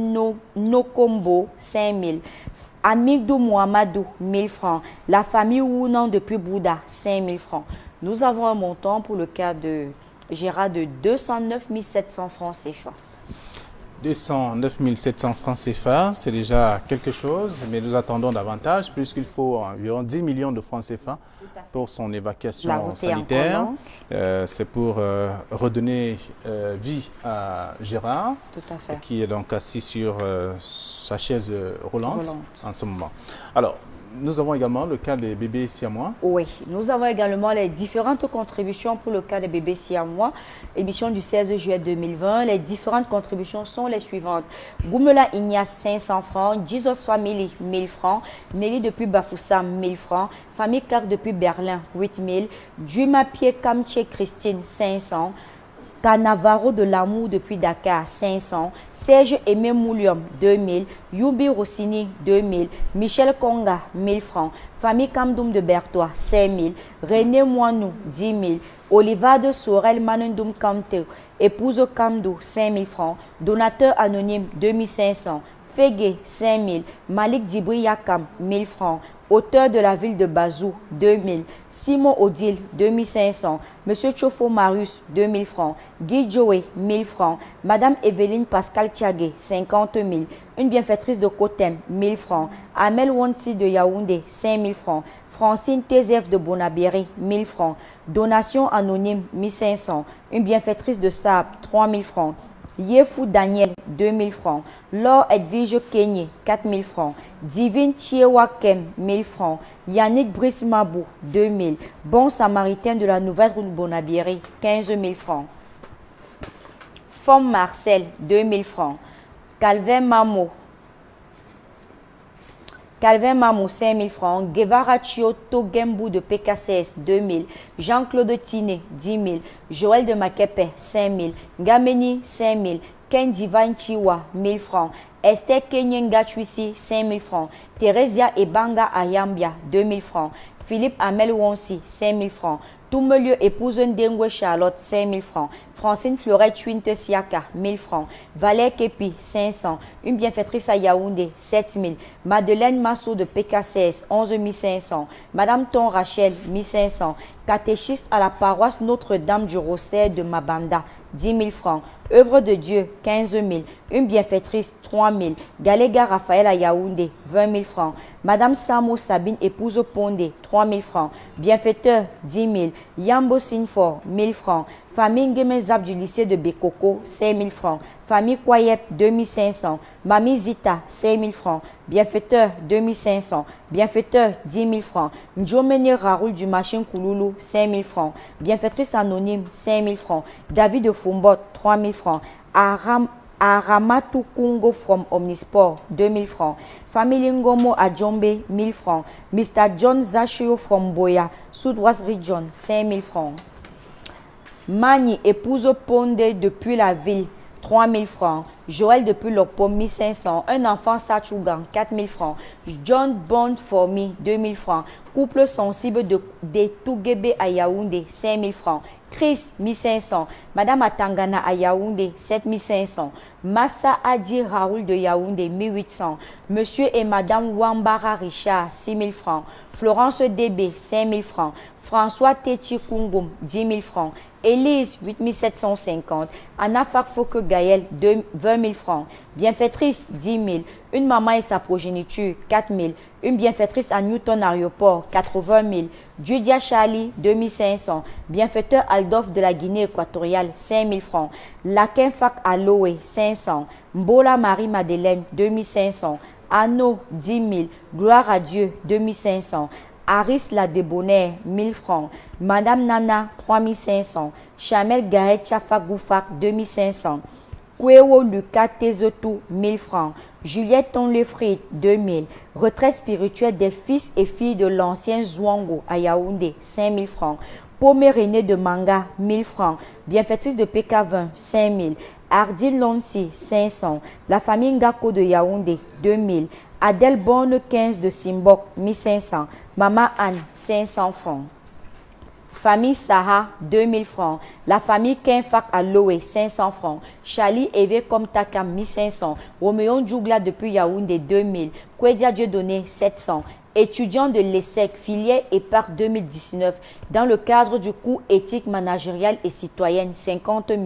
Nokombo, 5 000. Amigdou Mohamadou, 1 000 francs. La famille Wounan depuis Bouddha, 5 000 francs. Nous avons un montant pour le cas de Gérard de 209 700 francs CFA. 209 700 francs CFA, c'est déjà quelque chose, mais nous attendons davantage puisqu'il faut environ 10 millions de francs CFA pour son évacuation sanitaire. C'est pour redonner vie à Gérard, qui est donc assis sur sa chaise roulante en ce moment. Alors, nous avons également le cas des bébés siamois. Oui, nous avons également les différentes contributions pour le cas des bébés siamois. Émission du 16 juillet 2020. Les différentes contributions sont les suivantes. Goumela Ignace, 500 francs. Jesus Family, 1000 francs. Nelly depuis Bafoussa, 1000 francs. Famille Car depuis Berlin, 8000. Duima Pierre Kamche Christine, 500. Canavaro de l'amour depuis Dakar, 500. Serge Aimé Moulium, 2000. Yubi Rossini, 2000. Michel Konga, 1000 francs. Famille Kamdoum de Bertois, 5000. René Moinou, 10 000. Oliva de Sorel Manendoum Kamte, épouse Kamdou, 5000 francs. Donateur anonyme, 2500. Fégué, 5000. Malik Dibri Yakam, 1000 francs. Auteur de la ville de Bazou, 2000. Simon Odile, 2500. Monsieur Chofo Marius, 2000 francs. Guy Joé, 1000 francs. Madame Evelyne Pascal Thiagué, 50 000. Une bienfaitrice de Kotem, 1000 francs. Amel Wonsi de Yaoundé, 5000 francs. Francine TZF de Bonabéry, 1000 francs. Donation anonyme, 1500. Une bienfaitrice de Saab, 3000 francs. Yefou Daniel, 2000 francs. Laure Edwige Kenyé, 4000 francs. Divine Chiewakem, 1000 francs. Yannick Brice Mabou, 2000. Bon Samaritain de la Nouvelle Route Bonabéry, 15 000 francs. Femme Marcel, 2000 francs. Calvin Mamo, 5 000 francs. Guevara Chioto Gembou de PKCS, 2 000. Jean-Claude Tiné, 10 000. Joël de Makepe, 5 000. Gameni, 5 000. Ken Divine Chiwa, 1000 francs. Esther Kenyenga Chwisi, 5 000 francs. Theresia Ebanga Ayambia, 2 000 francs. Philippe Amel Wonsi, 5 000 francs. Toumelieu épouse Ndengwe Charlotte, 5 000 francs. Francine Florette Chuinte Siaka, 1000 francs. Valère Kepi, 500. Une bienfaitrice à Yaoundé, 7 000. Madeleine Massot de PKCS, 11 500. Madame Ton Rachel, 1500. Catéchiste à la paroisse Notre-Dame du Rosaire de Mabanda, 10 000 francs. Œuvre de Dieu, 15 000. Une bienfaitrice, 3 000. Galéga Raphaël à Yaoundé, 20 000 francs. Madame Samo Sabine, épouse Pondé, 3 000 francs. Bienfaiteur, 10 000. Yambo Sinfor, 1000 francs. Famille Ngemezab du lycée de Bekoko, 5 000 francs. Famille Kwayep, 2 500. Mamie Zita, 5 000 francs. Bienfaiteur, 2 500. Bienfaiteur, 10 000 francs. Ndjomene Raoul du Machin Kouloulou, 5 000 francs. Bienfaitrice anonyme, 5 000 francs. David de Fombot, 3 000 francs. Aramatou Kungo from Omnisport, 2 000 francs. Famille Ngomo à Djombe, 1000 francs. Mr. John Zachio from Boya, Sud-Ouest Region, 5 000 francs. Mani, épouse Pondé depuis la ville, 3 000 francs. Joël depuis Lopo, 1500. Un enfant Sachougan, 4 000 francs. John Bond for me, 2 000 francs. Couple sensible de Tougébé à Yaoundé, 5 000 francs. Chris, 1500. Madame Atangana à Yaoundé, 7 500. Massa Adi Raoul de Yaoundé, 1800. Monsieur et Madame Wambara Richard, 6 000 francs. Florence DB, 5 000 francs. François Techi Kungum, 10 000 francs. Élise, 8 750. Anna Farfoke Gaël, 20 000 francs. Bienfaitrice, 10 000. Une maman et sa progéniture, 4 000. Une bienfaitrice à Newton Aéroport, 80 000. Judia Charlie, 2 500. Bienfaiteur Aldolphe de la Guinée équatoriale, 5 000 francs. Laquin Fac Aloé, 500. Mbola Marie-Madeleine, 2 500. Anno, 10 000. Gloire à Dieu, 2 500. Aris la Débonnaire, 1000 francs. Madame Nana, 3 500. Chamel Gareth Chafagoufak, 2 500. Kwewo Lucas Tezotou, 1000 francs. Juliette Tonlefrit, 2000. Retrait spirituel des fils et filles de l'ancien Zouango à Yaoundé, 5000 francs. Pomé de Manga, 1000 francs. Bienfaitrice de PK20, 5000. Ardine Lonsi, 500. La famille Ngako de Yaoundé, 2000. Adèle Bonne 15 de Simbok, 1500. Maman Anne, 500 francs. Famille Saha, 2000 francs. La famille Kenfak à Loé, 500 francs. Charlie Eve comme Takam, 1500. Roméon Djougla depuis Yaoundé, 2000. Kwedia Dieudonné, 700. étudiant de l'ESSEC, filière EPAR 2019, dans le cadre du cours éthique managériale et citoyenne, 50 000.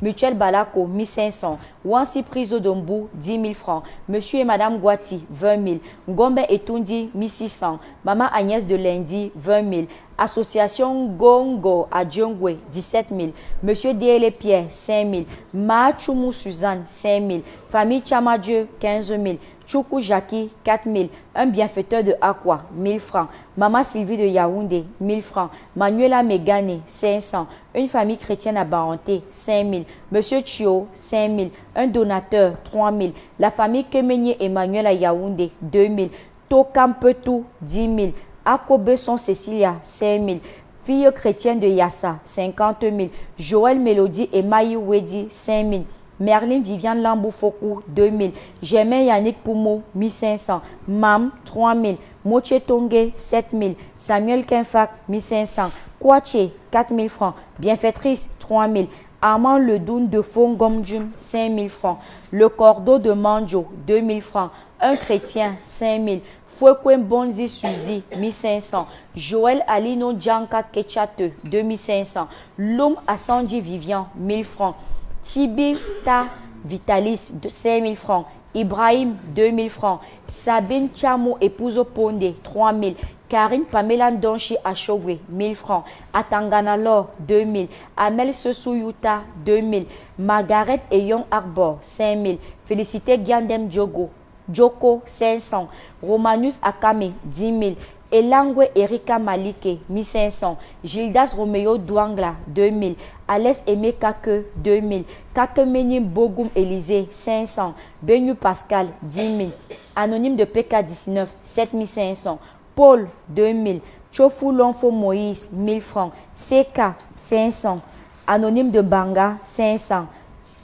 Mutuel Balako, 1 500. Wansi Priso Dombu, 10 000 francs. Monsieur et Madame Guati, 20 000. Ngombe Etundi, 1 600. Maman Agnès de Lundi, 20 000. Association Gongo à Djongwe, 17 000. Monsieur Délé Pierre, 5 000. Machoumou Suzanne, 5 000. Famille Chamadieu, 15 000. Choukou Jackie, 4 000. Un bienfaiteur de Aqua, 1 000 francs. Maman Sylvie de Yaoundé, 1 000 francs. Manuela Megane, 500. Une famille chrétienne à Baranté, 5 000. Monsieur Chio, 5 000. Un donateur, 3 000. La famille Kemenye Emmanuel à Yaoundé, 2 000. Tokampetou, 10 000. Akobesson Cécilia, 5 000. Fille chrétienne de Yassa, 50 000. Joël Mélodie et Maï Wedi, 5 000. Merlin Viviane Lamboufoku, 2 000. Germain Yannick Poumo, 1 500. Mam, 3 000. Moche Tongue, 7 000. Samuel Kenfak, 1 500. Kouache, 4 000 francs. Bienfaitrice, 3 000. Armand Ledoun de Fongomdjum, 5 000 francs. Le Cordeau de Manjo, 2 000 francs. Un chrétien, 5 000. Fouekwen Bonzi Suzy, 1 500. Joël Alino Djanka Ketchate, 2 500. L'homme Assanji Vivian, 1 000 francs. Tibita Vitalis, 5 000 francs. Ibrahim, 2 000 francs. Sabine Chamo Epouso Ponde, 3 000. Karine Pamela Donchi Achogwe, 1 000 francs. Atangana Lor, 2 000. Amel Sessouyuta, 2 000. Margaret Eyon Arbor, 5 000. Félicité Giandem Diogo, Joko, 500. Romanus Akame, 10 000. Elangwe Erika Malike, 1 500. Gildas Romeo Douangla, 2 000. Alès Aimé Kake, 2 000. Kakemeni Bogoum Élysée, 500. Benu Pascal, 10 000. Anonyme de PK19, 7 500. Paul, 2 000. Chofou Lonfo Moïse, 1 000 francs. CK, 500. Anonyme de Banga, 500.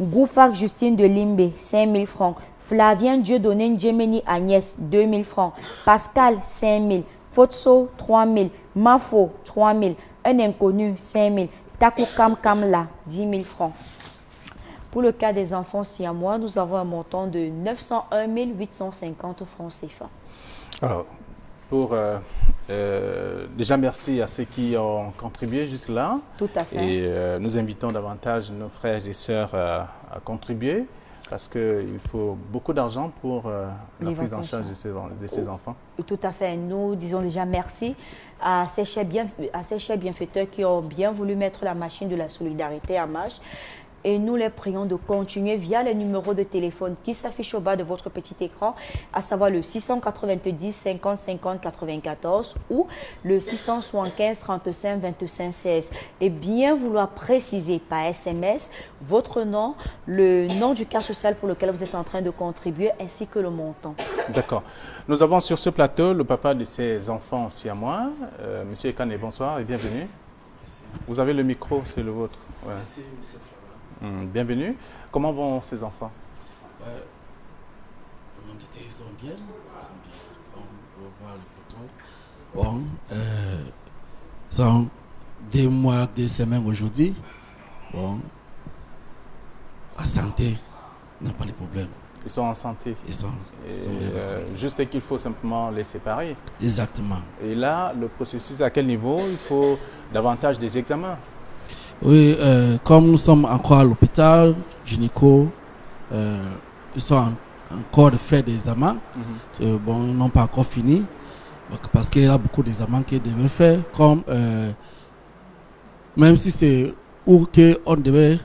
Goufak Justine de Limbe, 5 000 francs. Flavien Dieudonné Djemeni Agnès, 2 000 francs. Pascal, 5 000. Fotso, 3 000. Mafo, 3 000. Un inconnu, 5 000. Takou Kamla, 10 000 francs. Pour le cas des enfants siamois, nous avons un montant de 901 850 francs CFA. Alors, pour déjà merci à ceux qui ont contribué jusque-là. Tout à fait. Et nous invitons davantage nos frères et sœurs à contribuer parce qu'il faut beaucoup d'argent pour la prise en charge de ces enfants. Tout à fait. Nous disons déjà merci à ces chefs bienfaiteurs qui ont bien voulu mettre la machine de la solidarité en marche. Et nous les prions de continuer via les numéros de téléphone qui s'affichent au bas de votre petit écran, à savoir le 690 50 50 94 ou le 675 35 25 16. Et bien vouloir préciser par SMS votre nom, le nom du cas social pour lequel vous êtes en train de contribuer ainsi que le montant. D'accord. Nous avons sur ce plateau le papa de ces enfants siamois. Monsieur Ekane, bonsoir et bienvenue. Merci. Vous avez le micro, c'est le vôtre. Ouais. Merci, monsieur. Bienvenue. Comment vont ces enfants? Ils sont bien. On peut voir les photos. Bon, ils sont 2 mois, 2 semaines aujourd'hui. Bon, la santé n'a pas de problème. Ils sont en santé. Ils sont juste qu'il faut simplement les séparer. Exactement. Et là, le processus, à quel niveau? Il faut davantage des examens. Oui, comme nous sommes encore à l'hôpital, gynéco, ils sont encore de faire des examens. Bon, ils n'ont pas encore fini. Parce qu'il y a beaucoup d'examens qu'ils devaient faire. Comme, même si c'est où on devait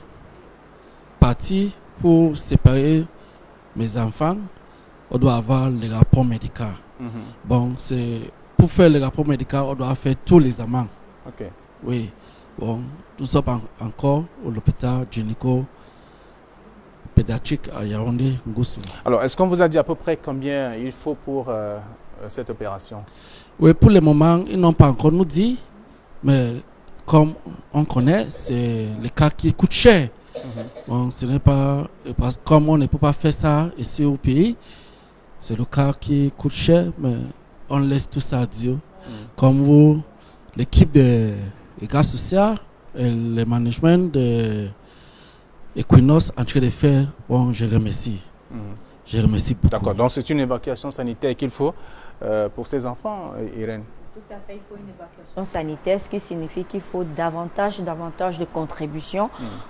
partir pour séparer mes enfants, on doit avoir le rapport médical. Bon, c'est pour faire le rapport médical, on doit faire tous les examens. Ok. Oui. Bon, nous sommes encore à l'hôpital gynéco pédiatrique à Yaoundé, Ngoussou. Alors, est-ce qu'on vous a dit à peu près combien il faut pour cette opération? Oui, pour le moment, ils n'ont pas encore nous dit, mais comme on connaît, c'est le cas qui coûte cher. Bon, ce n'est pas, parce que comme on ne peut pas faire ça ici au pays, c'est le cas qui coûte cher, mais on laisse tout ça à Dieu. Comme vous, l'équipe de gars social et le management de Equinox en train de faire, bon, je remercie. Je remercie beaucoup. D'accord, donc c'est une évacuation sanitaire qu'il faut pour ces enfants, Irène. Tout à fait, il faut une évacuation sanitaire, ce qui signifie qu'il faut davantage de contributions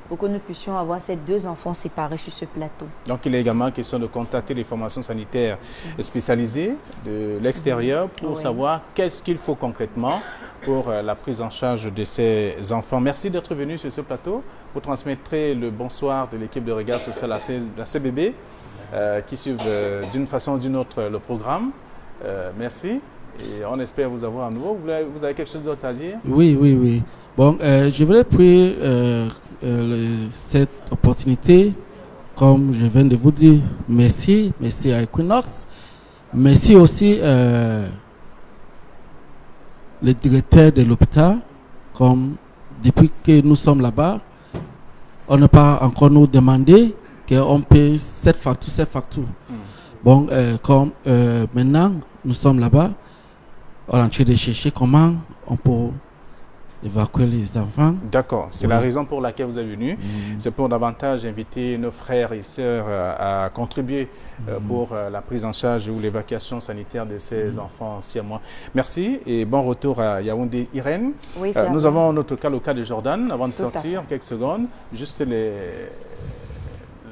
pour que nous puissions avoir ces 2 enfants séparés sur ce plateau. Donc il est également question de contacter les formations sanitaires spécialisées de l'extérieur pour savoir qu'est-ce qu'il faut concrètement pour la prise en charge de ces enfants. Merci d'être venu sur ce plateau. Vous transmettrez le bonsoir de l'équipe de Regard Social à la CBB qui suivent d'une façon ou d'une autre le programme. Merci. Et on espère vous avoir à nouveau. Vous avez quelque chose d'autre à dire? Oui. Bon, je voudrais prendre cette opportunité, comme je viens de vous dire, merci à Equinox. Merci aussi le directeur de l'hôpital, comme depuis que nous sommes là-bas, on n'a pas encore nous demandé qu'on paye cette facture. Bon, comme maintenant nous sommes là-bas, on est en train de chercher comment on peut évacuer les enfants. D'accord, c'est la raison pour laquelle vous êtes venu. C'est pour davantage inviter nos frères et sœurs à contribuer pour la prise en charge ou l'évacuation sanitaire de ces enfants siamois. Merci et bon retour à Yaoundé. Irène, oui, nous avons en notre cas le cas de Jordan. Avant de sortir, quelques secondes, juste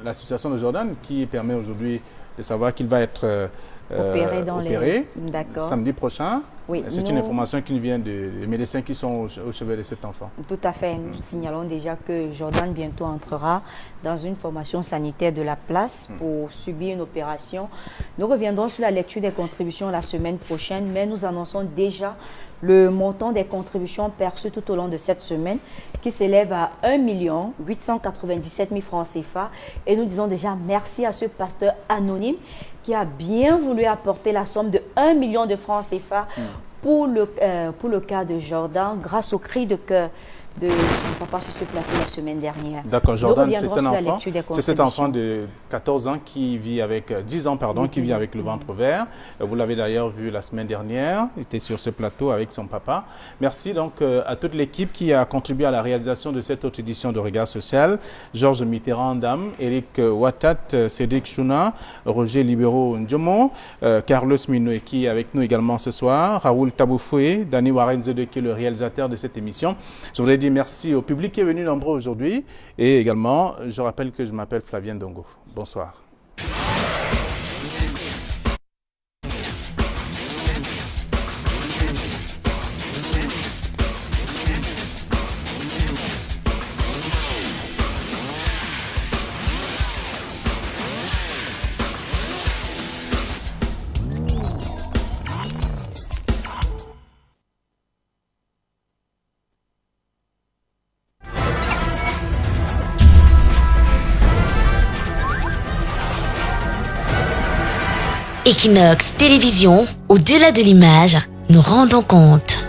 la situation de Jordan qui permet aujourd'hui de savoir qu'il va être opéré samedi prochain. Oui, c'est une information qui nous vient des médecins qui sont au chevet de cet enfant. Tout à fait. Nous signalons déjà que Jordan bientôt entrera dans une formation sanitaire de la place pour subir une opération. Nous reviendrons sur la lecture des contributions la semaine prochaine, mais nous annonçons déjà le montant des contributions perçues tout au long de cette semaine qui s'élève à 1 897 000 francs CFA. Et nous disons déjà merci à ce pasteur anonyme qui a bien voulu apporter la somme de 1 million de francs CFA pour le cas de Jordan, grâce au cri de cœur de son papa sur ce plateau la semaine dernière. D'accord, Jordan, c'est cet enfant de 14 ans qui vit avec, 10 ans, pardon, qui vit avec le ventre vert. Vous l'avez d'ailleurs vu la semaine dernière, il était sur ce plateau avec son papa. Merci donc à toute l'équipe qui a contribué à la réalisation de cette autre édition de Regard Social. Georges Mitterrand-Dam, Eric Watat, Cédric Chouna, Roger Libero Ndjomo, Carlos Minoé qui est avec nous également ce soir, Raoul Taboufoué, Dani Warenzede qui est le réalisateur de cette émission. Je voudrais dire merci au public qui est venu nombreux aujourd'hui et également, je rappelle que je m'appelle Flavien Dongo. Bonsoir. Equinox Télévision, au-delà de l'image, nous rendons compte.